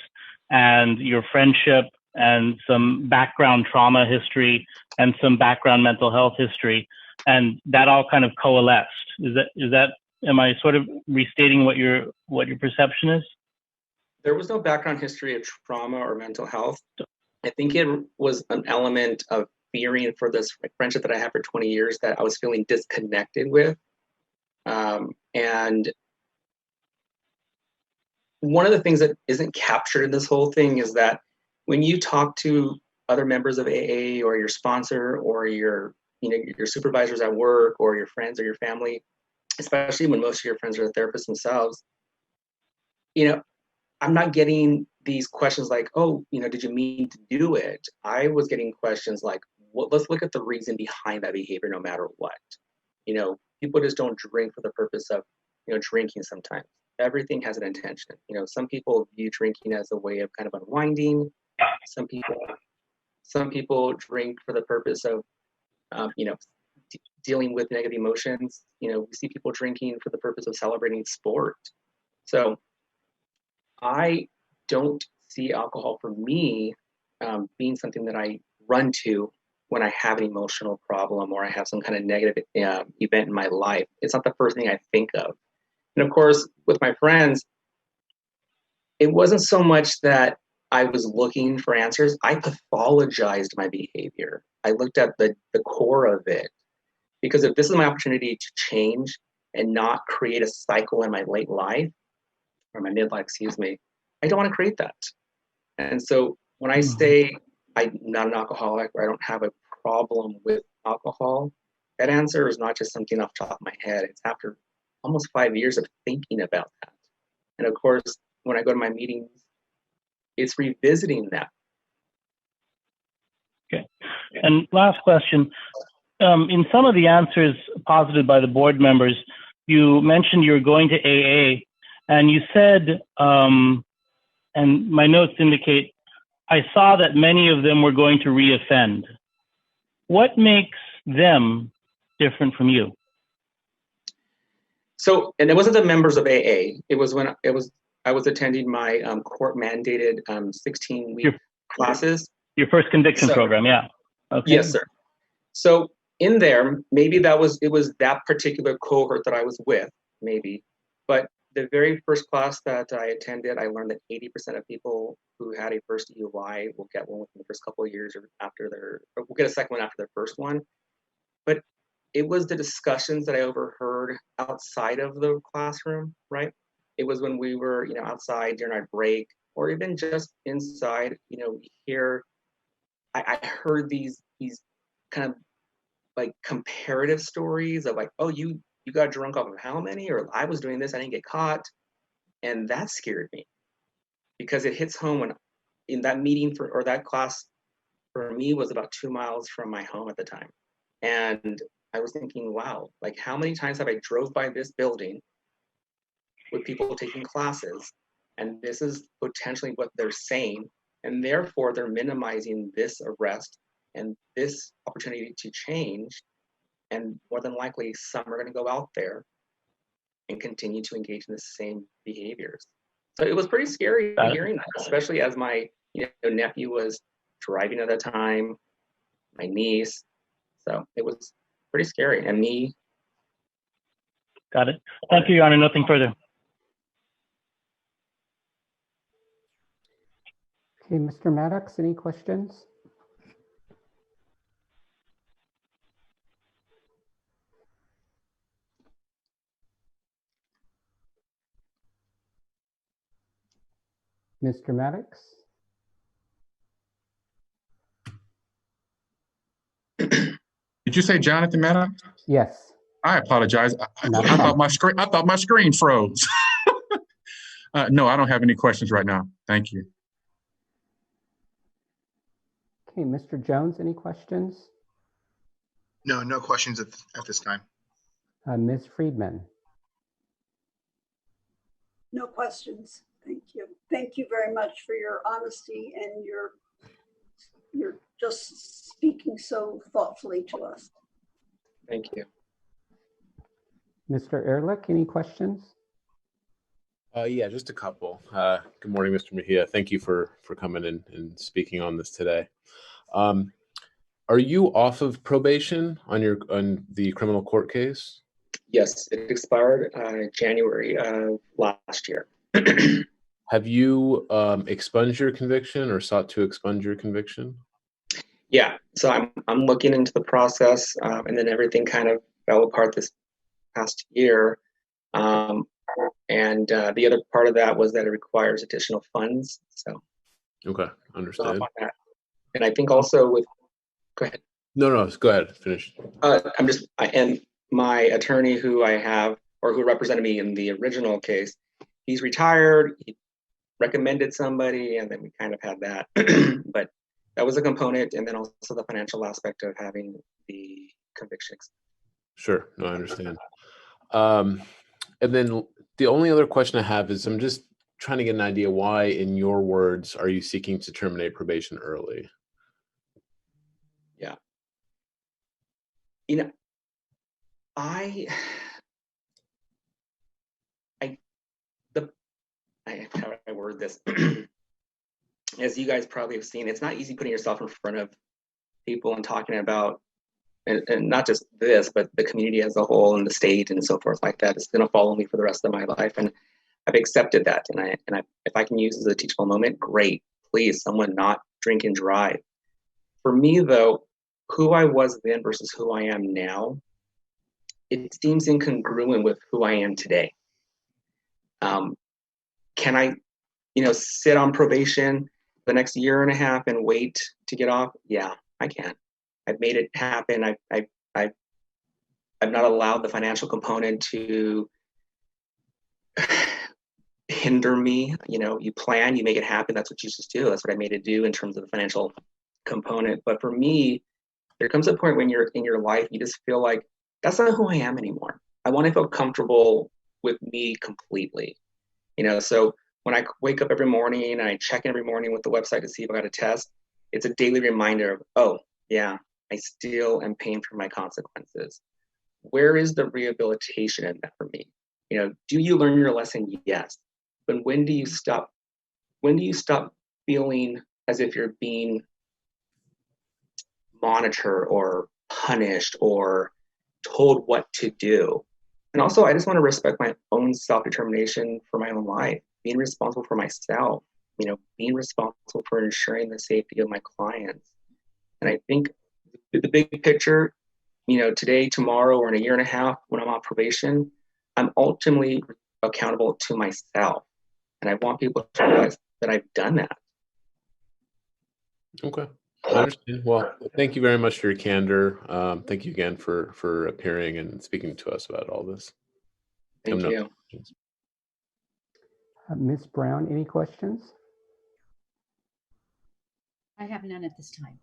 and your friendship and some background trauma history and some background mental health history. and that all kind of coalesced. Is that am I sort of restating what your perception is? There was no background history of trauma or mental health. I think it was an element of fearing for this friendship that I had for 20 years that I was feeling disconnected with. And one of the things that isn't captured in this whole thing is that when you talk to other members of AA or your sponsor or your supervisors at work or your friends or your family, especially when most of your friends are the therapists themselves, I'm not getting these questions like, oh, did you mean to do it? I was getting questions like, let's look at the reason behind that behavior no matter what. People just don't drink for the purpose of, drinking sometimes. Everything has an intention. Some people view drinking as a way of kind of unwinding. Some people drink for the purpose of, dealing with negative emotions. We see people drinking for the purpose of celebrating sport. So I don't see alcohol for me being something that I run to when I have an emotional problem or I have some kind of negative event in my life. It's not the first thing I think of. And of course, with my friends, it wasn't so much that I was looking for answers. I pathologized my behavior. I looked at the core of it. Because if this is my opportunity to change and not create a cycle in my late life, or my midlife, excuse me, I don't want to create that. And so when I say I'm not an alcoholic or I don't have a problem with alcohol, that answer is not just something off the top of my head. It's after almost 5 years of thinking about that. And of course, when I go to my meetings, it's revisiting that. Okay. And last question. In some of the answers posited by the board members, you mentioned you were going to AA, and you said, and my notes indicate, I saw that many of them were going to reoffend. What makes them different from you? So, and it wasn't the members of AA. It was when I was attending my court-mandated 16-week classes. Your first conviction program, yeah. Okay. Yes, sir. So in there, maybe it was that particular cohort that I was with, maybe. But the very first class that I attended, I learned that 80% of people who had a first DUI will get one within the first couple of years or will get a second one after their first one. But it was the discussions that I overheard outside of the classroom, right? It was when we were, outside during our break, or even just inside, I heard these kind of like comparative stories of like, oh, you got drunk off of how many? Or I was doing this, I didn't get caught. And that scared me because it hits home when in that meeting or that class for me was about 2 miles from my home at the time. And I was thinking, wow, like how many times have I drove by this building with people taking classes, and this is potentially what they're saying, and therefore they're minimizing this arrest and this opportunity to change, and more than likely some are going to go out there and continue to engage in the same behaviors. So it was pretty scary hearing that, especially as my nephew was driving at the time, my niece. So it was pretty scary. And me. Got it. Thank you, Your Honor. Nothing further. Okay, Mr. Maddox, any questions? Mr. Maddox? Did you say Jonathan Maddox? Yes. I apologize. I thought my screen froze. No, I don't have any questions right now. Thank you. Okay, Mr. Jones, any questions? No, no questions at this time. Ms. Friedman? No questions. Thank you. Thank you very much for your honesty and you're just speaking so thoughtfully to us. Thank you. Mr. Ehrlich, any questions? Yeah, just a couple. Good morning, Mr. Mejia. Thank you for coming in and speaking on this today. Are Are you off of probation on the criminal court case? Yes, it expired January of last year. Have you expunged your conviction or sought to expunge your conviction? Yeah, so I'm looking into the process, and then everything kind of fell apart this past year. And the other part of that was that it requires additional funds. So okay, understood. And I think also with, go ahead. No, go ahead. Finish. And my attorney who I have, or who represented me in the original case, he's retired. He recommended somebody, and then we kind of had that. But that was a component, and then also the financial aspect of having the convictions. Sure, no, I understand. And then the only other question I have is I'm just trying to get an idea why, in your words, are you seeking to terminate probation early? Yeah. How do I word this? As you guys probably have seen, it's not easy putting yourself in front of people and talking about, and not just this, but the community as a whole and the state and so forth like that. It's going to follow me for the rest of my life, and I've accepted that. And if I can use it as a teachable moment, great. Please, someone not drink and drive. For me, though, who I was then versus who I am now, it seems incongruent with who I am today. Can I, sit on probation the next year and a half and wait to get off? Yeah, I can. I've made it happen. I've not allowed the financial component to hinder me. You plan, you make it happen. That's what you just do. That's what I made it do in terms of the financial component. But for me, there comes a point when you're in your life, you just feel like that's not who I am anymore. I want to feel comfortable with me completely. So when I wake up every morning, I check in every morning with the website to see if I got a test, it's a daily reminder of, oh, yeah, I still am paying for my consequences. Where is the rehabilitation in that for me? Do you learn your lesson? Yes. But when do you stop feeling as if you're being monitored or punished or told what to do? And also, I just want to respect my own self-determination for my own life, being responsible for myself, being responsible for ensuring the safety of my clients. And I think the big picture, today, tomorrow, or in a year and a half when I'm on probation, I'm ultimately accountable to myself. And I want people to realize that I've done that. Okay. I understand. Well, thank you very much for your candor. Thank you again for appearing and speaking to us about all this. Thank you. Ms. Brown, any questions? I have none at this time.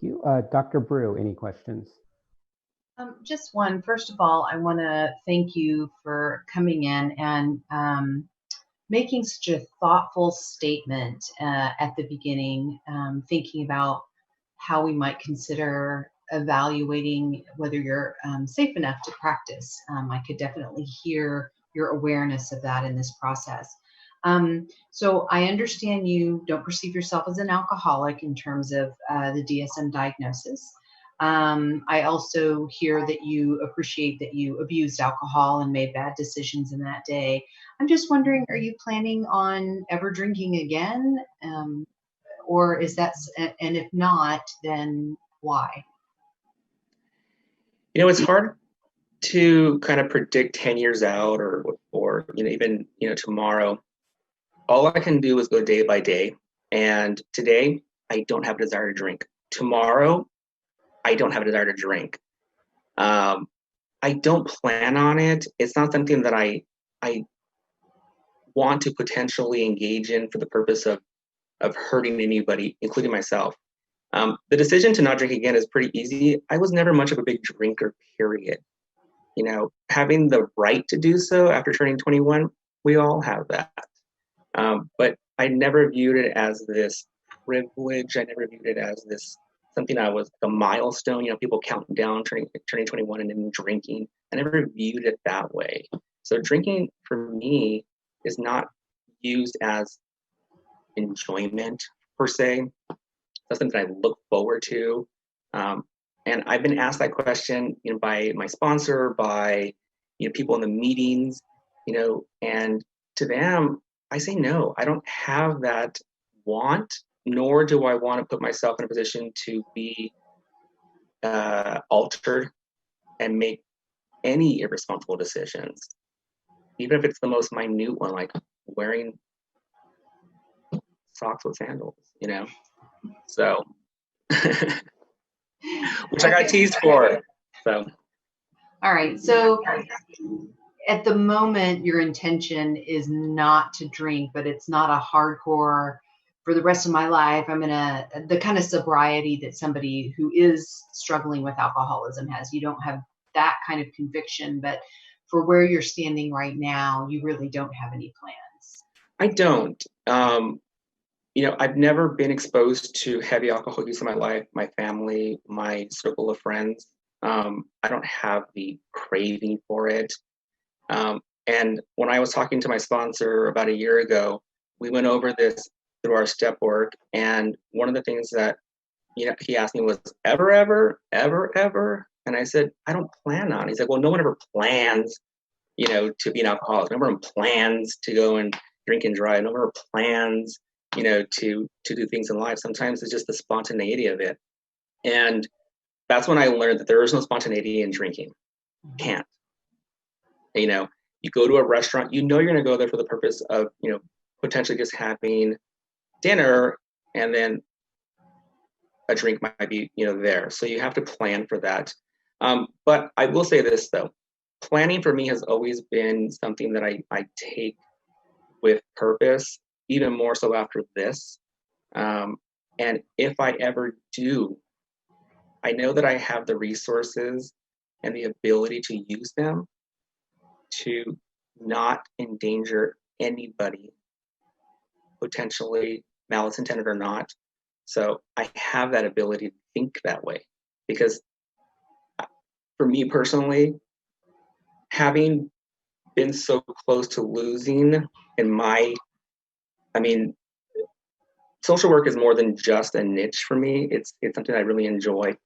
You, Dr. Brew, any questions? Just one. First of all, I want to thank you for coming in and making such a thoughtful statement at the beginning, thinking about how we might consider evaluating whether you're safe enough to practice. I could definitely hear your awareness of that in this process. So I understand you don't perceive yourself as an alcoholic in terms of the DSM diagnosis. I also hear that you appreciate that you abused alcohol and made bad decisions in that day. I'm just wondering, are you planning on ever drinking again? Or is that, and if not, then why? It's hard to kind of predict 10 years out or even tomorrow. All I can do is go day by day. And today, I don't have a desire to drink. Tomorrow, I don't have a desire to drink. I don't plan on it. It's not something that I want to potentially engage in for the purpose of hurting anybody, including myself. The decision to not drink again is pretty easy. I was never much of a big drinker, period. Having the right to do so after turning 21, we all have that. But I never viewed it as this privilege. I never viewed it as this something that was a milestone. People counting down, turning 21 and then drinking. I never viewed it that way. So drinking for me is not used as enjoyment per se. That's something I look forward to. And I've been asked that question, by my sponsor, by, people in the meetings, and to them, I say no. I don't have that want, nor do I want to put myself in a position to be altered and make any irresponsible decisions, even if it's the most minute one, like wearing socks with sandals, So, which I got teased for. So. All right. So at the moment, your intention is not to drink, but it's not a hardcore, for the rest of my life, the kind of sobriety that somebody who is struggling with alcoholism has. You don't have that kind of conviction, but for where you're standing right now, you really don't have any plans. I don't. I've never been exposed to heavy alcohol use in my life, my family, my circle of friends. I don't have the craving for it. And when I was talking to my sponsor about a year ago, we went over this through our step work. And one of the things that, he asked me was, ever? And I said, I don't plan on it. He said, well, no one ever plans, to be an alcoholic. No one plans to go and drink and drive. No one ever plans, to do things in life. Sometimes it's just the spontaneity of it. And that's when I learned that there is no spontaneity in drinking. Can't. You go to a restaurant, you're going to go there for the purpose of, potentially just having dinner, and then a drink might be, there. So you have to plan for that. But I will say this, though. Planning for me has always been something that I take with purpose, even more so after this. And if I ever do, I know that I have the resources and the ability to use them to not endanger anybody, potentially malice intended or not. So I have that ability to think that way, because for me personally, having been so close to losing social work is more than just a niche for me. It's something I really enjoy.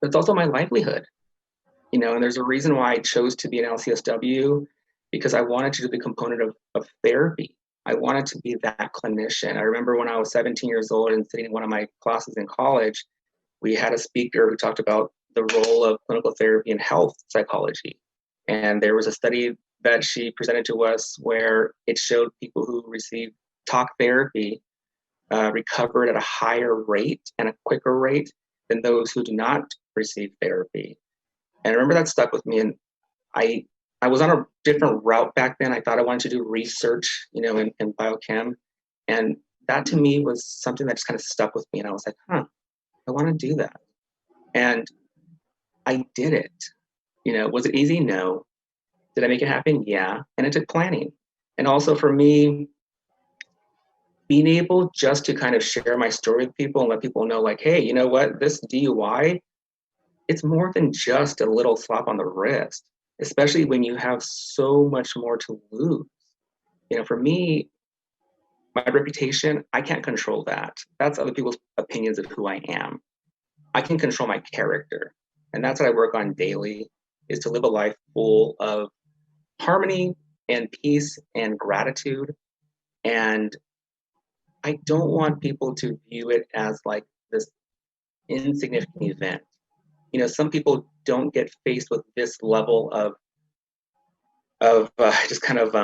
But it's also my livelihood, and there's a reason why I chose to be an LCSW, because I wanted to do the component of therapy. I wanted to be that clinician. I remember when I was 17 years old and sitting in one of my classes in college, we had a speaker who talked about the role of clinical therapy in health psychology. And there was a study that she presented to us where it showed people who received talk therapy recovered at a higher rate and a quicker rate than those who do not receive therapy. And I remember that stuck with me. And I was on a different route back then. I thought I wanted to do research, in biochem. And that to me was something that just kind of stuck with me. And I was like, I want to do that. And I did it. Was it easy? No. Did I make it happen? Yeah. And it took planning. And also for me, being able just to kind of share my story with people and let people know, like, hey, you know what, this DUI, it's more than just a little slap on the wrist, especially when you have so much more to lose. For me, my reputation, I can't control that. That's other people's opinions of who I am. I can control my character. And that's what I work on daily, is to live a life full of harmony and peace and gratitude. And I don't want people to view it as like this insignificant event. Some people don't get faced with this level of just kind of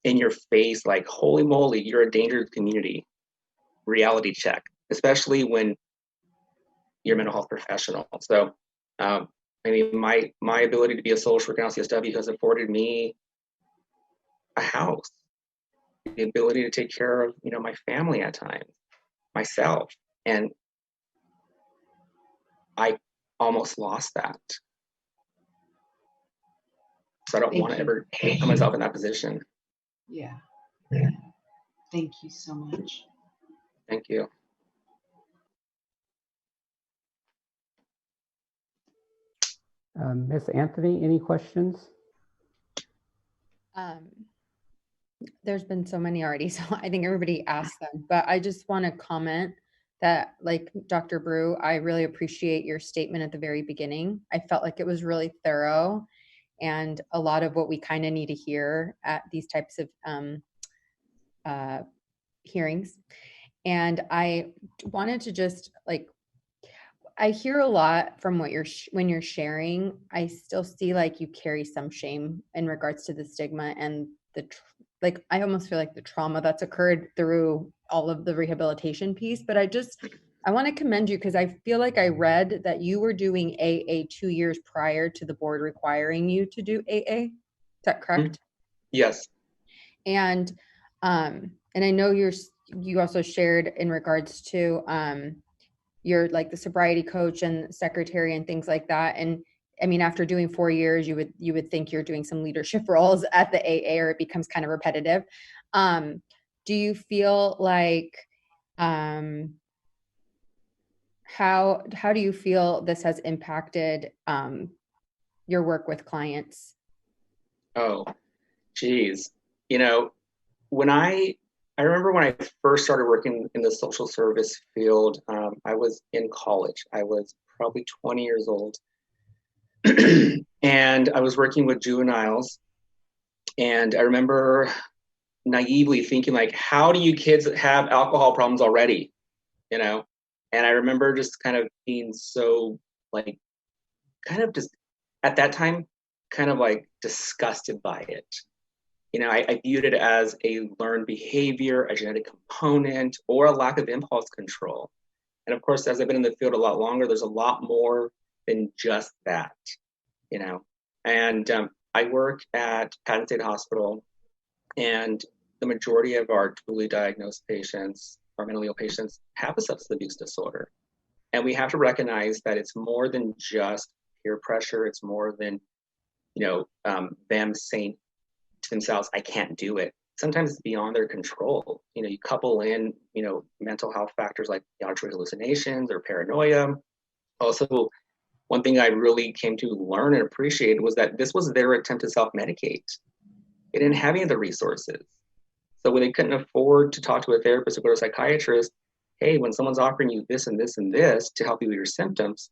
in your face, like, holy moly, you're a danger to the community reality check, especially when you're a mental health professional. So, my ability to be a social worker in LCSW has afforded me a house, the ability to take care of, my family at times, myself. And I almost lost that. So I don't want to ever put myself in that position. Yeah. Thank you so much. Thank you. Ms. Anthony, any questions? There's been so many already, so I think everybody asked them, but I just want to comment that, like Dr. Brew, I really appreciate your statement at the very beginning. I felt like it was really thorough and a lot of what we kind of need to hear at these types of hearings. And I wanted to just like, I hear a lot from what when you're sharing. I still see like you carry some shame in regards to the stigma and the like. I almost feel like the trauma that's occurred through all of the rehabilitation piece. But I want to commend you because I feel like I read that you were doing AA 2 years prior to the board requiring you to do AA. Is that correct? Yes. And I know you also shared in regards to you're like the sobriety coach and secretary and things like that. And I mean, after doing 4 years, you would think you're doing some leadership roles at the AA, or it becomes kind of repetitive. Do you feel like how do you feel this has impacted your work with clients? Oh, geez. You know, when I remember when I first started working in the social service field, I was in college. I was probably 20 years old. And I was working with juveniles. And I remember naively thinking, like, how do you kids have alcohol problems already? You know? And I remember just kind of being so, like, kind of just at that time, kind of like disgusted by it. You know, I viewed it as a learned behavior, a genetic component, or a lack of impulse control. And of course, as I've been in the field a lot longer, there's a lot more than just that, you know. And I work at Penn State Hospital, and the majority of our dually diagnosed patients, our mentally ill patients, have a substance abuse disorder. And we have to recognize that it's more than just peer pressure. It's more than, you know, them saying to themselves, I can't do it. Sometimes it's beyond their control. You know, you couple in, you know, mental health factors like auditory hallucinations or paranoia. Also, one thing I really came to learn and appreciate was that this was their attempt to self-medicate. They didn't have any of the resources. So when they couldn't afford to talk to a therapist or go to a psychiatrist, hey, when someone's offering you this and this and this to help you with your symptoms,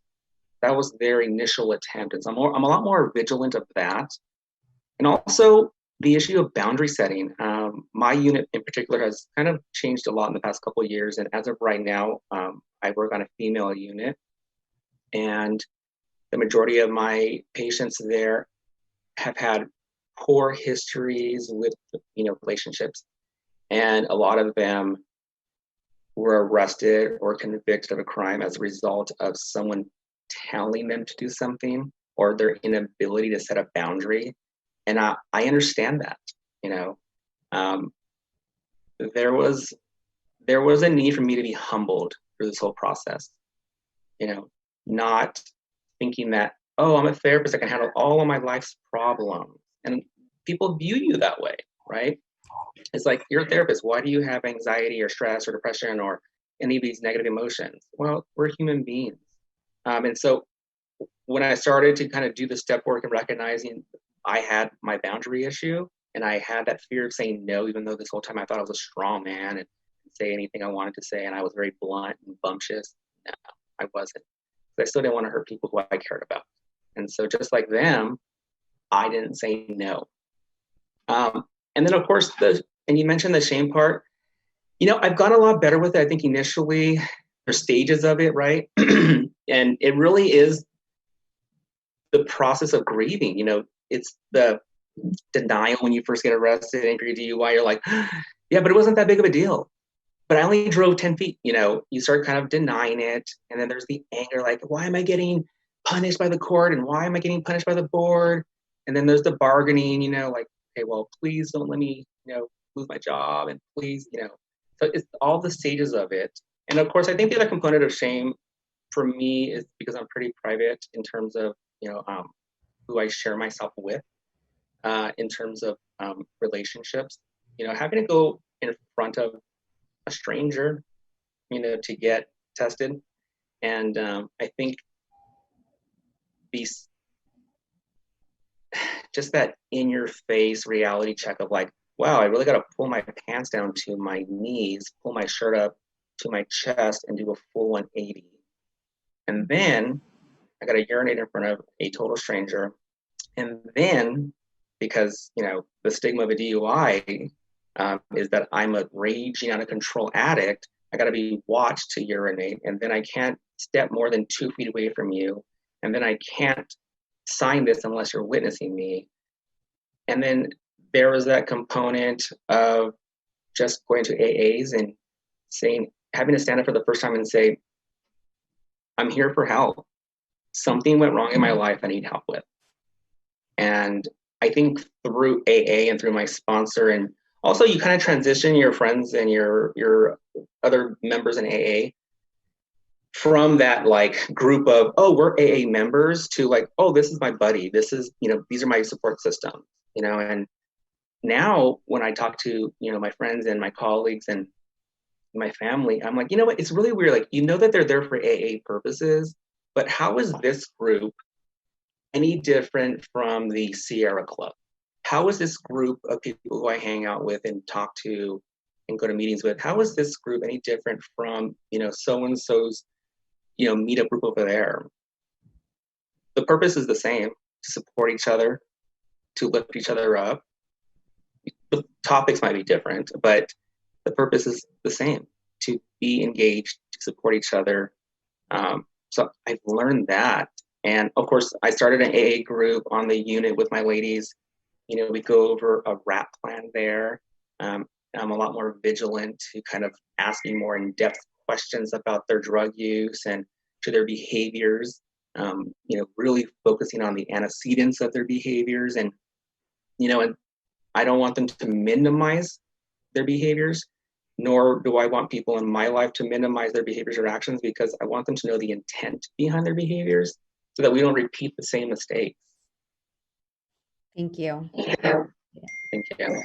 that was their initial attempt. And so I'm a lot more vigilant of that. And also, the issue of boundary setting. My unit in particular has kind of changed a lot in the past couple of years. And as of right now, I work on a female unit. And the majority of my patients there have had poor histories with, you know, relationships. And a lot of them were arrested or convicted of a crime as a result of someone telling them to do something or their inability to set a boundary. And I understand that, you know. There was a need for me to be humbled through this whole process, you know, not thinking that, oh, I'm a therapist, I can handle all of my life's problems. And people view you that way, right? It's like, you're a therapist, why do you have anxiety or stress or depression or any of these negative emotions? Well, we're human beings. And so when I started to kind of do the step work and recognizing I had my boundary issue and I had that fear of saying no, even though this whole time I thought I was a strong man and say anything I wanted to say, and I was very blunt and bumptious. No, I wasn't. I still didn't want to hurt people who I cared about. And so just like them, I didn't say no. And then of course, and you mentioned the shame part, you know, I've gotten a lot better with it. I think initially there's stages of it, right? And it really is the process of grieving. You know, it's the denial when you first get arrested and you're DUI, you're like, yeah, but it wasn't that big of a deal. But I only drove 10 feet, you know, you start kind of denying it. And then there's the anger, like, why am I getting punished by the court? And why am I getting punished by the board? And then there's the bargaining, you know, like, okay, well, please don't let me, you know, lose my job. And please, you know, so it's all the stages of it. And of course, I think the other component of shame for me is because I'm pretty private in terms of, you know, who I share myself with in terms of relationships. You know, having to go in front of a stranger, you know, to get tested. And I think these, just that in your face reality check of like, wow, I really got to pull my pants down to my knees, pull my shirt up to my chest and do a full 180. And then I got to urinate in front of a total stranger. And then, because, you know, the stigma of a DUI is that I'm a raging out of control addict, I got to be watched to urinate. And then I can't step more than 2 feet away from you. And then I can't sign this unless you're witnessing me. And then there was that component of just going to AAs and saying, having to stand up for the first time and say, I'm here for help. Something went wrong in my life I need help with. And I think through AA and through my sponsor, and also you kind of transition your friends and your other members in AA from that like group of, oh, we're AA members, to like, oh, this is my buddy. This is, you know, these are my support system, you know. And now when I talk to, you know, my friends and my colleagues and my family, I'm like, you know what, it's really weird. Like, you know that they're there for AA purposes, but how is this group any different from the Sierra Club? How is this group of people who I hang out with and talk to and go to meetings with, how is this group any different from, you know, so-and-so's, you know, meetup group over there? The purpose is the same, to support each other, to lift each other up. The topics might be different, but the purpose is the same, to be engaged, to support each other. So I've learned that. And of course, I started an AA group on the unit with my ladies. You know, we go over a RAP plan there. I'm a lot more vigilant to kind of asking more in-depth questions about their drug use and to their behaviors, you know, really focusing on the antecedents of their behaviors. And, you know, and I don't want them to minimize their behaviors, nor do I want people in my life to minimize their behaviors or actions, because I want them to know the intent behind their behaviors so that we don't repeat the same mistakes. Thank you. Thank you.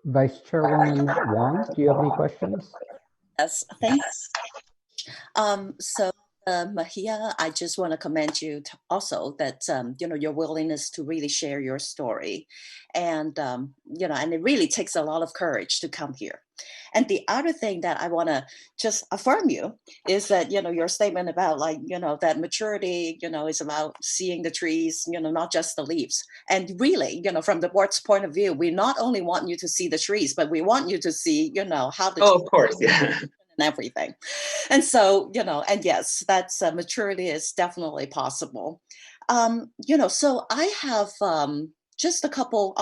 Vice Chairwoman Wong, do you have any questions? Yes, thanks. So Mahia, I just want to commend you also that, you know, your willingness to really share your story. And, you know, and it really takes a lot of courage to come here. And the other thing that I want to just affirm you is that, you know, your statement about like, you know, that maturity, you know, is about seeing the trees, you know, not just the leaves. And really, you know, from the board's point of view, we not only want you to see the trees, but we want you to see, you know, how the of course, yeah. And everything. And so, you know, and yes, that's maturity is definitely possible. You know, so I have just a couple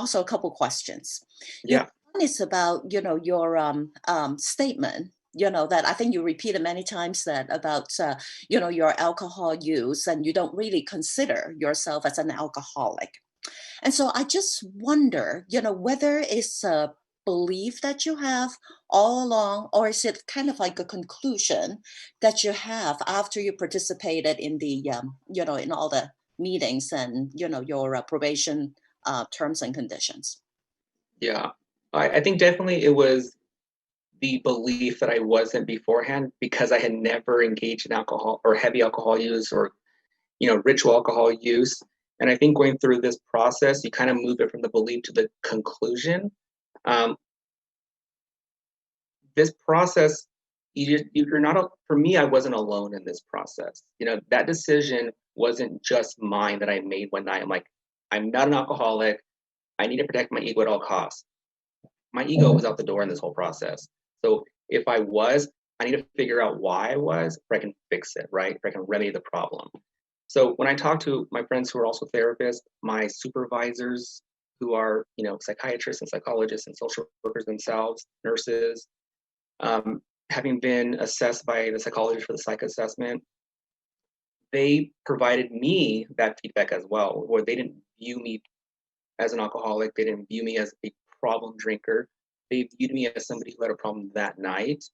questions. Yeah. One is about, you know, your statement, you know, that I think you repeated many times, that about, you know, your alcohol use, and you don't really consider yourself as an alcoholic. And so I just wonder, you know, whether it's a belief that you have all along, or is it kind of like a conclusion that you have after you participated in the, you know, in all the meetings and, you know, your probation terms and conditions? Yeah, I think definitely it was the belief that I wasn't beforehand, because I had never engaged in alcohol or heavy alcohol use or, you know, ritual alcohol use. And I think going through this process, you kind of move it from the belief to the conclusion. This process, you're not, for me, I wasn't alone in this process. You know, that decision wasn't just mine that I made one night. I'm like, I'm not an alcoholic. I need to protect my ego at all costs. My ego was out the door in this whole process. So if I was, I need to figure out why I was, or I can fix it, right? Or I can remedy the problem. So when I talk to my friends who are also therapists, my supervisors who are, you know, psychiatrists and psychologists and social workers themselves, nurses, having been assessed by the psychologist for the psych assessment, they provided me that feedback as well, where they didn't view me as an alcoholic. They didn't view me as a problem drinker. They viewed me as somebody who had a problem that night.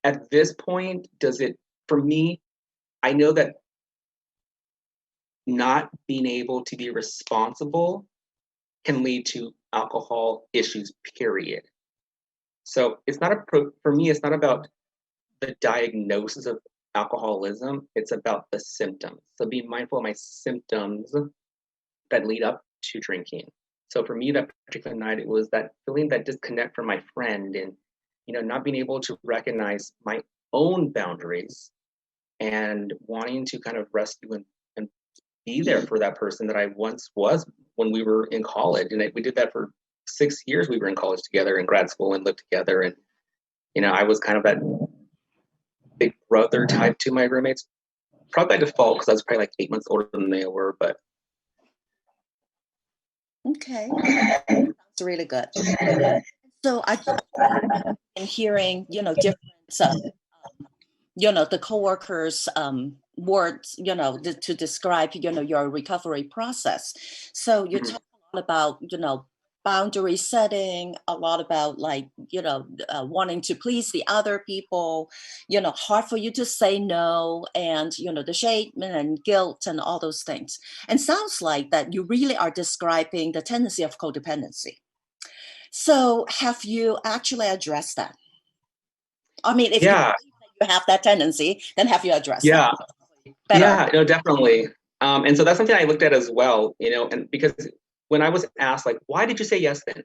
At this point, for me, I know that not being able to be responsible can lead to alcohol issues, period. So it's not for me, it's not about the diagnosis of alcoholism, it's about the symptoms. So be mindful of my symptoms that lead up to drinking. So for me, that particular night, it was that feeling that disconnect from my friend, and not being able to recognize my own boundaries, and wanting to kind of rescue and be there for that person that I once was when we were in college. And we did that for 6 years. We were in college together, in grad school, and lived together. And I was kind of that big brother type to my roommates, probably by default, because I was probably like 8 months older than they were. But okay, that's really good. So I've been hearing, different, the coworkers' words, to describe, your recovery process. So you talk a lot about, boundary setting, a lot about like, wanting to please the other people, hard for you to say no, and, the shame and guilt and all those things. And sounds like that you really are describing the tendency of codependency. So have you actually addressed that? I mean, if you have that tendency, then have you addressed that? Yeah, no, definitely. And so that's something I looked at as well, and because when I was asked, like, why did you say yes then?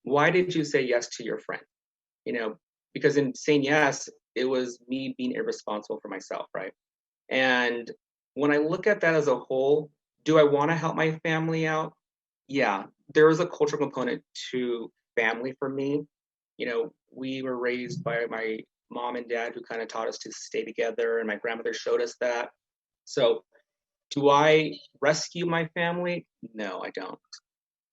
Why did you say yes to your friend? Because in saying yes, it was me being irresponsible for myself, right? And when I look at that as a whole, do I want to help my family out? Yeah, there is a cultural component to family for me. We were raised by my mom and dad, who kind of taught us to stay together, and my grandmother showed us that. So do I rescue my family? No, I don't.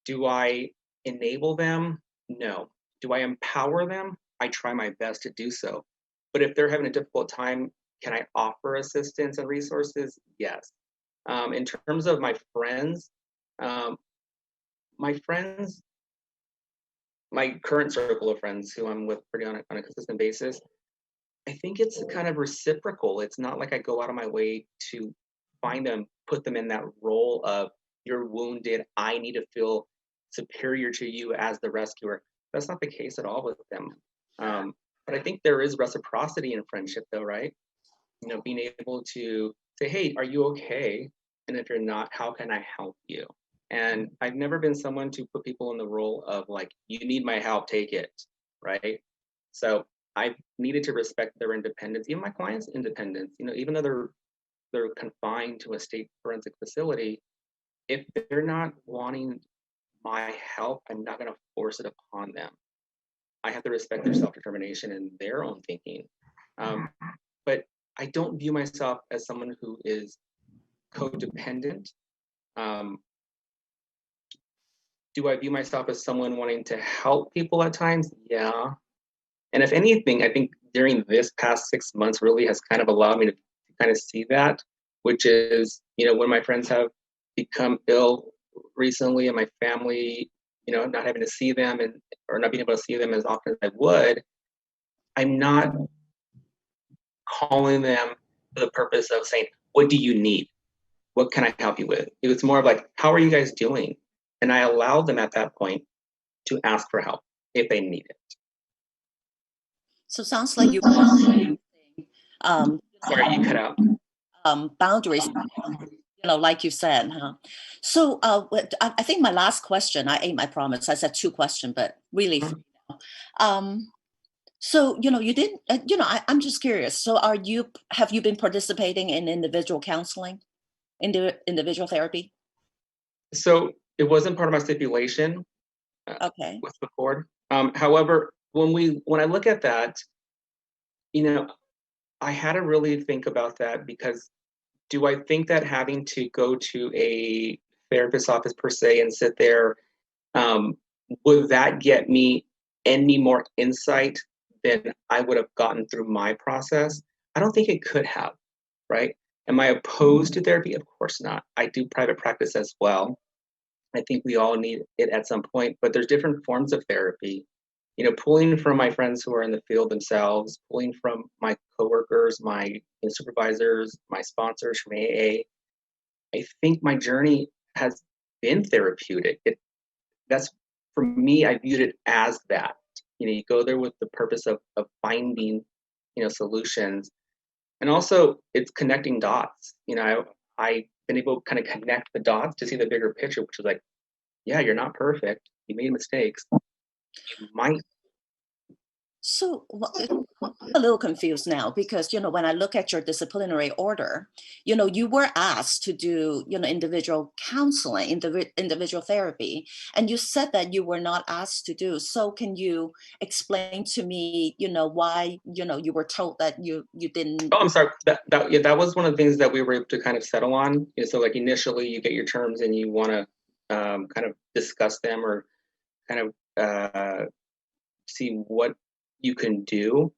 Do I enable them? No. Do I empower them? I try my best to do so. But if they're having a difficult time, can I offer assistance and resources? Yes. In terms of my friends, my current circle of friends who I'm with pretty on a consistent basis, I think it's kind of reciprocal. It's not like I go out of my way to find them, put them in that role of, you're wounded, I need to feel superior to you as the rescuer. That's not the case at all with them. But I think there is reciprocity in friendship though, right? Being able to say, hey, are you okay? And if you're not, how can I help you? And I've never been someone to put people in the role of like, you need my help, take it, right? So I've needed to respect their independence, even my clients' independence. Even though they're confined to a state forensic facility, if they're not wanting my help, I'm not going to force it upon them. I have to respect their self-determination and their own thinking. But I don't view myself as someone who is codependent. Do I view myself as someone wanting to help people at times? Yeah. And if anything, I think during this past 6 months really has kind of allowed me to kind of see that, which is, when my friends have become ill recently, and my family, not having to see them or not being able to see them as often as I would, I'm not calling them for the purpose of saying, what do you need? What can I help you with? It was more of like, how are you guys doing? And I allowed them at that point to ask for help if they need it. So sounds like you sorry, you cut out. Boundaries, like you said, huh? So I think my last question, I ate my promise. I said 2 questions, but really, so, you didn't, I'm just curious. So have you been participating in individual counseling, individual therapy? So it wasn't part of my stipulation with the board. However, when I look at that, I had to really think about that, because do I think that having to go to a therapist's office per se and sit there, would that get me any more insight than I would have gotten through my process? I don't think it could have, right? Am I opposed to therapy? Of course not. I do private practice as well. I think we all need it at some point, but there's different forms of therapy. Pulling from my friends who are in the field themselves, pulling from my coworkers, my supervisors, my sponsors from AA. I think my journey has been therapeutic. That's, for me, I viewed it as that. You go there with the purpose of finding, solutions. And also it's connecting dots. I've been able to kind of connect the dots to see the bigger picture, which is like, yeah, you're not perfect. You made mistakes. You might. So I'm a little confused now because, when I look at your disciplinary order, you were asked to do, individual counseling, individual therapy, and you said that you were not asked to do. So can you explain to me, why, you were told that you didn't? Oh, I'm sorry. That was one of the things that we were able to kind of settle on. So like initially you get your terms and you want to kind of discuss them or kind of see what you can do.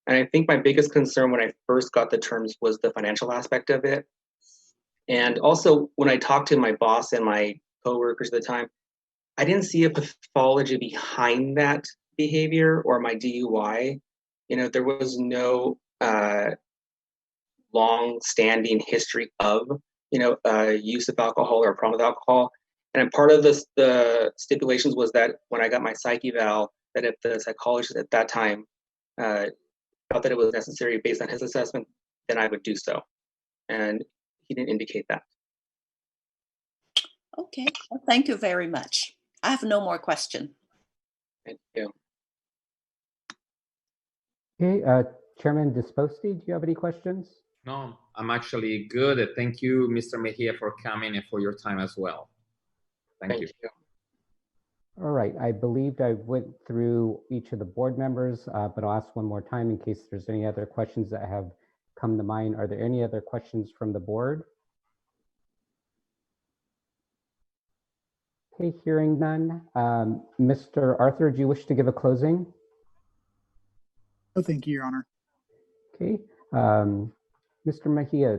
And I think my biggest concern when I first got the terms was the financial aspect of it. And also when I talked to my boss and my coworkers at the time, I didn't see a pathology behind that behavior or my DUI. There was no long-standing history of, use of alcohol or a problem with alcohol. And part of the stipulations was that when I got my psych eval, that if the psychologist at that time felt that it was necessary based on his assessment, then I would do so. And he didn't indicate that. Okay, well, thank you very much. I have no more question. Thank you. Okay, Chairman Disposti, do you have any questions? No, I'm actually good. Thank you, Mr. Mejia, for coming and for your time as well. Thank you. All right, I believed I went through each of the board members, but I'll ask one more time in case there's any other questions that have come to mind. Are there any other questions from the board? Okay, hearing none. Mr. Arthur, do you wish to give a closing? No, thank you, Your Honor. Okay. Mr. Mejia,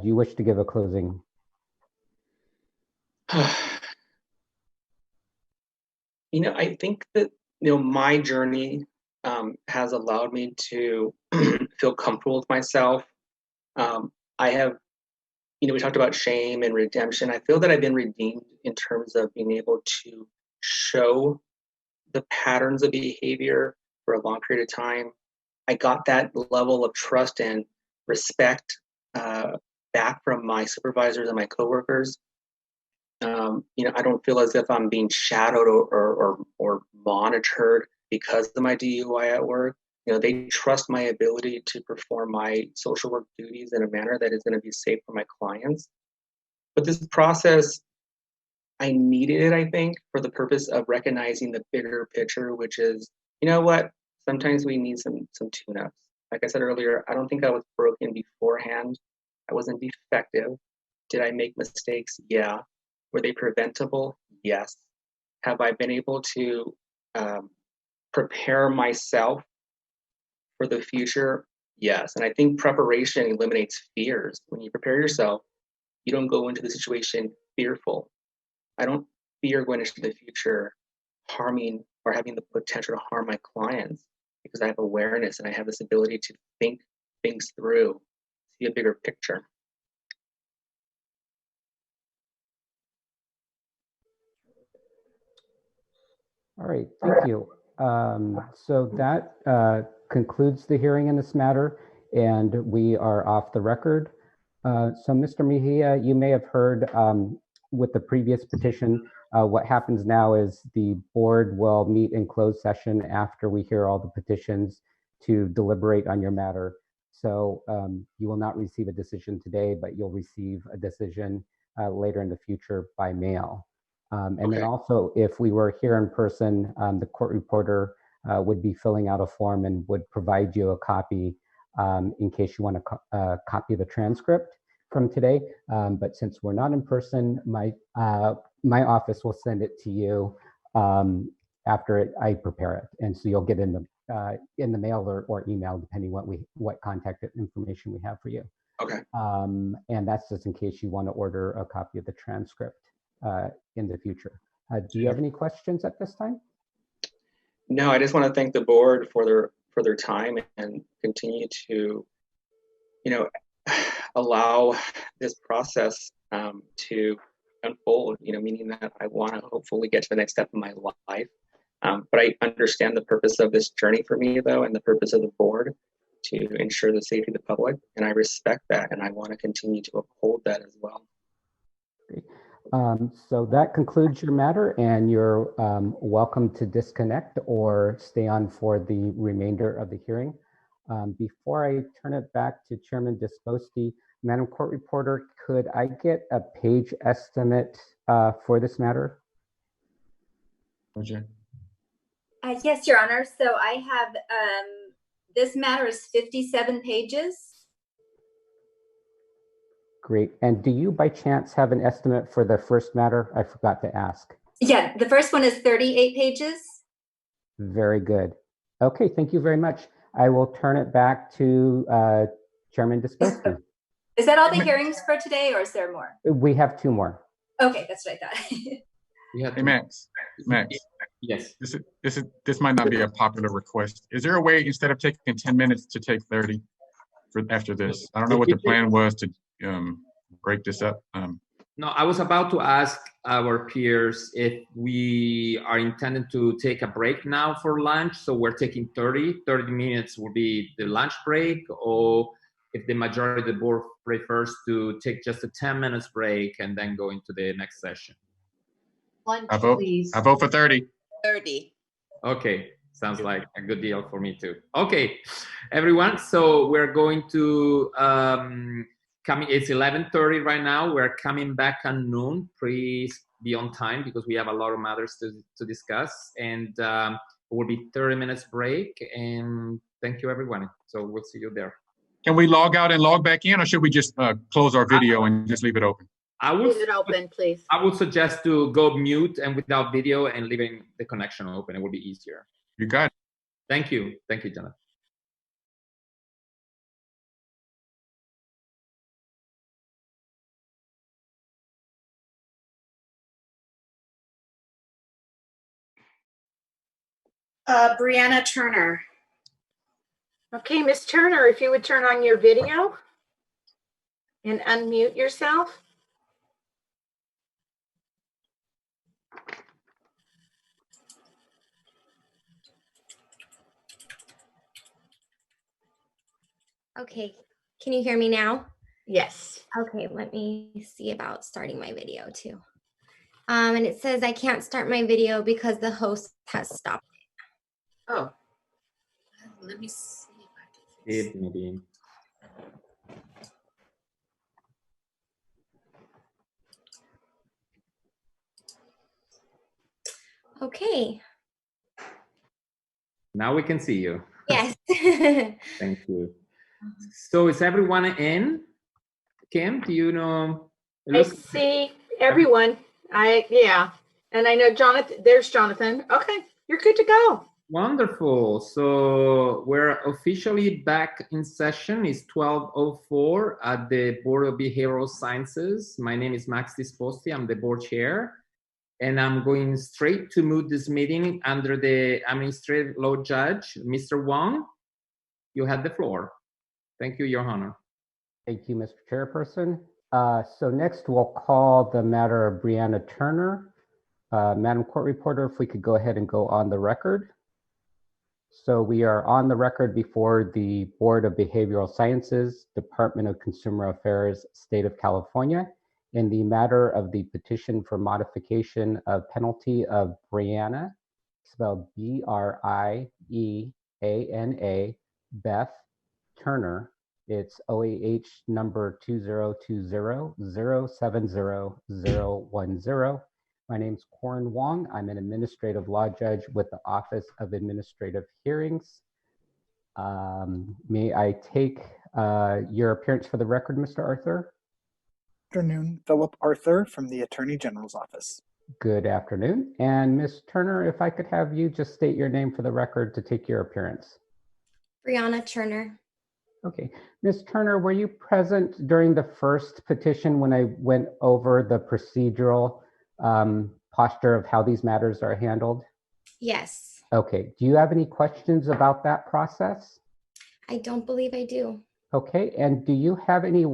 do you wish to give a closing? I think that, my journey has allowed me to feel comfortable with myself. I have, we talked about shame and redemption. I feel that I've been redeemed in terms of being able to show the patterns of behavior for a long period of time. I got that level of trust and respect back from my supervisors and my coworkers. I don't feel as if I'm being shadowed or monitored because of my DUI at work. They trust my ability to perform my social work duties in a manner that is going to be safe for my clients. But this process, I needed it, I think, for the purpose of recognizing the bigger picture, which is, sometimes we need some tune-ups. Like I said earlier, I don't think I was broken beforehand. I wasn't defective. Did I make mistakes? Yeah. Were they preventable? Yes. Have I been able to prepare myself for the future? Yes. And I think preparation eliminates fears. When you prepare yourself, you don't go into the situation fearful. I don't fear going into the future harming or having the potential to harm my clients because I have awareness and I have this ability to think things through, see a bigger picture. All right, thank you. So that concludes the hearing in this matter, and we are off the record. So Mr. Mejia, you may have heard with the previous petition, what happens now is the board will meet in closed session after we hear all the petitions to deliberate on your matter. So you will not receive a decision today, but you'll receive a decision later in the future by mail. And then also, if we were here in person, the court reporter would be filling out a form and would provide you a copy in case you want to copy the transcript from today. But since we're not in person, my office will send it to you after I prepare it, and so you'll get in the mail or email, depending what contact information we have for you. Okay. And that's just in case you want to order a copy of the transcript in the future. Do you have any questions at this time? No, I just want to thank the board for their time and continue to, allow this process to unfold. Meaning that I want to hopefully get to the next step in my life. But I understand the purpose of this journey for me, though, and the purpose of the board to ensure the safety of the public, and I respect that, and I want to continue to uphold that as well. Great. So that concludes your matter, and you're welcome to disconnect or stay on for the remainder of the hearing. Before I turn it back to Chairman Disposti, Madam Court Reporter, could I get a page estimate for this matter? Okay. Yes, Your Honor. So I have, this matter is 57 pages. Great. And do you by chance have an estimate for the first matter? I forgot to ask. Yeah, the first one is 38 pages. Very good. Okay, thank you very much. I will turn it back to Chairman Disposti. Is that all the hearings for today, or is there more? We have two more. Okay, that's what I thought. Hey, Max. Yes. This might not be a popular request. Is there a way, instead of taking 10 minutes, to take 30 for after this? I don't know what the plan was to break this up. No, I was about to ask our peers if we are intended to take a break now for lunch. So we're taking 30 minutes will be the lunch break, or if the majority of the board prefers to take just a 10 minutes break and then go into the next session. Lunch, I vote for 30. 30. Okay, sounds like a good deal for me too. Okay, everyone, so we're going to it's 11:30 right now. We're coming back at noon. Please be on time because we have a lot of matters to discuss, and it will be 30 minutes break, and thank you everyone. So we'll see you there. Can we log out and log back in, or should we just close our video and just leave it open? Leave it open, please. I would suggest to go mute and without video and leaving the connection open. It will be easier. You got it. Thank you. Thank you, Jonathan. Brianna Turner. Okay, Ms. Turner, if you would turn on your video and unmute yourself. Okay, can you hear me now? Yes. Okay, let me see about starting my video too. And it says I can't start my video because the host has stopped it. Oh, let me see if I can. Maybe. Okay. Now we can see you. Yes. Thank you. So is everyone in? Kim, do you know? I see everyone. Yeah. And I know Jonathan, there's Jonathan. Okay, you're good to go. Wonderful. So we're officially back in session. It's 12:04 at the Board of Behavioral Sciences. My name is Max Disposti. I'm the board chair. And I'm going straight to move this meeting under the administrative law judge, Mr. Wong. You have the floor. Thank you, Your Honor. Thank you, Mr. Chairperson. So next we'll call the matter of Brianna Turner. Madam Court Reporter, if we could go ahead and go on the record. So we are on the record before the Board of Behavioral Sciences, Department of Consumer Affairs, State of California, in the matter of the petition for modification of penalty of Brianna, spelled B-R-I-E-A-N-A, Beth Turner. It's OAH number 2020-070-010. My name's Quorum Wong. I'm an administrative law judge with the Office of Administrative Hearings. May I take your appearance for the record, Mr. Arthur? Afternoon, Philip Arthur from the Attorney General's Office. Good afternoon. And Ms. Turner, if I could have you just state your name for the record to take your appearance. Brianna Turner. Okay. Ms. Turner, were you present during the first petition when I went over the procedural posture of how these matters are handled? Yes. Okay. Do you have any questions about that process? I don't believe I do. Okay. And do you have any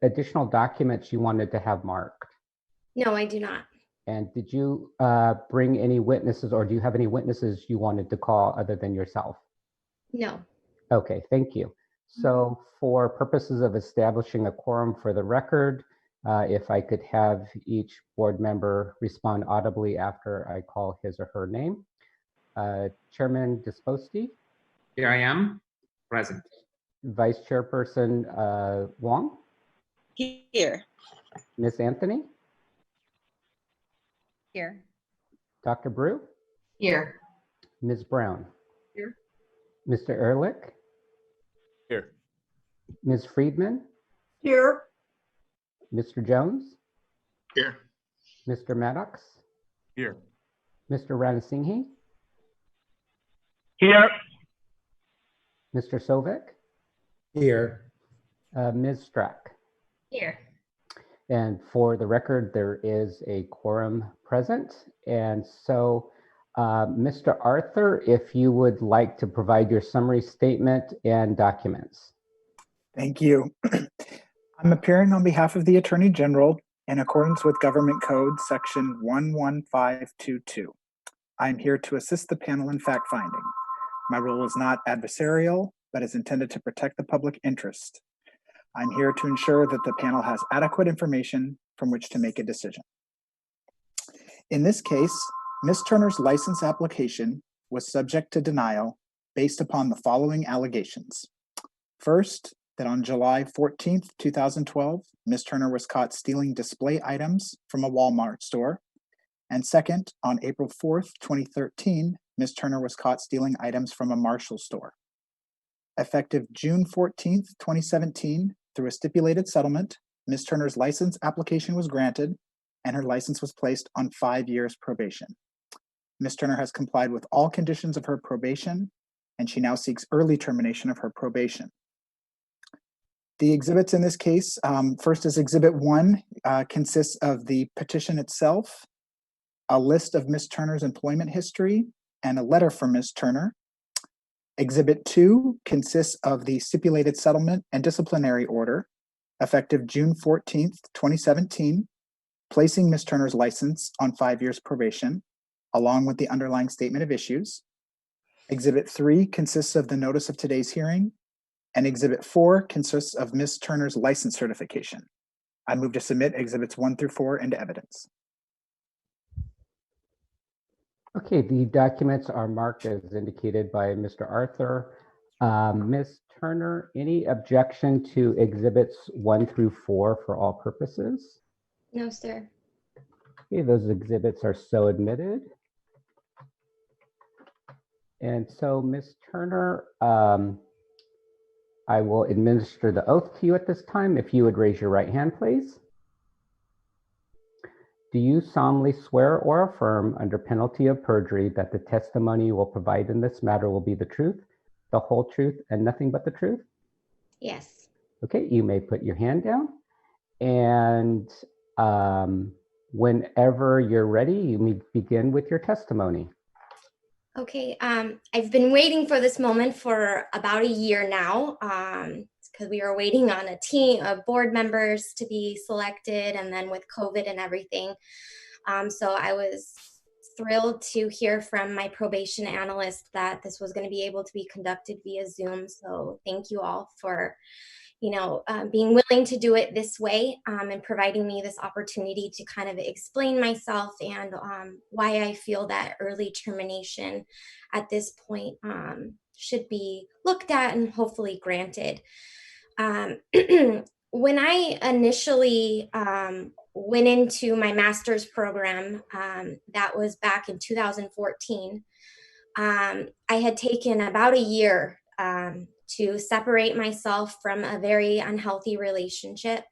additional documents you wanted to have marked? No, I do not. And did you bring any witnesses, or do you have any witnesses you wanted to call other than yourself? No. Okay, thank you. So for purposes of establishing a quorum for the record, If I could have each board member respond audibly after I call his or her name. Chairman Disposti. Here I am, present. Vice Chairperson Wong. Here. Ms. Anthony. Here. Dr. Brew. Here. Ms. Brown. Here. Mr. Ehrlich. Here. Ms. Friedman. Here. Mr. Jones. Here. Mr. Maddox. Here. Mr. Ranasinghe. Here. Mr. Sovik. Here. Ms. Strack. Here. And for the record, there is a quorum present. And so, Mr. Arthur, if you would like to provide your summary statement and documents. Thank you. I'm appearing on behalf of the Attorney General in accordance with Government Code Section 11522. I'm here to assist the panel in fact-finding. My role is not adversarial, but is intended to protect the public interest. I'm here to ensure that the panel has adequate information from which to make a decision. In this case, Ms. Turner's license application was subject to denial based upon the following allegations. First, that on July 14th, 2012, Ms. Turner was caught stealing display items from a Walmart store. And second, on April 4th, 2013, Ms. Turner was caught stealing items from a Marshall store. Effective June 14th, 2017, through a stipulated settlement, Ms. Turner's license application was granted and her license was placed on 5 years probation. Ms. Turner has complied with all conditions of her probation and she now seeks early termination of her probation. The exhibits in this case, first is Exhibit 1, consists of the petition itself, a list of Ms. Turner's employment history, and a letter from Ms. Turner. Exhibit 2 consists of the stipulated settlement and disciplinary order, effective June 14th, 2017, placing Ms. Turner's license on 5 years probation, along with the underlying statement of issues. Exhibit 3 consists of the notice of today's hearing, and Exhibit 4 consists of Ms. Turner's license certification. I move to submit Exhibits 1 through 4 into evidence. Okay, the documents are marked as indicated by Mr. Arthur. Ms. Turner, any objection to Exhibits 1 through 4 for all purposes? No, sir. Okay, those exhibits are so admitted. And so, Ms. Turner, I will administer the oath to you at this time. If you would raise your right hand, please. Do you solemnly swear or affirm under penalty of perjury that the testimony you will provide in this matter will be the truth, the whole truth, and nothing but the truth? Yes. Okay, you may put your hand down. And whenever you're ready, you may begin with your testimony. Okay, I've been waiting for this moment for about a year now, because we were waiting on a team of board members to be selected, and then with COVID and everything. So I was thrilled to hear from my probation analyst that this was going to be able to be conducted via Zoom. So thank you all for, being willing to do it this way, and providing me this opportunity to kind of explain myself and why I feel that early termination at this point should be looked at and hopefully granted. When I initially went into my master's program, that was back in 2014, I had taken about a year to separate myself from a very unhealthy relationship,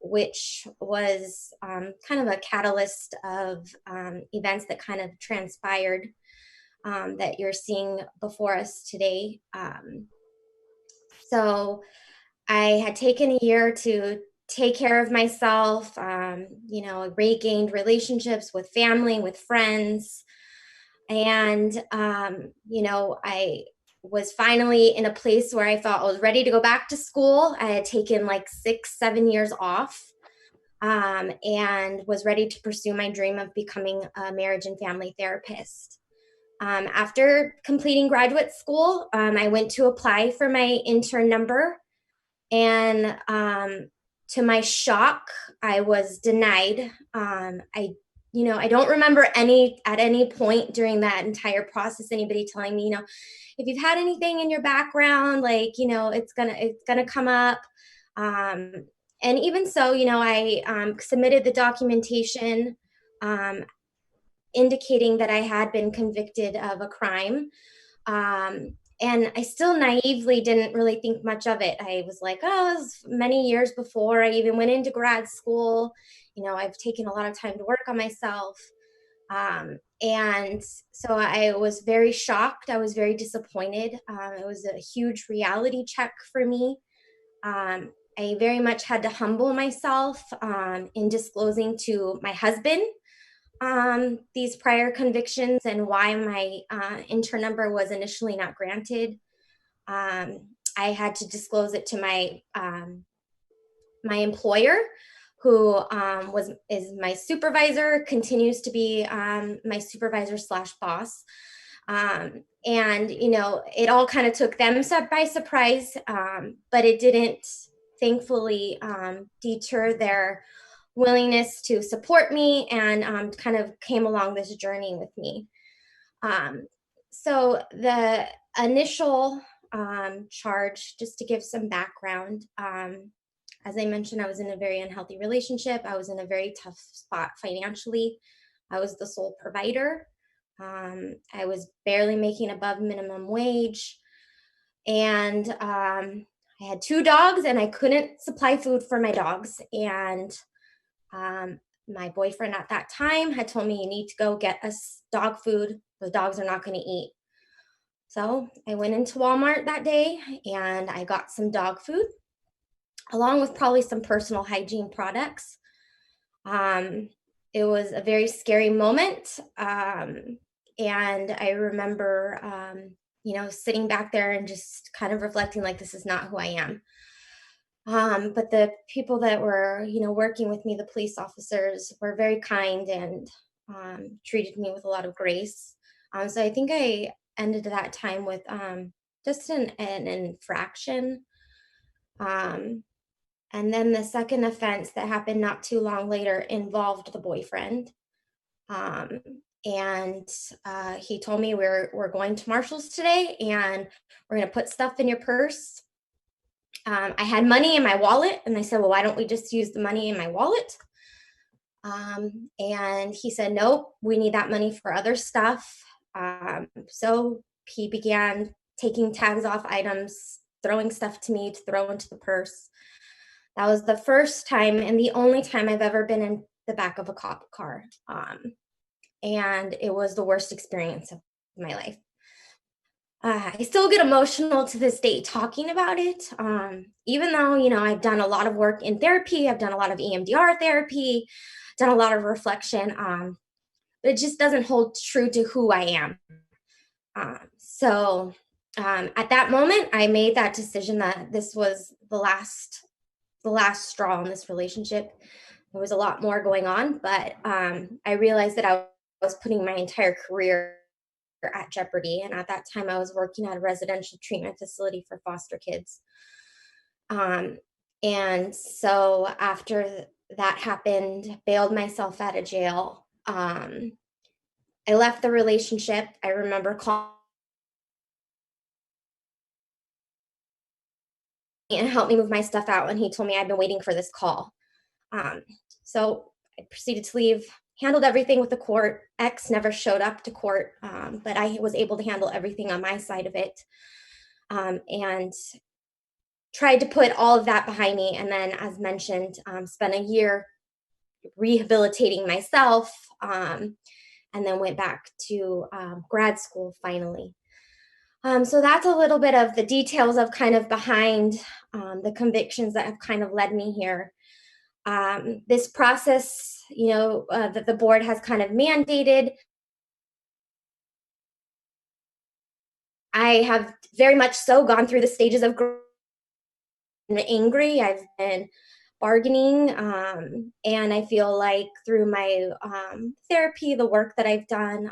which was kind of a catalyst of events that kind of transpired that you're seeing before us today. So I had taken a year to take care of myself, regained relationships with family, with friends. And, I was finally in a place where I thought I was ready to go back to school. I had taken like 6-7 years off, and was ready to pursue my dream of becoming a marriage and family therapist. After completing graduate school, I went to apply for my intern number, and To my shock, I was denied. I don't remember at any point during that entire process anybody telling me, if you've had anything in your background, it's gonna come up. And even so, I submitted the documentation indicating that I had been convicted of a crime. And I still naively didn't really think much of it. I was like, oh, it was many years before I even went into grad school. I've taken a lot of time to work on myself. And so I was very shocked. I was very disappointed. It was a huge reality check for me. I very much had to humble myself in disclosing to my husband these prior convictions and why my intern number was initially not granted. I had to disclose it to my employer, who is my supervisor, continues to be my supervisor / boss. And it all kind of took them by surprise, but it didn't, thankfully, deter their willingness to support me and kind of came along this journey with me. So the initial charge, just to give some background, as I mentioned, I was in a very unhealthy relationship. I was in a very tough spot financially. I was the sole provider. I was barely making above minimum wage. And I had 2 dogs and I couldn't supply food for my dogs. And my boyfriend at that time had told me, you need to go get us dog food. The dogs are not going to eat. So I went into Walmart that day and I got some dog food, along with probably some personal hygiene products. It was a very scary moment. And I remember, sitting back there and just kind of reflecting like, this is not who I am. But the people that were, working with me, the police officers, were very kind and treated me with a lot of grace. So I think I ended that time with just an infraction. And then the second offense that happened not too long later involved the boyfriend. And he told me we're going to Marshall's today and we're going to put stuff in your purse. I had money in my wallet and I said, well, why don't we just use the money in my wallet? And he said, nope, we need that money for other stuff. So he began taking tags off items, throwing stuff to me to throw into the purse. That was the first time and the only time I've ever been in the back of a cop car. And it was the worst experience of my life. I still get emotional to this day talking about it. Even though, I've done a lot of work in therapy, I've done a lot of EMDR therapy, done a lot of reflection, but it just doesn't hold true to who I am. So at that moment, I made that decision that this was the last straw in this relationship. There was a lot more going on, but I realized that I was putting my entire career at jeopardy. And at that time I was working at a residential treatment facility for foster kids. And so after that happened, bailed myself out of jail. I left the relationship. I remember calling and helped me move my stuff out. And he told me I'd been waiting for this call. So I proceeded to leave, handled everything with the court. X never showed up to court, but I was able to handle everything on my side of it, and tried to put all of that behind me. And then, as mentioned, spent a year rehabilitating myself, and then went back to grad school finally. So that's a little bit of the details of kind of behind the convictions that have kind of led me here. This process, that the board has kind of mandated, I have very much so gone through the stages of angry. I've been bargaining, and I feel like through my therapy, the work that I've done,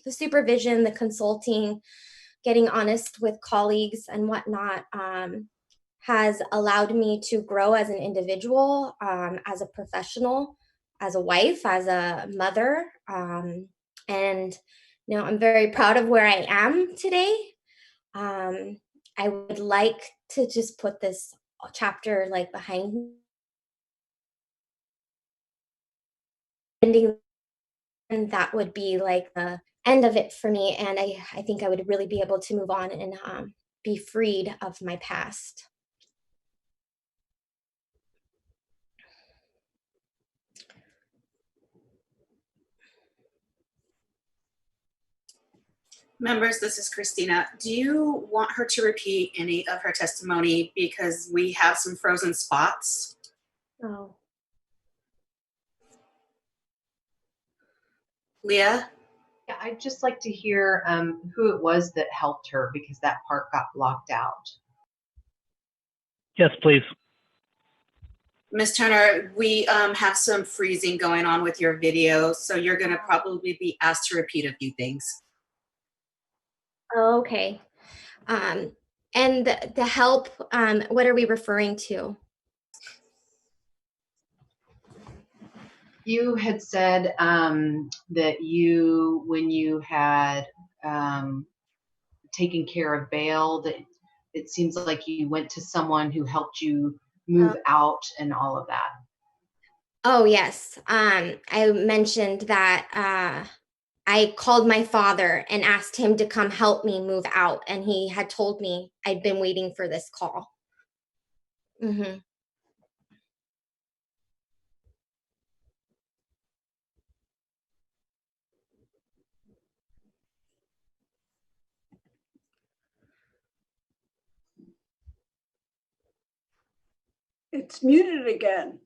the supervision, the consulting, getting honest with colleagues and whatnot, has allowed me to grow as an individual, as a professional, as a wife, as a mother. And, I'm very proud of where I am today. I would like to just put this chapter like behind me. And that would be like the end of it for me. And I think I would really be able to move on and be freed of my past. Members, this is Christina. Do you want her to repeat any of her testimony because we have some frozen spots? Oh. Leah? Yeah, I'd just like to hear who it was that helped her because that part got blocked out. Yes, please. Ms. Turner, we have some freezing going on with your video, so you're going to probably be asked to repeat a few things. Oh, okay. And the help, what are we referring to? You had said that when you had taken care of bail, that it seems like you went to someone who helped you move out and all of that. Oh, yes. I mentioned that I called my father and asked him to come help me move out, and he had told me I'd been waiting for this call. Mm-hmm. It's muted again.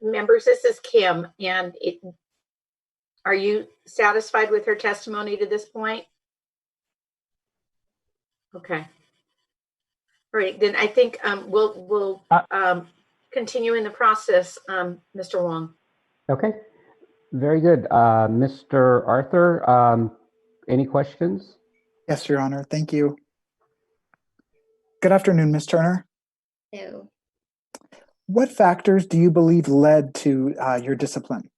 Members, this is Kim, and are you satisfied with her testimony to this point? Okay. All right, then I think we'll continue in the process, Mr. Wong. Okay, very good. Mr. Arthur, any questions? Yes, Your Honor. Thank you. Good afternoon, Ms. Turner. Hello. What factors do you believe led to your discipline?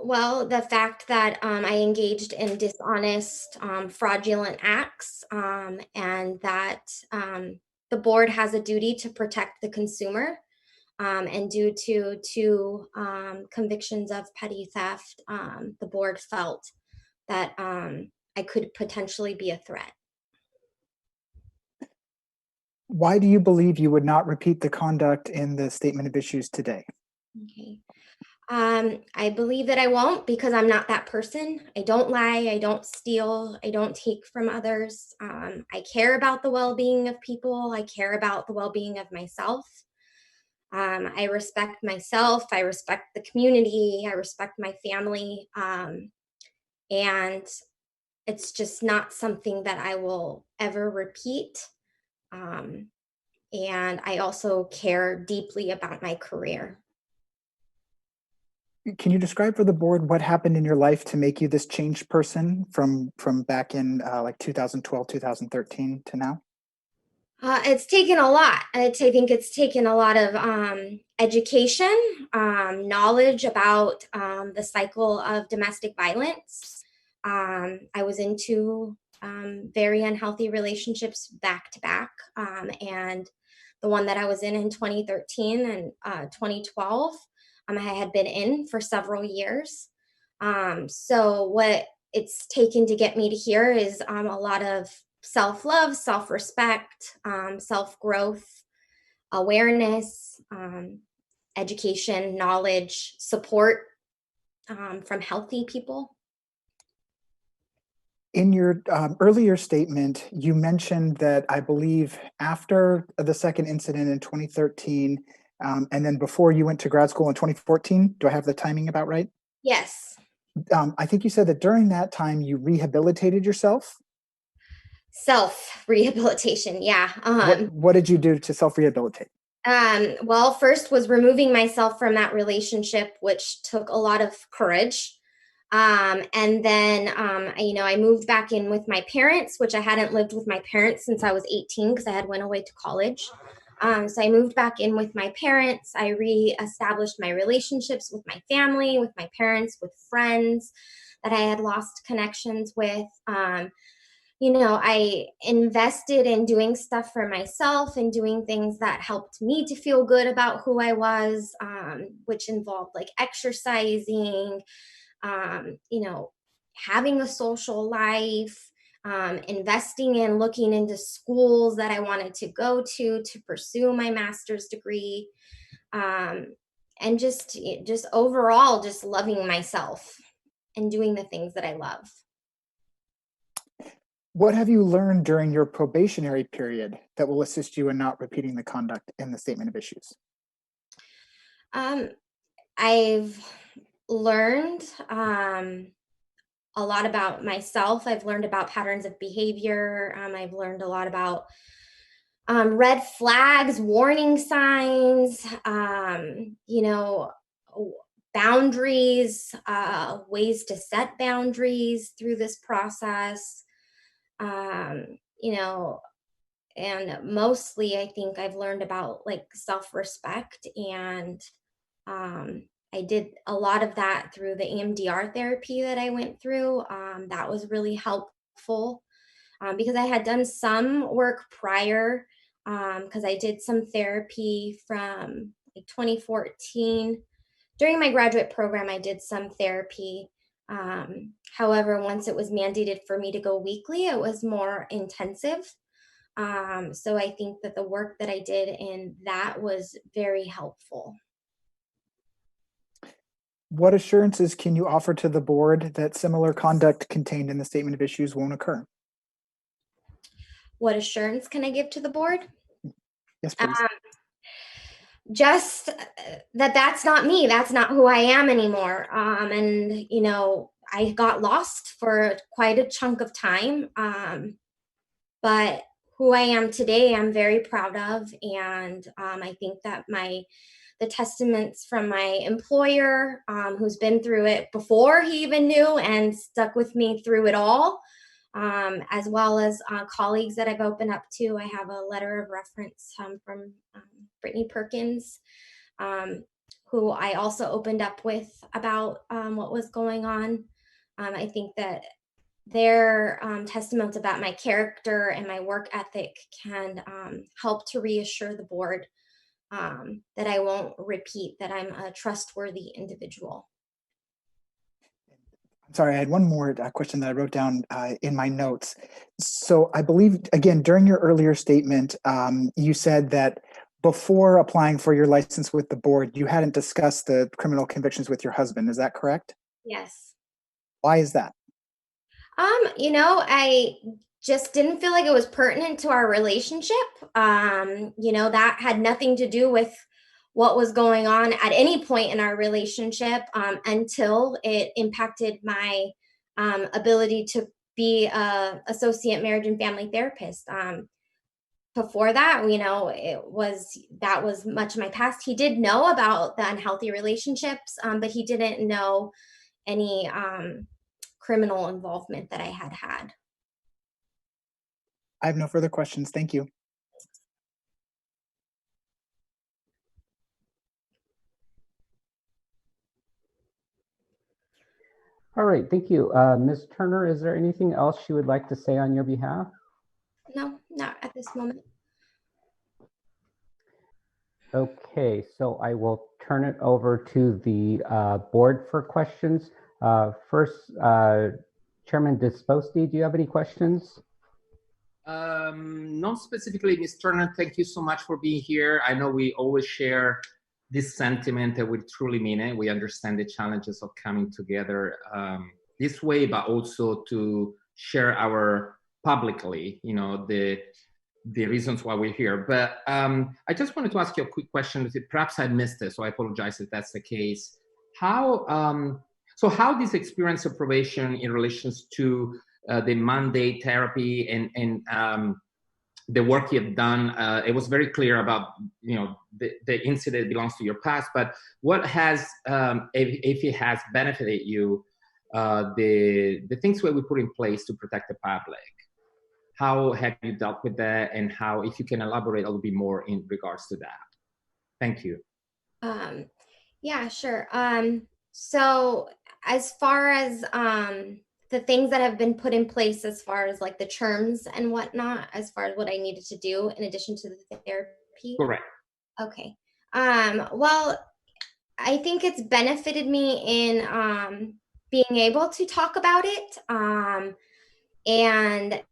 Well, the fact that I engaged in dishonest, fraudulent acts, and that the board has a duty to protect the consumer, and due to two convictions of petty theft, the board felt that I could potentially be a threat. Why do you believe you would not repeat the conduct in the statement of issues today? Okay. I believe that I won't because I'm not that person. I don't lie. I don't steal. I don't take from others. I care about the well-being of people. I care about the well-being of myself. I respect myself. I respect the community. I respect my family. And it's just not something that I will ever repeat. And I also care deeply about my career. Can you describe for the board what happened in your life to make you this changed person from back in like 2012, 2013 to now? It's taken a lot. I think it's taken a lot of education, knowledge about the cycle of domestic violence. I was in two very unhealthy relationships back to back, and the one that I was in 2013 and 2012, I had been in for several years. So what it's taken to get me to here is a lot of self-love, self-respect, self-growth, awareness, education, knowledge, support from healthy people. In your earlier statement, you mentioned that I believe after the second incident in 2013, and then before you went to grad school in 2014, do I have the timing about right? Yes. I think you said that during that time you rehabilitated yourself. Self-rehabilitation, yeah. What did you do to self-rehabilitate? Well, first was removing myself from that relationship, which took a lot of courage. And then, I moved back in with my parents, which I hadn't lived with my parents since I was 18 because I had went away to college. So I moved back in with my parents. I reestablished my relationships with my family, with my parents, with friends that I had lost connections with. I invested in doing stuff for myself and doing things that helped me to feel good about who I was, which involved like exercising, having a social life, investing in looking into schools that I wanted to go to pursue my master's degree, and just overall just loving myself and doing the things that I love. What have you learned during your probationary period that will assist you in not repeating the conduct in the statement of issues? I've learned a lot about myself. I've learned about patterns of behavior. I've learned a lot about red flags, warning signs, boundaries, ways to set boundaries through this process. And mostly I think I've learned about like self-respect, and I did a lot of that through the EMDR therapy that I went through. That was really helpful because I had done some work prior, because I did some therapy from like 2014. During my graduate program, I did some therapy. However, once it was mandated for me to go weekly, it was more intensive. So I think that the work that I did in that was very helpful. What assurances can you offer to the board that similar conduct contained in the statement of issues won't occur? What assurance can I give to the board? Yes, please. Just that that's not me. That's not who I am anymore. And, I got lost for quite a chunk of time. But who I am today, I'm very proud of. And I think that the testaments from my employer, who's been through it before he even knew and stuck with me through it all, as well as colleagues that I've opened up to. I have a letter of reference from Brittany Perkins, who I also opened up with about what was going on. I think that their testaments about my character and my work ethic can help to reassure the board that I won't repeat, that I'm a trustworthy individual. I'm sorry, I had one more question that I wrote down in my notes. So I believe, again, during your earlier statement, you said that before applying for your license with the board, you hadn't discussed the criminal convictions with your husband. Is that correct? Yes. Why is that? I just didn't feel like it was pertinent to our relationship. That had nothing to do with what was going on at any point in our relationship until it impacted my ability to be an associate marriage and family therapist. Before that, that was much of my past. He did know about the unhealthy relationships, but he didn't know any criminal involvement that I had. I have no further questions. Thank you. All right, thank you. Ms. Turner, is there anything else you would like to say on your behalf? No, not at this moment. Okay, so I will turn it over to the board for questions. First, Chairman Disposti, do you have any questions? Not specifically, Ms. Turner. Thank you so much for being here. I know we always share this sentiment that we truly mean it. We understand the challenges of coming together this way, but also to share our publicly, the reasons why we're here. But I just wanted to ask you a quick question. Perhaps I missed it, so I apologize if that's the case. How this experience of probation in relations to the mandate therapy and the work you've done, it was very clear about the incident belongs to your past, but what has, if it has benefited you the things that we put in place to protect the public. How have you dealt with that, and how, if you can elaborate a little bit more in regards to that? Thank you. Yeah, sure. So as far as the things that have been put in place, as far as like the terms and whatnot, as far as what I needed to do in addition to the therapy. Correct. Okay. Well, I think it's benefited me in being able to talk about it and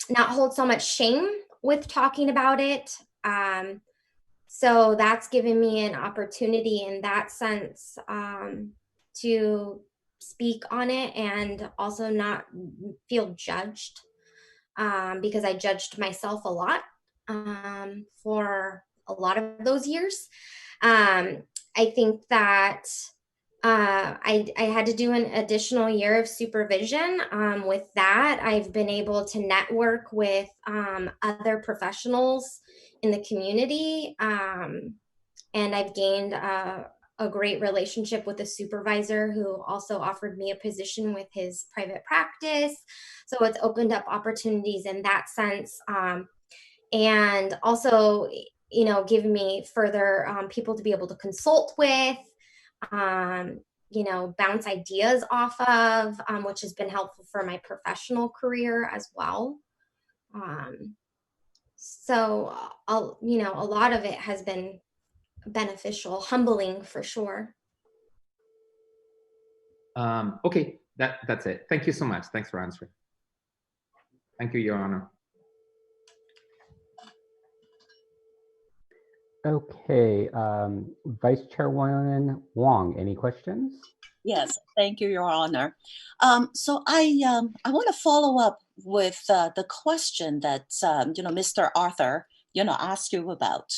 not hold so much shame with talking about it. So that's given me an opportunity in that sense to speak on it and also not feel judged because I judged myself a lot for a lot of those years. I think that I had to do an additional year of supervision. With that, I've been able to network with other professionals in the community, and I've gained a great relationship with a supervisor who also offered me a position with his private practice. So it's opened up opportunities in that sense, and also, you know, given me further people to be able to consult with. You know, bounce ideas off of, which has been helpful for my professional career as well. So, you know, a lot of it has been beneficial, humbling for sure. Okay, that's it. Thank you so much. Thanks for answering. Thank you, Your Honor. Okay, Vice Chairwoman Wong, any questions? Yes, thank you, Your Honor. So I want to follow up with the question that Mr. Arthur asked you about,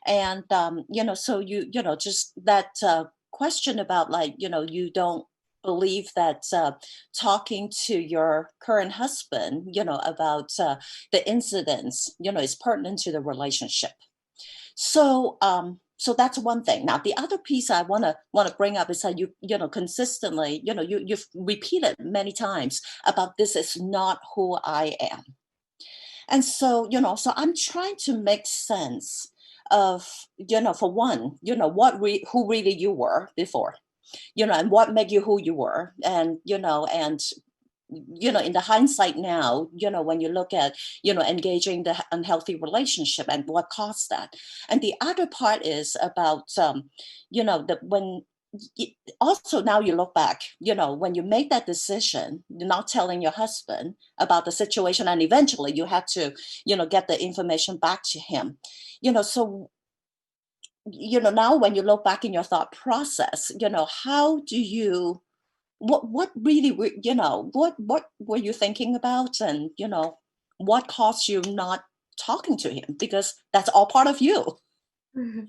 and so just that question about you don't believe that talking to your current husband about the incidents is pertinent to the relationship. So so that's one thing. Now, the other piece I want to bring up is that you consistently, you've repeated many times about this is not who I am. And so, so I'm trying to make sense of, for one, who really you were before, and what made you who you were. And, in the hindsight now, when you look at, engaging the unhealthy relationship and what caused that. And the other part is about, also now you look back, when you make that decision, you're not telling your husband about the situation, and eventually you had to, get the information back to him, so, now when you look back in your thought process, how do you, what really, what were you thinking about, and, what caused you not talking to him? Because that's all part of you. Mm-hmm.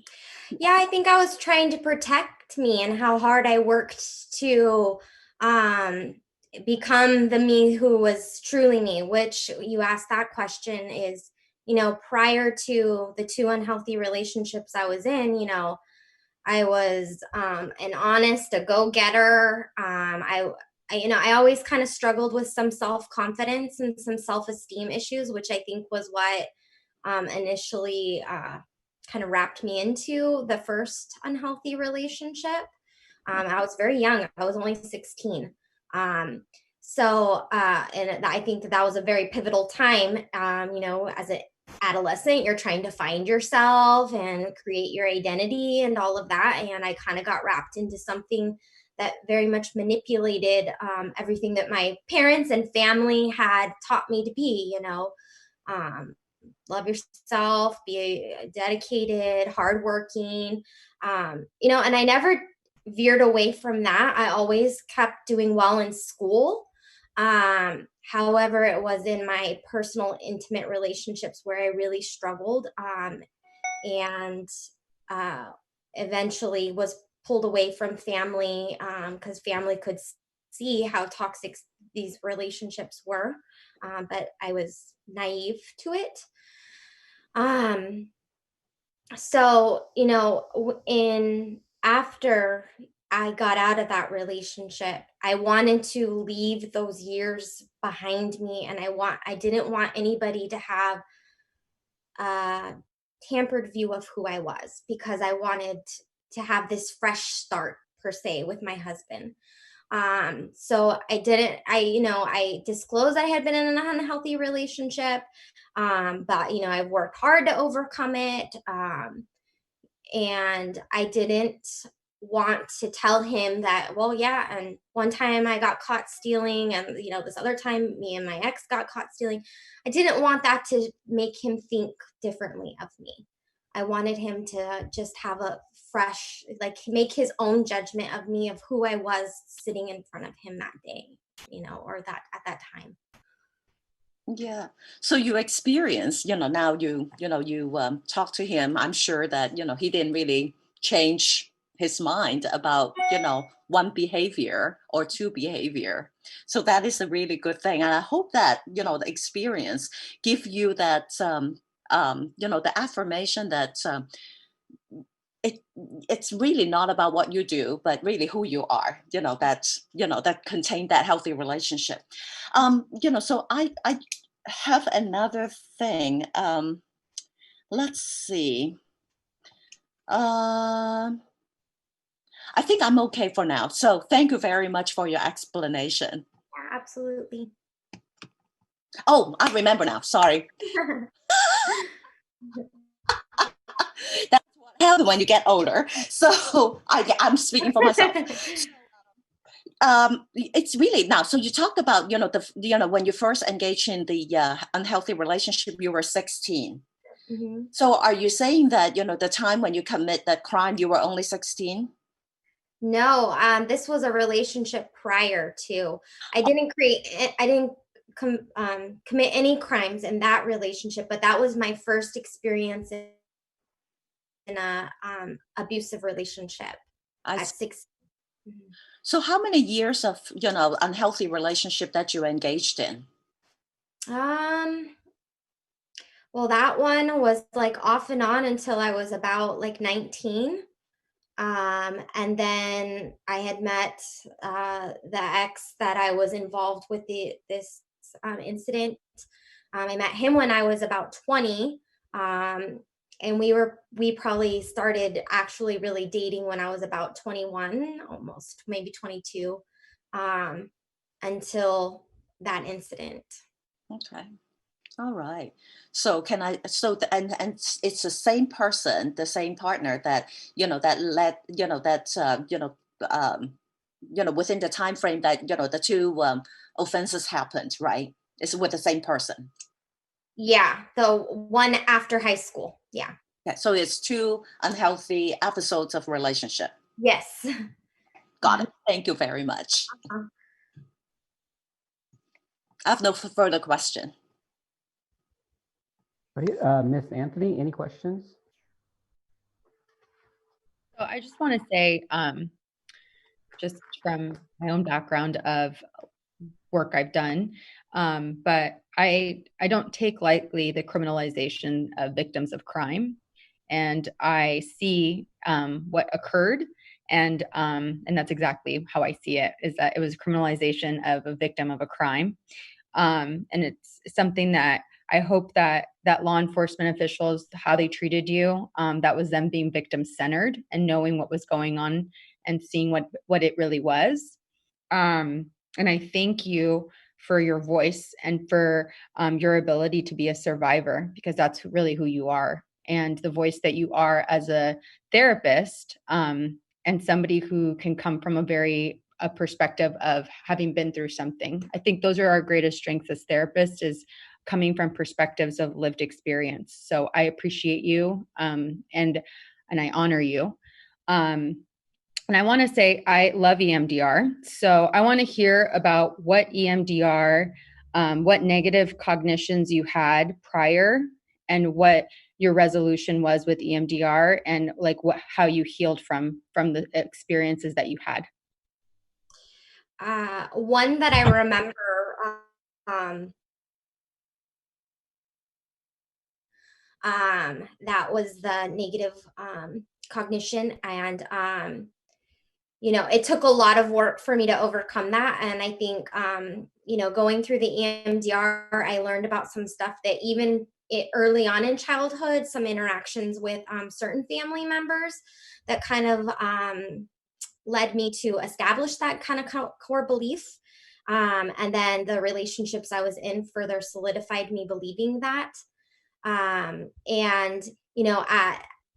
Yeah, I think I was trying to protect me and how hard I worked to become the me who was truly me, which you asked that question is, prior to the two unhealthy relationships I was in, I was an honest, a go-getter. I always kind of struggled with some self-confidence and some self-esteem issues, which I think was what initially kind of wrapped me into the first unhealthy relationship. I was very young. I was only 16. And I think that was a very pivotal time, as an adolescent, you're trying to find yourself and create your identity and all of that. And I kind of got wrapped into something that very much manipulated everything that my parents and family had taught me to be, love yourself, be dedicated, hardworking, and I never veered away from that. I always kept doing well in school. However, it was in my personal, intimate relationships where I really struggled, and eventually was pulled away from family because family could see how toxic these relationships were, but I was naive to it. So, after I got out of that relationship. I wanted to leave those years behind me, and I didn't want anybody to have a tampered view of who I was, because I wanted to have this fresh start per se with my husband. So I disclosed I had been in an unhealthy relationship, but I've worked hard to overcome it. And I didn't want to tell him that, well, yeah, and one time I got caught stealing, and this other time me and my ex got caught stealing. I didn't want that to make him think differently of me. I wanted him to just have a fresh, make his own judgment of me, of who I was sitting in front of him that day, or that at that time. Yeah. So you experience, now you talk to him. I'm sure that, he didn't really change his mind about, one behavior or two behavior. So that is a really good thing. And I hope that, the experience give you that, the affirmation that it's really not about what you do, but really who you are, that contain that healthy relationship. So I have another thing. Let's see. I think I'm okay for now. So thank you very much for your explanation. Yeah, absolutely. Oh, I remember now. Sorry. That's what happens when you get older. So I'm speaking for myself. It's really now. So you talked about, when you first engaged in the unhealthy relationship, you were 16. Mm-hmm. So are you saying that, the time when you commit that crime, you were only 16? No, this was a relationship prior to. I didn't commit any crimes in that relationship, but that was my first experience in a abusive relationship at 16. Mm-hmm. So how many years of, unhealthy relationship that you engaged in? Well, that one was off and on until I was about 19. And then I had met the ex that I was involved with this incident. I met him when I was about 20. And we probably started actually really dating when I was about 21, almost maybe 22, until that incident. Okay. All right. So and it's the same person, the same partner that, that led, within the time frame that, the two offenses happened, right? It's with the same person. Yeah, the one after high school. Yeah. Yeah. So it's two unhealthy episodes of relationship. Yes. Got it. Thank you very much. Uh-huh. I have no further question. Right, Miss Anthony, any questions? So I just want to say, just from my own background of work I've done, but I don't take lightly the criminalization of victims of crime, and I see what occurred, and that's exactly how I see it, is that it was criminalization of a victim of a crime, and it's something that I hope that law enforcement officials, how they treated you, that was them being victim-centered and knowing what was going on and seeing what it really was. And I thank you for your voice and for your ability to be a survivor, because that's really who you are, and the voice that you are as a therapist, and somebody who can come from a perspective of having been through something. I think those are our greatest strengths as therapists, is coming from perspectives of lived experience. So I appreciate you, and I honor you. And I want to say I love EMDR. So I want to hear about what EMDR, what negative cognitions you had prior, and what your resolution was with EMDR, and how you healed from the experiences that you had. One that I remember, that was the negative cognition, and it took a lot of work for me to overcome that. And I think, going through the EMDR, I learned about some stuff that even early on in childhood, some interactions with certain family members that kind of led me to establish that kind of core belief. And then the relationships I was in further solidified me believing that.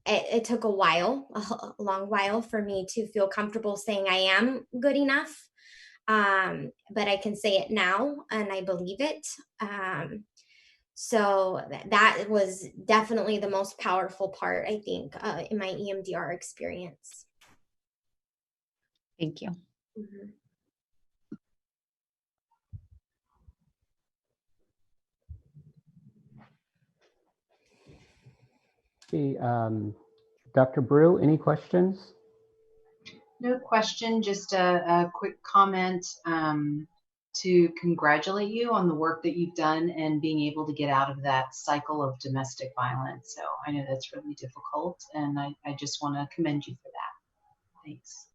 It took a long while for me to feel comfortable saying I am good enough. But I can say it now and I believe it. So that was definitely the most powerful part, I think, in my EMDR experience. Thank you. Mm-hmm. Okay, Dr. Brew, any questions? No question, just a quick comment to congratulate you on the work that you've done and being able to get out of that cycle of domestic violence. So I know that's really difficult, and I just want to commend you for that. Thanks.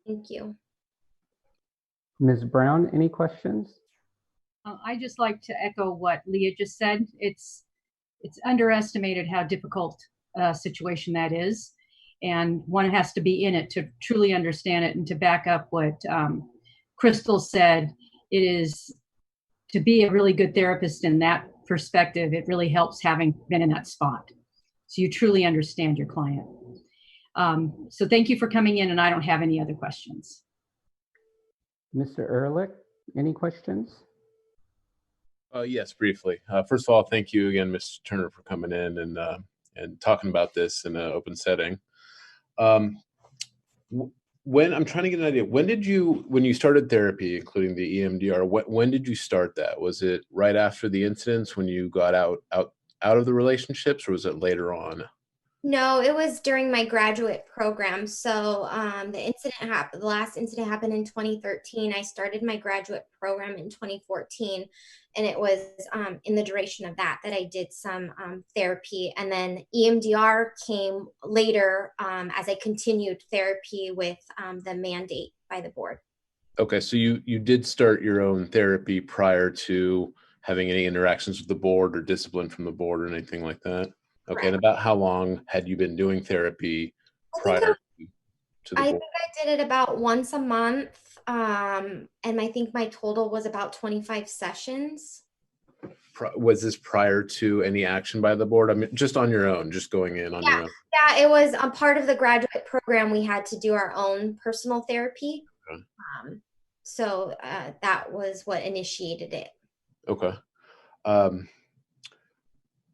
Thank you. Ms. Brown, any questions? I just like to echo what Leah just said. It's underestimated how difficult a situation that is. And one has to be in it to truly understand it. And to back up what Crystal said, it is to be a really good therapist in that perspective. It really helps having been in that spot. So you truly understand your client. So thank you for coming in, and I don't have any other questions. Mr. Ehrlich, any questions? Yes, briefly. First of all, thank you again, Mr. Turner, for coming in and talking about this in an open setting. When I'm trying to get an idea, when you started therapy, including the EMDR, when did you start that? Was it right after the incidents when you got out of the relationships, or was it later on? No, it was during my graduate program. So the last incident happened in 2013. I started my graduate program in 2014, and it was in the duration of that I did some therapy. And then EMDR came later as I continued therapy with the mandate by the board. Okay, so you did start your own therapy prior to having any interactions with the board or discipline from the board or anything like that? Okay, and about how long had you been doing therapy prior to the board? I think I did it about once a month, and I think my total was about 25 sessions. Was this prior to any action by the board? I mean, just on your own, just going in on your own? Yeah, it was a part of the graduate program. We had to do our own personal therapy. Okay. So that was what initiated it. Okay.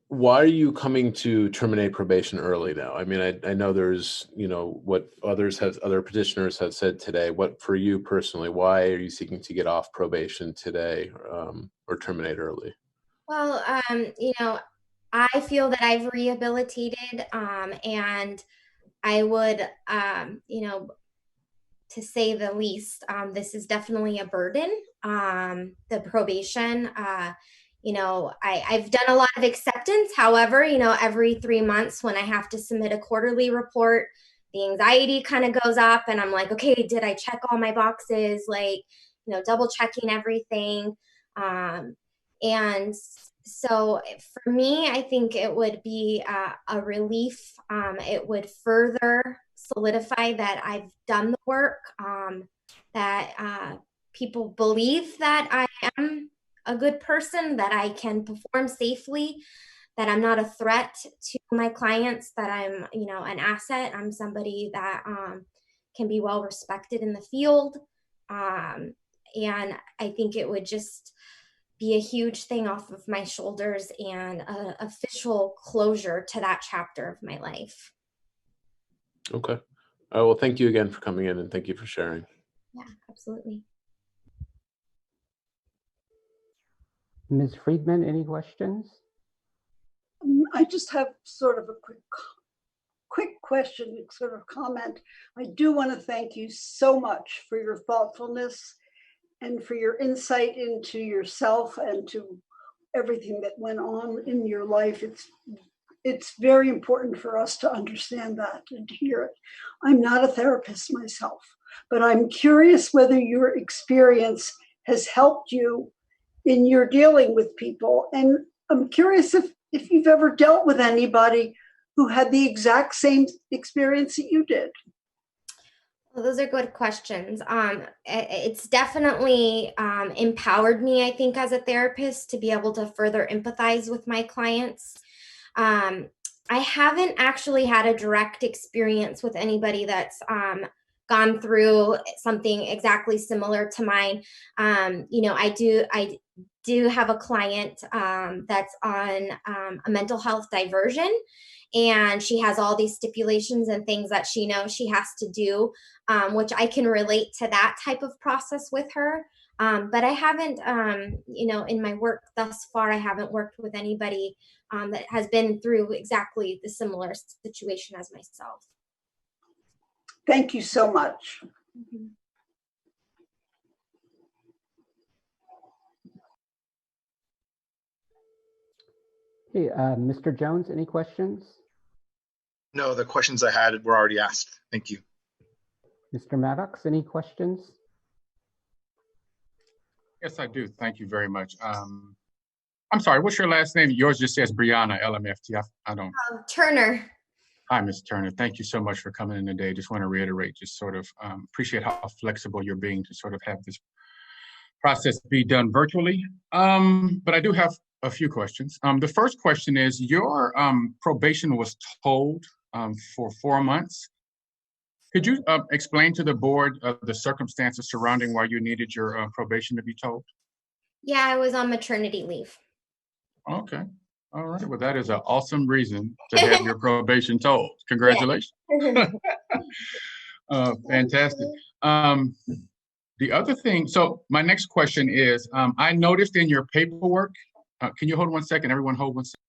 Why are you coming to terminate probation early now? I mean, I know there's, what other petitioners have said today. What, for you personally, why are you seeking to get off probation today or terminate early? Well, I feel that I've rehabilitated and I would, to say the least, this is definitely a burden. The probation, I've done a lot of acceptance. However, every 3 months when I have to submit a quarterly report, the anxiety kind of goes up and I'm like, okay, did I check all my boxes? Like, double checking everything. And so for me, I think it would be a relief. It would further solidify that I've done the work, that people believe that I am a good person, that I can perform safely, that I'm not a threat to my clients, that I'm, an asset. I'm somebody that can be well respected in the field. And I think it would just be a huge thing off of my shoulders and an official closure to that chapter of my life. Okay. Well, thank you again for coming in and thank you for sharing. Yeah, absolutely. Ms. Friedman, any questions? I just have sort of a quick question, sort of comment. I do want to thank you so much for your thoughtfulness and for your insight into yourself and to everything that went on in your life. It's very important for us to understand that and to hear it. I'm not a therapist myself, but I'm curious whether your experience has helped you in your dealing with people. And I'm curious if you've ever dealt with anybody who had the exact same experience that you did. Well, those are good questions. It's definitely empowered me, I think, as a therapist to be able to further empathize with my clients. I haven't actually had a direct experience with anybody that's gone through something exactly similar to mine. I do have a client that's on a mental health diversion, and she has all these stipulations and things that she knows she has to do, which I can relate to that type of process with her. But I haven't, in my work thus far, I haven't worked with anybody that has been through exactly the similar situation as myself. Thank you so much. Mm-hmm. Hey, Mr. Jones, any questions? No, the questions I had were already asked. Thank you. Mr. Maddox, any questions? Yes, I do. Thank you very much. I'm sorry, what's your last name? Yours just says Brianna, LMFT. I don't. Turner. Hi, Ms. Turner. Thank you so much for coming in today. Just want to reiterate, just sort of appreciate how flexible you're being to sort of have this process be done virtually. But I do have a few questions. The first question is, your probation was told for 4 months. Could you explain to the board the circumstances surrounding why you needed your probation to be told? Yeah, I was on maternity leave. Okay. All right. Well, that is an awesome reason to have your probation told. Congratulations. Fantastic. The other thing, so my next question is, I noticed in your paperwork, can you hold 1 second? Everyone hold 1 second.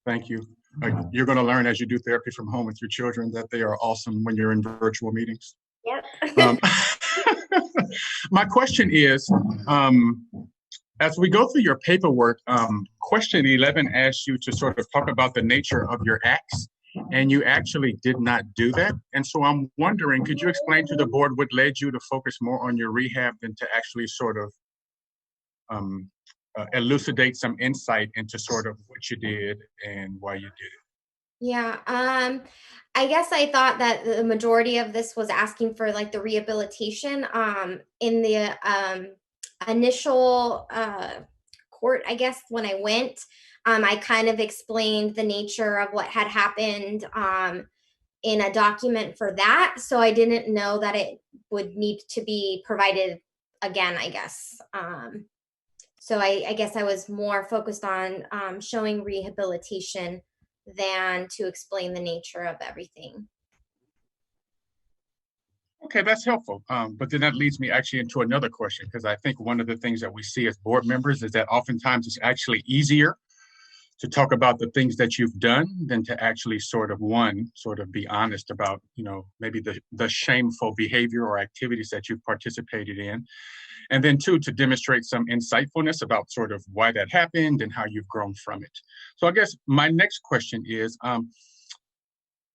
Thank you. You're going to learn as you do therapy from home with your children that they are awesome when you're in virtual meetings. Yep. My question is, as we go through your paperwork, question 11 asks you to sort of talk about the nature of your acts, and you actually did not do that. And so I'm wondering, could you explain to the board what led you to focus more on your rehab than to actually sort of elucidate some insight into sort of what you did and why you did it? Yeah, I guess I thought that the majority of this was asking for like the rehabilitation. In the initial court, I guess, when I went, I kind of explained the nature of what had happened in a document for that. So I didn't know that it would need to be provided again, I guess. So I guess I was more focused on showing rehabilitation than to explain the nature of everything. Okay, that's helpful. But then that leads me actually into another question, because I think one of the things that we see as board members is that oftentimes it's actually easier to talk about the things that you've done than to actually sort of be honest about, maybe the shameful behavior or activities that you've participated in. And then two, to demonstrate some insightfulness about sort of why that happened and how you've grown from it. So I guess my next question is,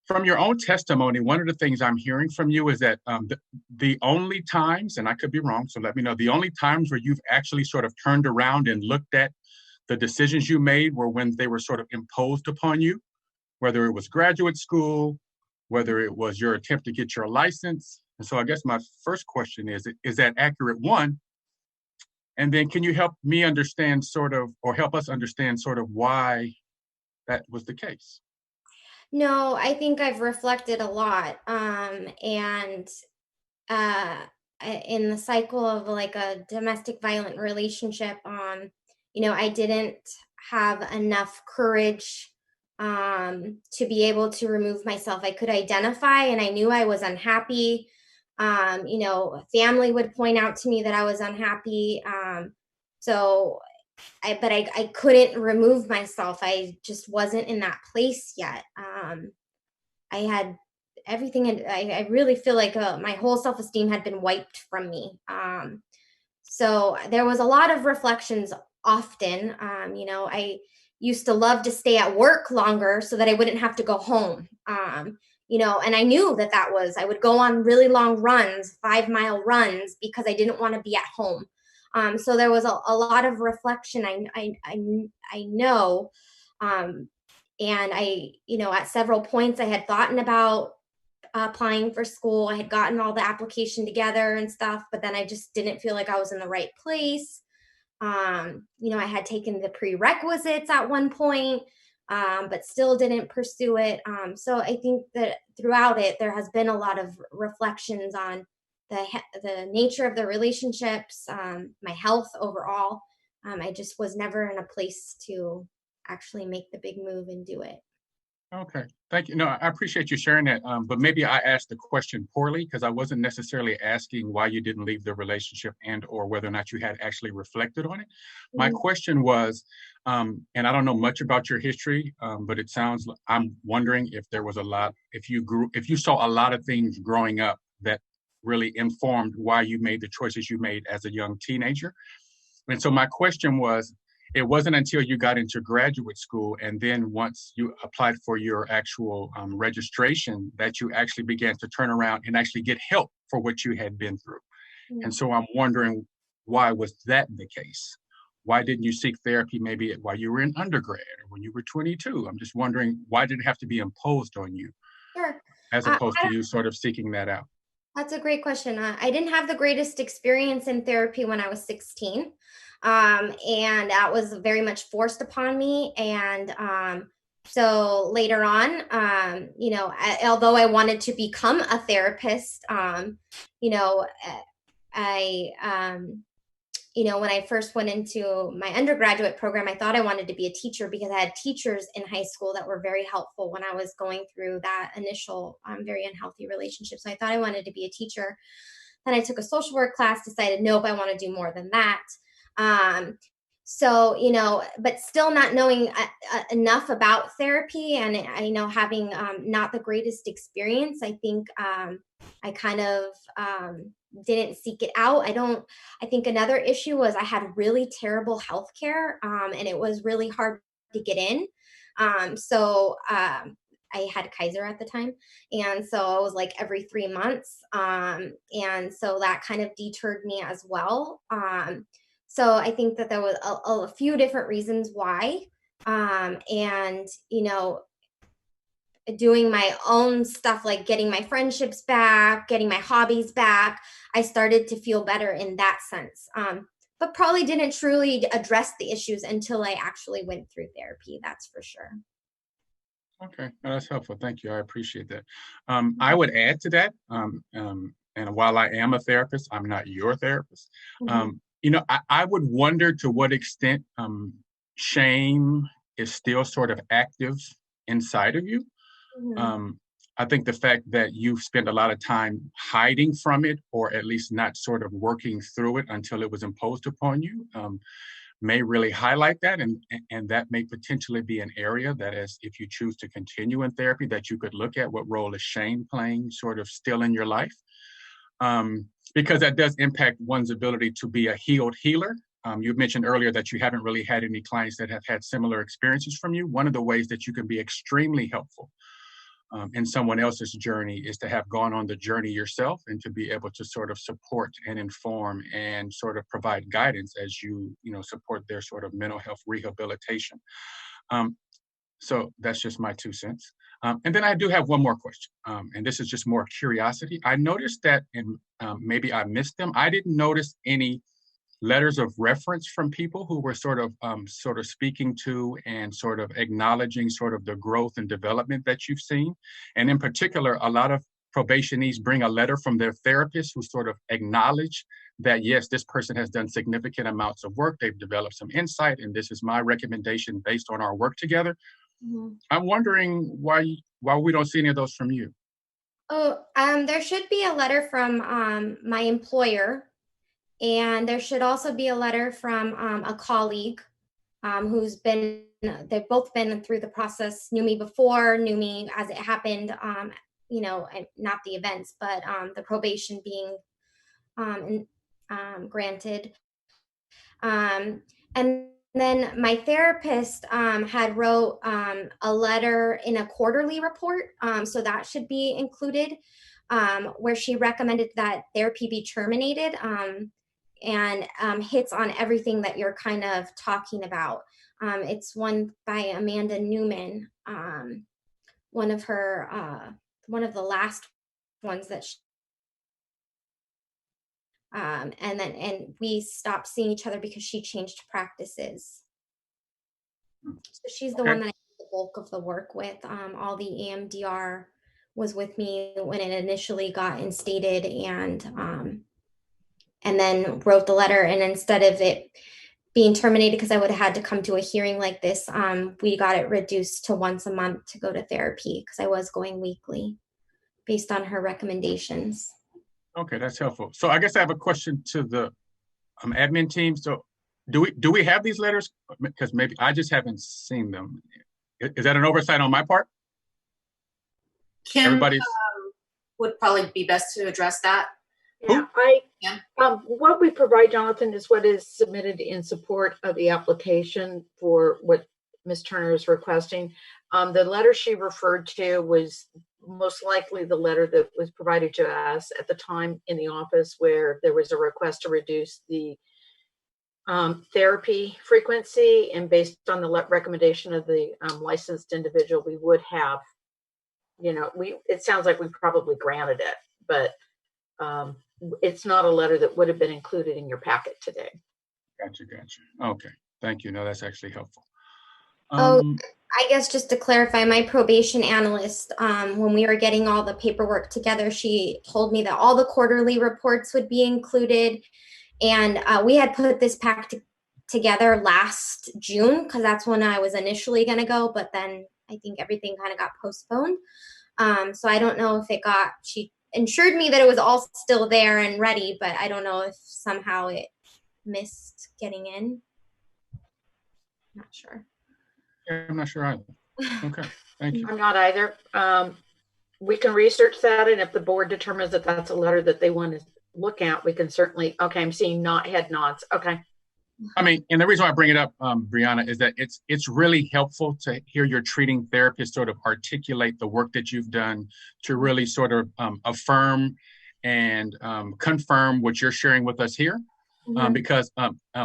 from your own testimony, one of the things I'm hearing from you is that the only times, and I could be wrong, so let me know, the only times where you've actually sort of turned around and looked at the decisions you made were when they were sort of imposed upon you, whether it was graduate school, whether it was your attempt to get your license. And so I guess my first question is that accurate, one? And then can you help me understand help us understand sort of why that was the case? No, I think I've reflected a lot. And in the cycle of like a domestic violent relationship, I didn't have enough courage to be able to remove myself. I could identify and I knew I was unhappy. Family would point out to me that I was unhappy. But I couldn't remove myself. I just wasn't in that place yet. I had everything, and I really feel like my whole self-esteem had been wiped from me. So there was a lot of reflections often. used to love to stay at work longer so that I wouldn't have to go home. And I knew that I would go on really long runs, 5-mile runs, because I didn't want to be at home. So there was a lot of reflection. I know, and at several points I had thought about applying for school. I had gotten all the application together and stuff, but then I just didn't feel like I was in the right place. I had taken the prerequisites at one point, but still didn't pursue it. So I think that throughout it, there has been a lot of reflections on the nature of the relationships, my health overall. I just was never in a place to actually make the big move and do it. Okay, thank you. No, I appreciate you sharing that. But maybe I asked the question poorly, because I wasn't necessarily asking why you didn't leave the relationship and or whether or not you had actually reflected on it. My question was, and I don't know much about your history, but it sounds like I'm wondering if there was if you saw a lot of things growing up that really informed why you made the choices you made as a young teenager. And so my question was, it wasn't until you got into graduate school and then once you applied for your actual registration that you actually began to turn around and actually get help for what you had been through. And so I'm wondering, why was that the case? Why didn't you seek therapy maybe while you were in undergrad or when you were 22? I'm just wondering, why did it have to be imposed on you? Sure. As opposed to you sort of seeking that out? That's a great question. I didn't have the greatest experience in therapy when I was 16. And that was very much forced upon me. And so later on, although I wanted to become a therapist, when I first went into my undergraduate program, I thought I wanted to be a teacher because I had teachers in high school that were very helpful when I was going through that initial very unhealthy relationship. So I thought I wanted to be a teacher. Then I took a social work class, decided, nope, I want to do more than that. But still not knowing enough about therapy and having not the greatest experience, I think I kind of didn't seek it out. I think another issue was I had really terrible health care, and it was really hard to get in. I had Kaiser at the time. And so it was like every 3 months. And so that kind of deterred me as well. So I think that there was a few different reasons why. Doing my own stuff, like getting my friendships back, getting my hobbies back, I started to feel better in that sense. But probably didn't truly address the issues until I actually went through therapy. That's for sure. Okay, well, that's helpful. Thank you. I appreciate that. I would add to that, and while I am a therapist, I'm not your therapist. I would wonder to what extent shame is still sort of active inside of you. I think the fact that you've spent a lot of time hiding from it, or at least not sort of working through it until it was imposed upon you, may really highlight that. And that may potentially be an area that, as if you choose to continue in therapy, that you could look at what role is shame playing sort of still in your life. Because that does impact one's ability to be a healed healer. You mentioned earlier that you haven't really had any clients that have had similar experiences from you. One of the ways that you can be extremely helpful in someone else's journey is to have gone on the journey yourself and to be able to sort of support and inform and sort of provide guidance as you support their sort of mental health rehabilitation. So that's just my 2 cents. And then I do have one more question, and this is just more curiosity. I noticed that, and maybe I missed them, I didn't notice any letters of reference from people who were sort of speaking to and sort of acknowledging sort of the growth and development that you've seen. And in particular, a lot of probationees bring a letter from their therapist who sort of acknowledge that, yes, this person has done significant amounts of work, they've developed some insight, and this is my recommendation based on our work together. I'm wondering why we don't see any of those from you. There should be a letter from my employer, and there should also be a letter from a colleague they've both been through the process, knew me before, knew me as it happened, not the events, but the probation being granted. And Then my therapist had wrote a letter in a quarterly report, so that should be included, where she recommended that therapy be terminated, and hits on everything that you're kind of talking about. It's one by Amanda Newman, one of the last ones that she, and we stopped seeing each other because she changed practices. So she's the one that I did the bulk of the work with. All the EMDR was with me when it initially got instated, and then wrote the letter. And instead of it being terminated, because I would have had to come to a hearing like this, we got it reduced to once a month to go to therapy, because I was going weekly based on her recommendations. Okay, that's helpful. So I guess I have a question to the admin team. So do we have these letters? Because maybe I just haven't seen them. Is that an oversight on my part? Kim Everybody's would probably be best to address that. Yeah, what we provide, Jonathan, is what is submitted in support of the application for what Ms. Turner is requesting. The letter she referred to was most likely the letter that was provided to us at the time in the office, where there was a request to reduce the therapy frequency, and based on the recommendation of the licensed individual, we would have, it sounds like we probably granted it, but it's not a letter that would have been included in your packet today. Gotcha. Okay, thank you. No, that's actually helpful. I guess just to clarify, my probation analyst, when we were getting all the paperwork together, she told me that all the quarterly reports would be included. And we had put this pack together last June, because that's when I was initially going to go. But then I think everything kind of got postponed. So I don't know if she ensured me that it was all still there and ready, but I don't know if somehow it missed getting in. Not sure. Yeah, I'm not sure either. Okay, thank you. I'm not either. We can research that, and if the board determines that that's a letter that they want to look at, we can certainly, okay, I'm seeing head nods. Okay. I mean, and the reason why I bring it up, Brianna, is that it's really helpful to hear your treating therapist sort of articulate the work that you've done to really sort of affirm and confirm what you're sharing with us here. Because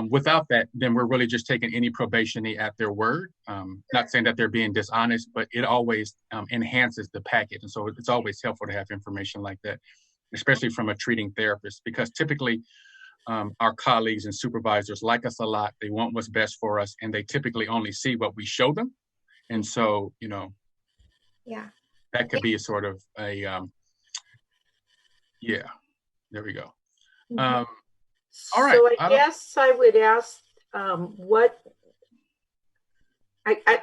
without that, then we're really just taking any probationee at their word. Not saying that they're being dishonest, but it always enhances the packet. And so it's always helpful to have information like that, especially from a treating therapist, because typically our colleagues and supervisors like us a lot. They want what's best for us, and they typically only see what we show them. And so, that could be a sort of a, there we go. All right. So I guess I would ask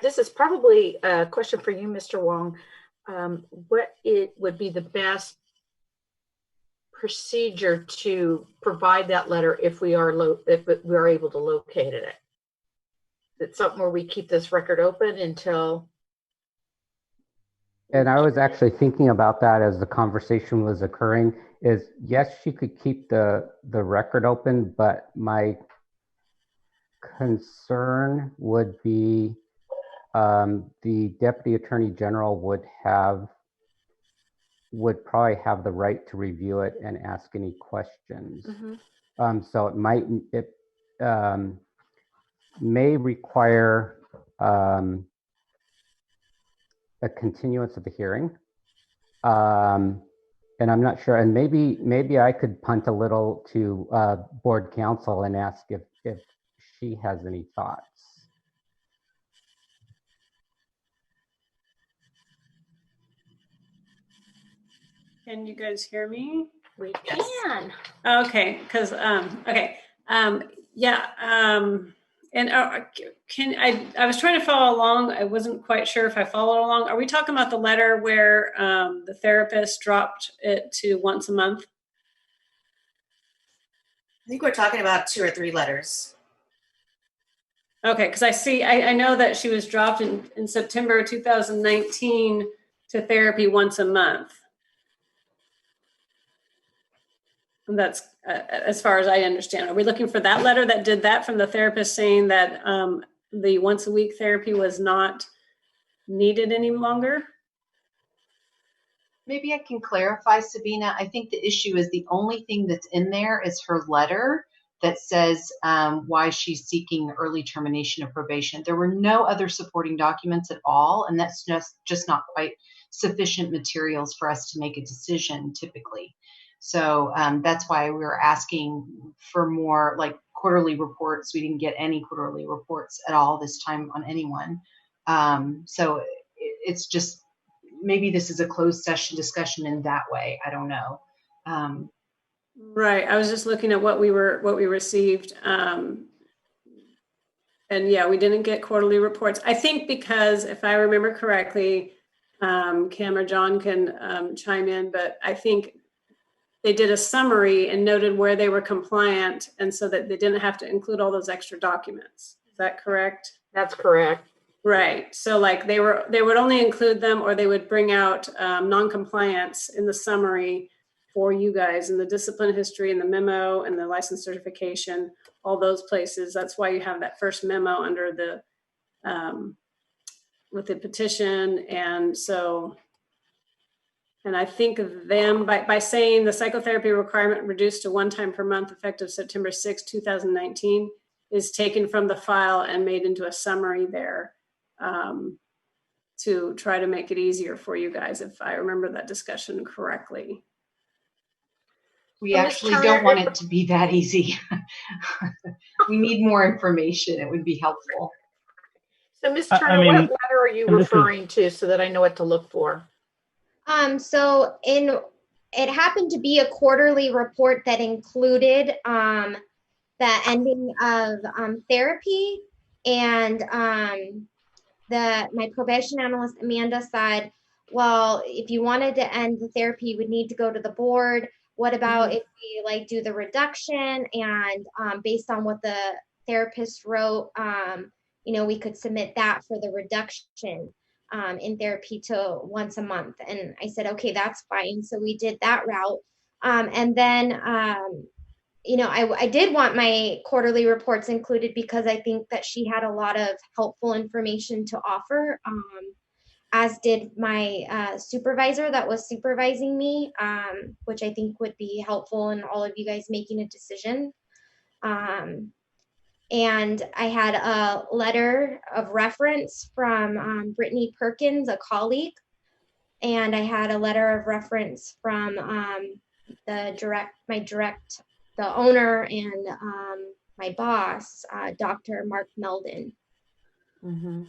this is probably a question for you, Mr. Wong. What it would be the best procedure to provide that letter if we are able to locate it? It's something where we keep this record open until. And I was actually thinking about that as the conversation was occurring, is yes, she could keep the record open, but my concern would be the Deputy Attorney General would probably have the right to review it and ask any questions. So it may require a continuance of the hearing. And I'm not sure, and maybe I could punt a little to board counsel and ask if she has any thoughts. Can you guys hear me? We can. Okay, because and I was trying to follow along. I wasn't quite sure if I followed along. Are we talking about the letter where the therapist dropped it to once a month? I think we're talking about 2 or 3 letters. Okay, because I know that she was dropped in September 2019 to therapy once a month. And that's as far as I understand. Are we looking for that letter that did that from the therapist saying that the once a week therapy was not needed any longer? Maybe I can clarify, Sabina. I think the issue is the only thing that's in there is her letter that says why she's seeking early termination of probation. There were no other supporting documents at all, and that's just not quite sufficient materials for us to make a decision typically. So that's why we were asking for more like quarterly reports. We didn't get any quarterly reports at all this time on anyone. So it's just, maybe this is a closed session discussion in that way. I don't know. Right. I was just looking at what we received. And yeah, we didn't get quarterly reports. I think because if I remember correctly, Kim or John can chime in, but I think they did a summary and noted where they were compliant, and so that they didn't have to include all those extra documents. Is that correct? That's correct. Right. So like they would only include them, or they would bring out non-compliance in the summary for you guys in the discipline history and the memo and the license certification, all those places. That's why you have that first memo under the with the petition. And so, and I think of them by saying the psychotherapy requirement reduced to 1 time per month effective September 6, 2019 is taken from the file and made into a summary there to try to make it easier for you guys, if I remember that discussion correctly. We actually don't want it to be that easy. We need more information. It would be helpful. So Ms. Turner, what letter are you referring to so that I know what to look for? So it happened to be a quarterly report that included the ending of therapy, and my probation analyst Amanda said, well, if you wanted to end the therapy, you would need to go to the board. What about if we do the reduction, and based on what the therapist wrote, we could submit that for the reduction in therapy to once a month. And I said, okay, that's fine. So we did that route. And then, I did want my quarterly reports included because I think that she had a lot of helpful information to offer, as did my supervisor that was supervising me, which I think would be helpful in all of you guys making a decision. And I had a letter of reference from Brittany Perkins, a colleague, and I had a letter of reference from the owner and my boss, Dr. Mark Meldon. Mm-hmm.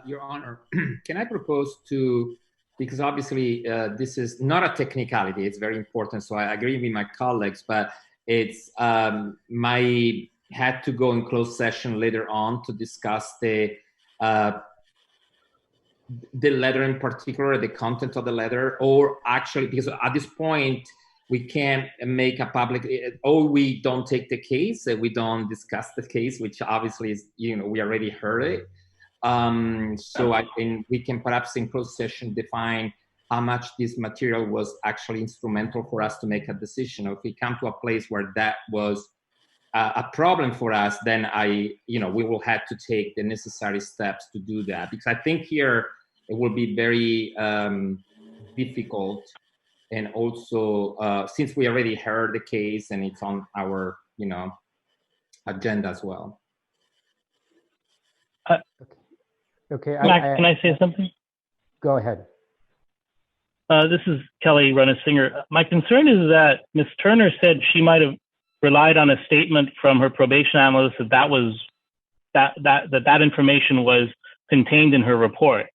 Your Honor, can I propose to, because obviously this is not a technicality, it's very important, so I agree with my colleagues, but it's had to go in closed session later on to discuss the letter in particular, the content of the letter, or actually, because at this point, we can't make a public, or we don't take the case, we don't discuss the case, which obviously is, we already heard it. So I think we can perhaps in closed session define how much this material was actually instrumental for us to make a decision. If we come to a place where that was a problem for us, then we will have to take the necessary steps to do that. Because I think here it will be very difficult. And also, since we already heard the case and it's on our, agenda as well. Okay. Max, can I say something? Go ahead. This is Kelly Renner-Singer. My concern is that Ms. Turner said she might have relied on a statement from her probation analyst that information was contained in her report.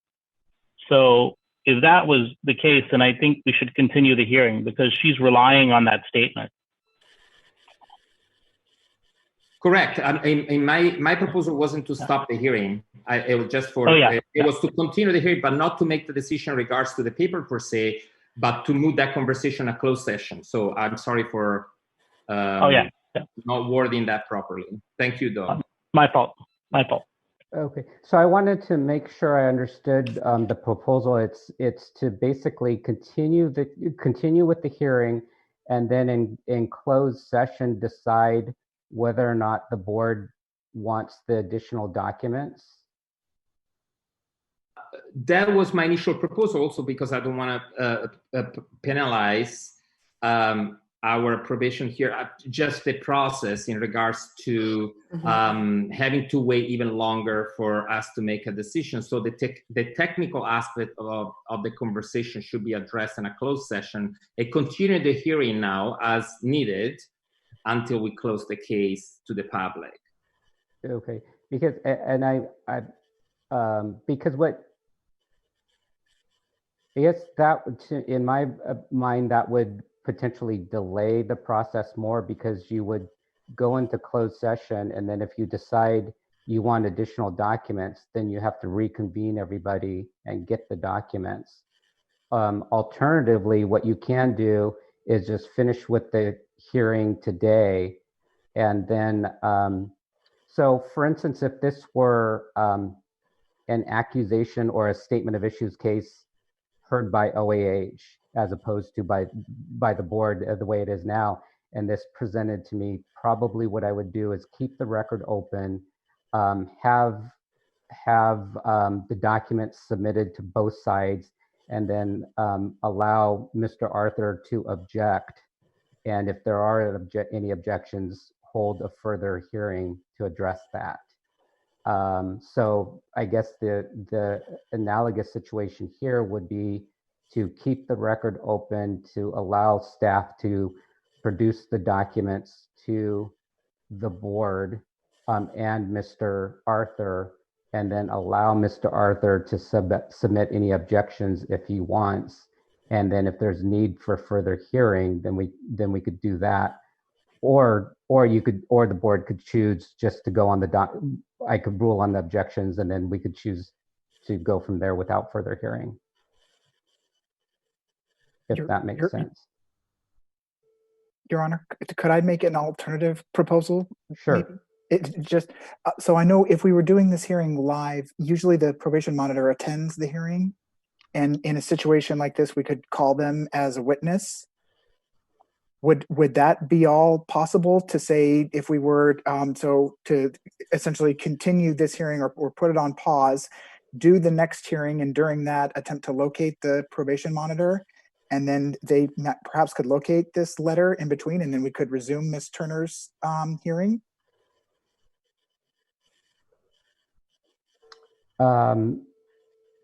So if that was the case, then I think we should continue the hearing because she's relying on that statement. Correct. In my proposal wasn't to stop the hearing. It was just for, it was to continue the hearing, but not to make the decision in regards to the paper per se, but to move that conversation a closed session. So I'm sorry for not wording that properly. Thank you, though. My fault. Okay, so I wanted to make sure I understood the proposal. It's to basically continue with the hearing, and then in closed session decide whether or not the board wants the additional documents? That was my initial proposal, also because I don't want to penalize our probation here, just the process in regards to having to wait even longer for us to make a decision. So the technical aspect of the conversation should be addressed in a closed session and continue the hearing now as needed until we close the case to the public. Okay, because because what I guess that in my mind that would potentially delay the process more, because you would go into closed session, and then if you decide you want additional documents, then you have to reconvene everybody and get the documents. Alternatively, what you can do is just finish with the hearing today, and then so for instance, if this were an accusation or a statement of issues case heard by OAH as opposed to by the board the way it is now, and this presented to me, probably what I would do is keep the record open, have the documents submitted to both sides, and then allow Mr. Arthur to object, and if there are any objections, hold a further hearing to address that. So I guess the analogous situation here would be to keep the record open, to allow staff to produce the documents to the board and Mr. Arthur, and then allow Mr. Arthur to submit any objections if he wants. And then if there's need for further hearing, then we could do that. Or the board could choose just to go on the I could rule on the objections, and then we could choose to go from there without further hearing. If that makes sense. Your Honor, could I make an alternative proposal? Sure. Maybe? It just so I know if we were doing this hearing live, usually the probation monitor attends the hearing, and in a situation like this, we could call them as a witness. Would that be all possible to say if we were so to essentially continue this hearing or put it on pause, do the next hearing, and during that attempt to locate the probation monitor, and then they perhaps could locate this letter in between, and then we could resume Ms. Turner's hearing?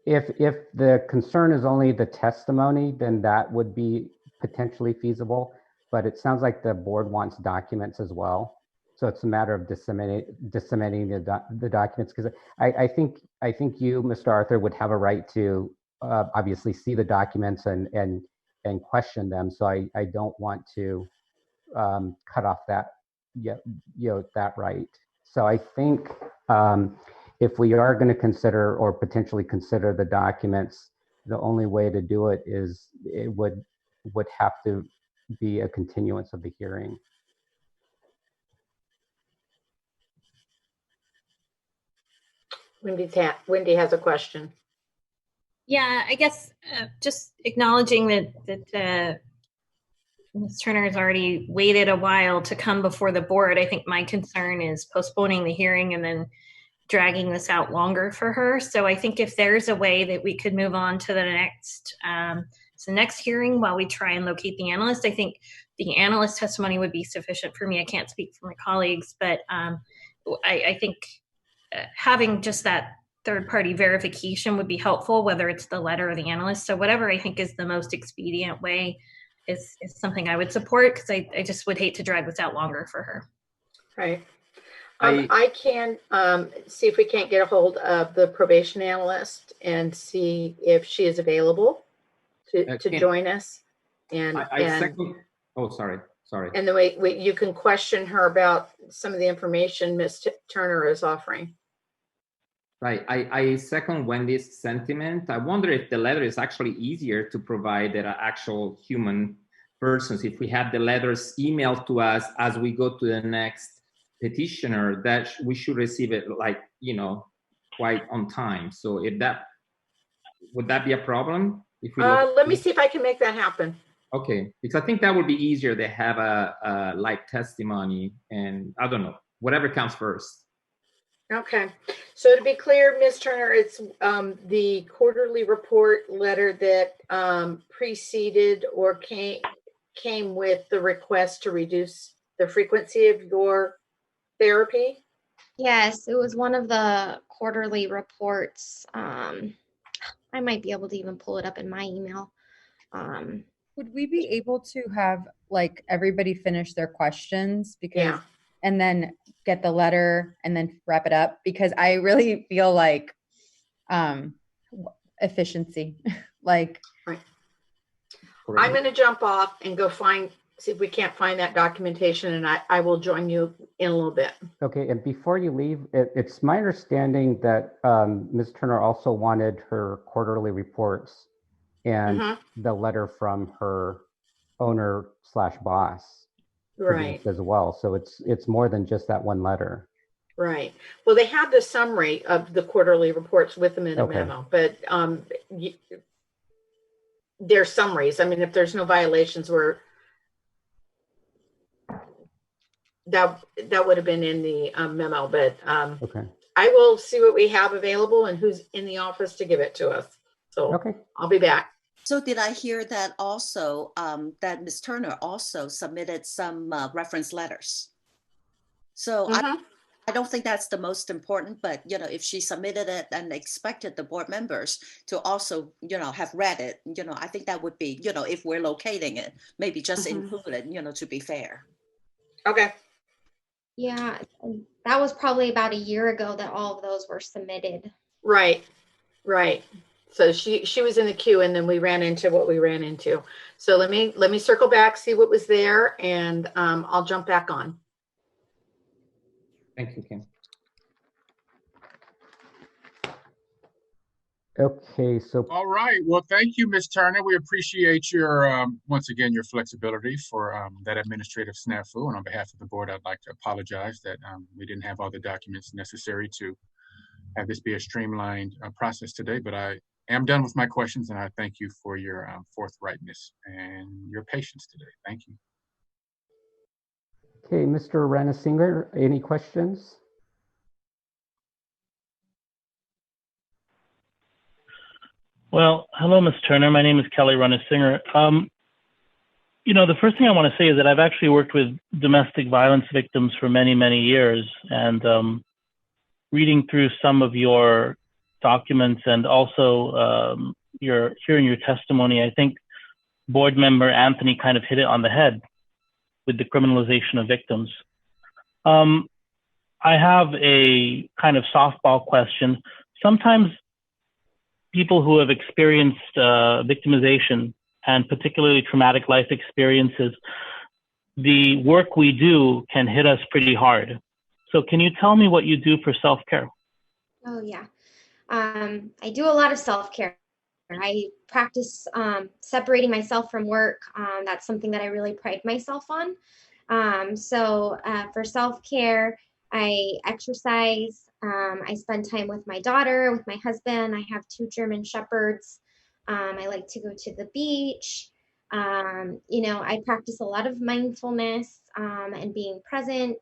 If the concern is only the testimony, then that would be potentially feasible. But it sounds like the board wants documents as well. So it's a matter of disseminating the documents, because I think you, Mr. Arthur, would have a right to obviously see the documents and question them. So I don't want to cut off that that right. So I think if we are going to consider or potentially consider the documents, the only way to do it is it would have to be a continuance of the hearing. Wendy has a question. Yeah, I guess just acknowledging that Ms. Turner has already waited a while to come before the board. I think my concern is postponing the hearing and then dragging this out longer for her. So I think if there's a way that we could move on to the next hearing while we try and locate the analyst, I think the analyst testimony would be sufficient for me. I can't speak for my colleagues, but I think having just that third-party verification would be helpful, whether it's the letter or the analyst. So whatever I think is the most expedient way is something I would support, because I just would hate to drag this out longer for her. Right. I can see if we can't get a hold of the probation analyst and see if she is available to join us. And oh, sorry. And the way you can question her about some of the information Ms. Turner is offering. Right. I second Wendy's sentiment. I wonder if the letter is actually easier to provide than actual human persons. If we have the letters emailed to us as we go to the next petitioner, that we should receive it quite on time. So if that would that be a problem? If we let me see if I can make that happen. Okay, because I think that would be easier to have a live testimony, and I don't know, whatever comes first. Okay, so to be clear, Ms. Turner, it's the quarterly report letter that preceded or came with the request to reduce the frequency of your therapy? Yes, it was one of the quarterly reports. I might be able to even pull it up in my email. Would we be able to have like everybody finish their questions because and then get the letter and then wrap it up? Because I really feel like efficiency. Like right. I'm going to jump off and go see if we can't find that documentation, and I will join you in a little bit. Okay, and before you leave, it's my understanding that Ms. Turner also wanted her quarterly reports and the letter from her owner/boss right as well. So it's more than just that one letter. Right. Well, they have the summary of the quarterly reports with them in a memo, but they're summaries. I mean, if there's no violations, that would have been in the memo, but I will see what we have available and who's in the office to give it to us. So I'll be back. So did I hear that also, that Ms. Turner also submitted some reference letters? So I don't think that's the most important, but, you know, if she submitted it and expected the board members to also, you know, have read it, you know, I think that would be, you know, if we're locating it, maybe just include it, you know, to be fair. Okay. Yeah, that was probably about a year ago that all of those were submitted. Right, right. So she was in the queue, and then we ran into what we ran into. So let me circle back, see what was there, and I'll jump back on. Thank you, Kim. Okay, so. All right. Well, thank you, Ms. Turner. We appreciate your, once again, your flexibility for that administrative snafu. And on behalf of the board, I'd like to apologize that we didn't have all the documents necessary to have this be a streamlined process today. But I am done with my questions, and I thank you for your forthrightness and your patience today. Thank you. Okay, Mr. Ranasinger, any questions? Well, hello, Ms. Turner. My name is Kelly Ranasinger. You know, the first thing I want to say is that I've actually worked with domestic violence victims for many, many years, and reading through some of your documents and also hearing your testimony, I think board member Anthony kind of hit it on the head with the criminalization of victims. I have a kind of softball question. Sometimes people who have experienced victimization and particularly traumatic life experiences, the work we do can hit us pretty hard. So can you tell me what you do for self-care? Oh, yeah. I do a lot of self-care. I practice separating myself from work. That's something that I really pride myself on. So for self-care, I exercise. I spend time with my daughter, with my husband. I have 2 German Shepherds. I like to go to the beach. You know, I practice a lot of mindfulness and being present.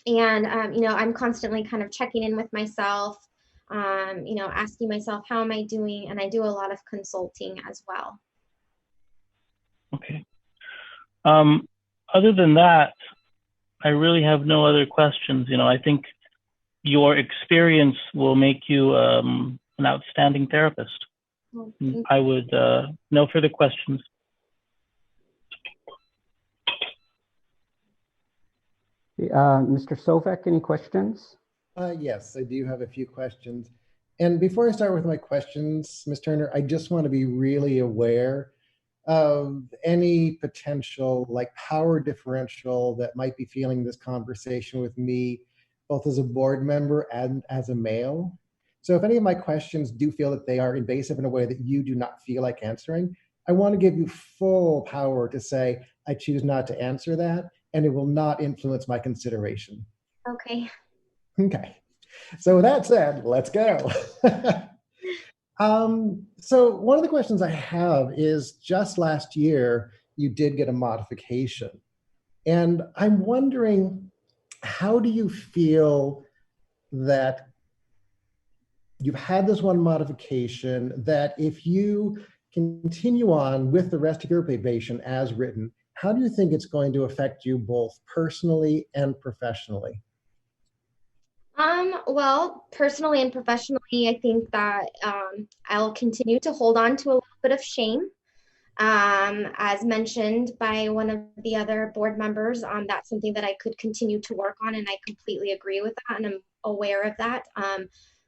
You know, I'm constantly kind of checking in with myself, you know, asking myself, how am I doing? And I do a lot of consulting as well. Okay. Other than that, I really have no other questions. You know, I think your experience will make you an outstanding therapist. Well, I would, no further questions. Mr. Sovek, any questions? Yes, I do have a few questions. And before I start with my questions, Ms. Turner, I just want to be really aware of any potential like power differential that might be feeling this conversation with me, both as a board member and as a male. So if any of my questions do feel that they are invasive in a way that you do not feel like answering, I want to give you full power to say, I choose not to answer that, and it will not influence my consideration. Okay. Okay. So with that said, let's go. So one of the questions I have is, just last year, you did get a modification. And I'm wondering, how do you feel that you've had this one modification, that if you continue on with the rest of your probation as written, how do you think it's going to affect you both personally and professionally? Well, personally and professionally, I think that I'll continue to hold on to a little bit of shame. As mentioned by one of the other board members, that's something that I could continue to work on, and I completely agree with that, and I'm aware of that.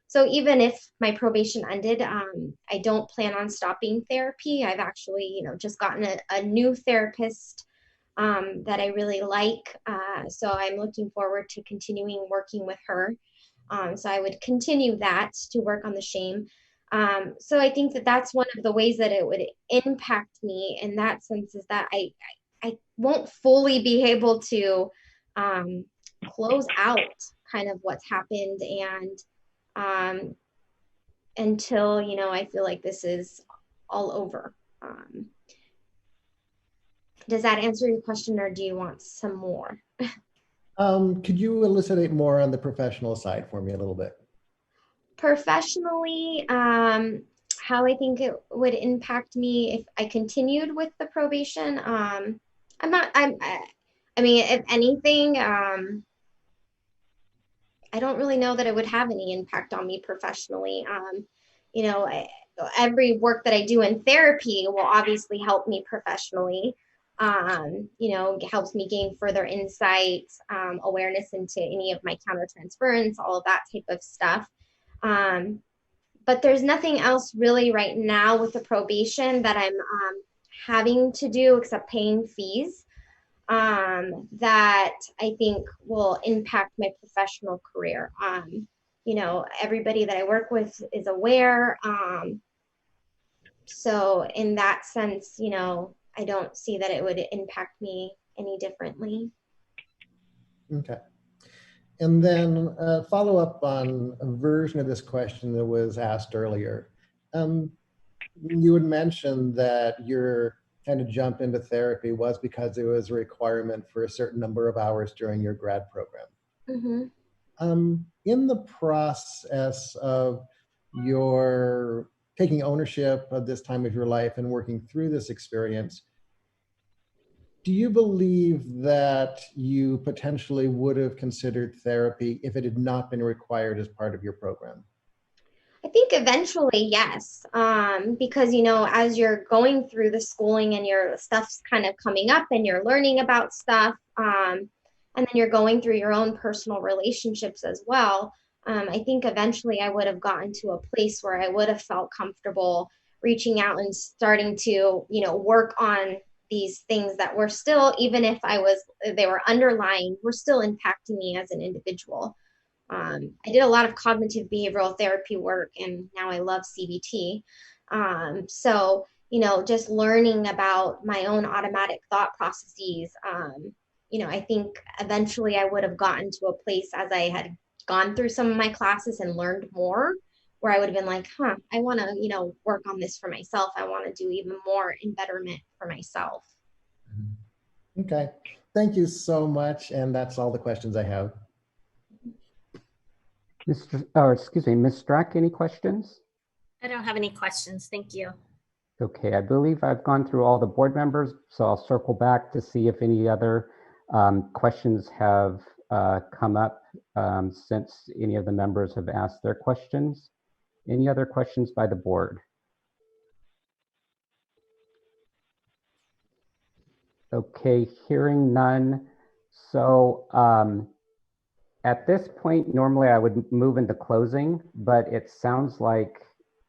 So even if my probation ended, I don't plan on stopping therapy. I've actually, just gotten a new therapist that I really like. So I'm looking forward to continuing working with her. So I would continue that to work on the shame. So I think that that's one of the ways that it would impact me in that sense, is that I won't fully be able to close out kind of what's happened, and until, I feel like this is all over. Does that answer your question, or do you want some more? Could you elucidate more on the professional side for me a little bit? Professionally, how I think it would impact me if I continued with the probation. I mean, if anything, I don't really know that it would have any impact on me professionally. Every work that I do in therapy will obviously help me professionally. Helps me gain further insight, awareness into any of my countertransference, all of that type of stuff. But there's nothing else really right now with the probation that I'm having to do except paying fees that I think will impact my professional career. Everybody that I work with is aware. So in that sense, I don't see that it would impact me any differently. Okay. And then follow up on a version of this question that was asked earlier. You had mentioned that your kind of jump into therapy was because it was a requirement for a certain number of hours during your grad program. Mm-hmm. In the process of your taking ownership of this time of your life and working through this experience, do you believe that you potentially would have considered therapy if it had not been required as part of your program? I think eventually, yes. Because, as you're going through the schooling and your stuff's kind of coming up and you're learning about stuff, and then you're going through your own personal relationships as well, I think eventually I would have gotten to a place where I would have felt comfortable reaching out and starting to, work on these things that were still, even if they were underlying, were still impacting me as an individual. I did a lot of cognitive behavioral therapy work, and now I love CBT. So, just learning about my own automatic thought processes, I think eventually I would have gotten to a place, as I had gone through some of my classes and learned more, where I would have been like, I want to, work on this for myself. I want to do even more in betterment for myself. Okay. Thank you so much. And that's all the questions I have. Ms. Strack, any questions? I don't have any questions. Thank you. Okay, I believe I've gone through all the board members, so I'll circle back to see if any other questions have come up since any of the members have asked their questions. Any other questions by the board? Okay, hearing none. So at this point, normally I would move into closing, but it sounds like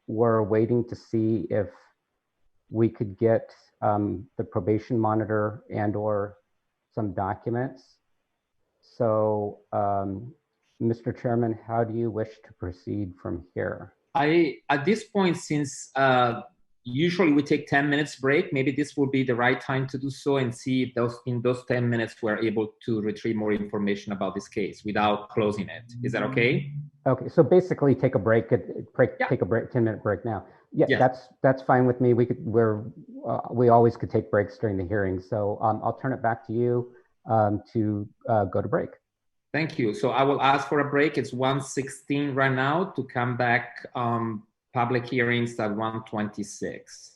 we're waiting to see if we could get the probation monitor and/or some documents. So, Mr. Chairman, how do you wish to proceed from here? At this point, since Usually we take 10 minutes break. Maybe this will be the right time to do so and see if in those 10 minutes we're able to retrieve more information about this case without closing it. Is that okay? Okay, so basically take a break, take a break, 10-minute break now. Yeah, that's fine with me. We always could take breaks during the hearing. So I'll turn it back to you to go to break. Thank you. So I will ask for a break. It's 1:16 right now to come back public hearings at 1:26.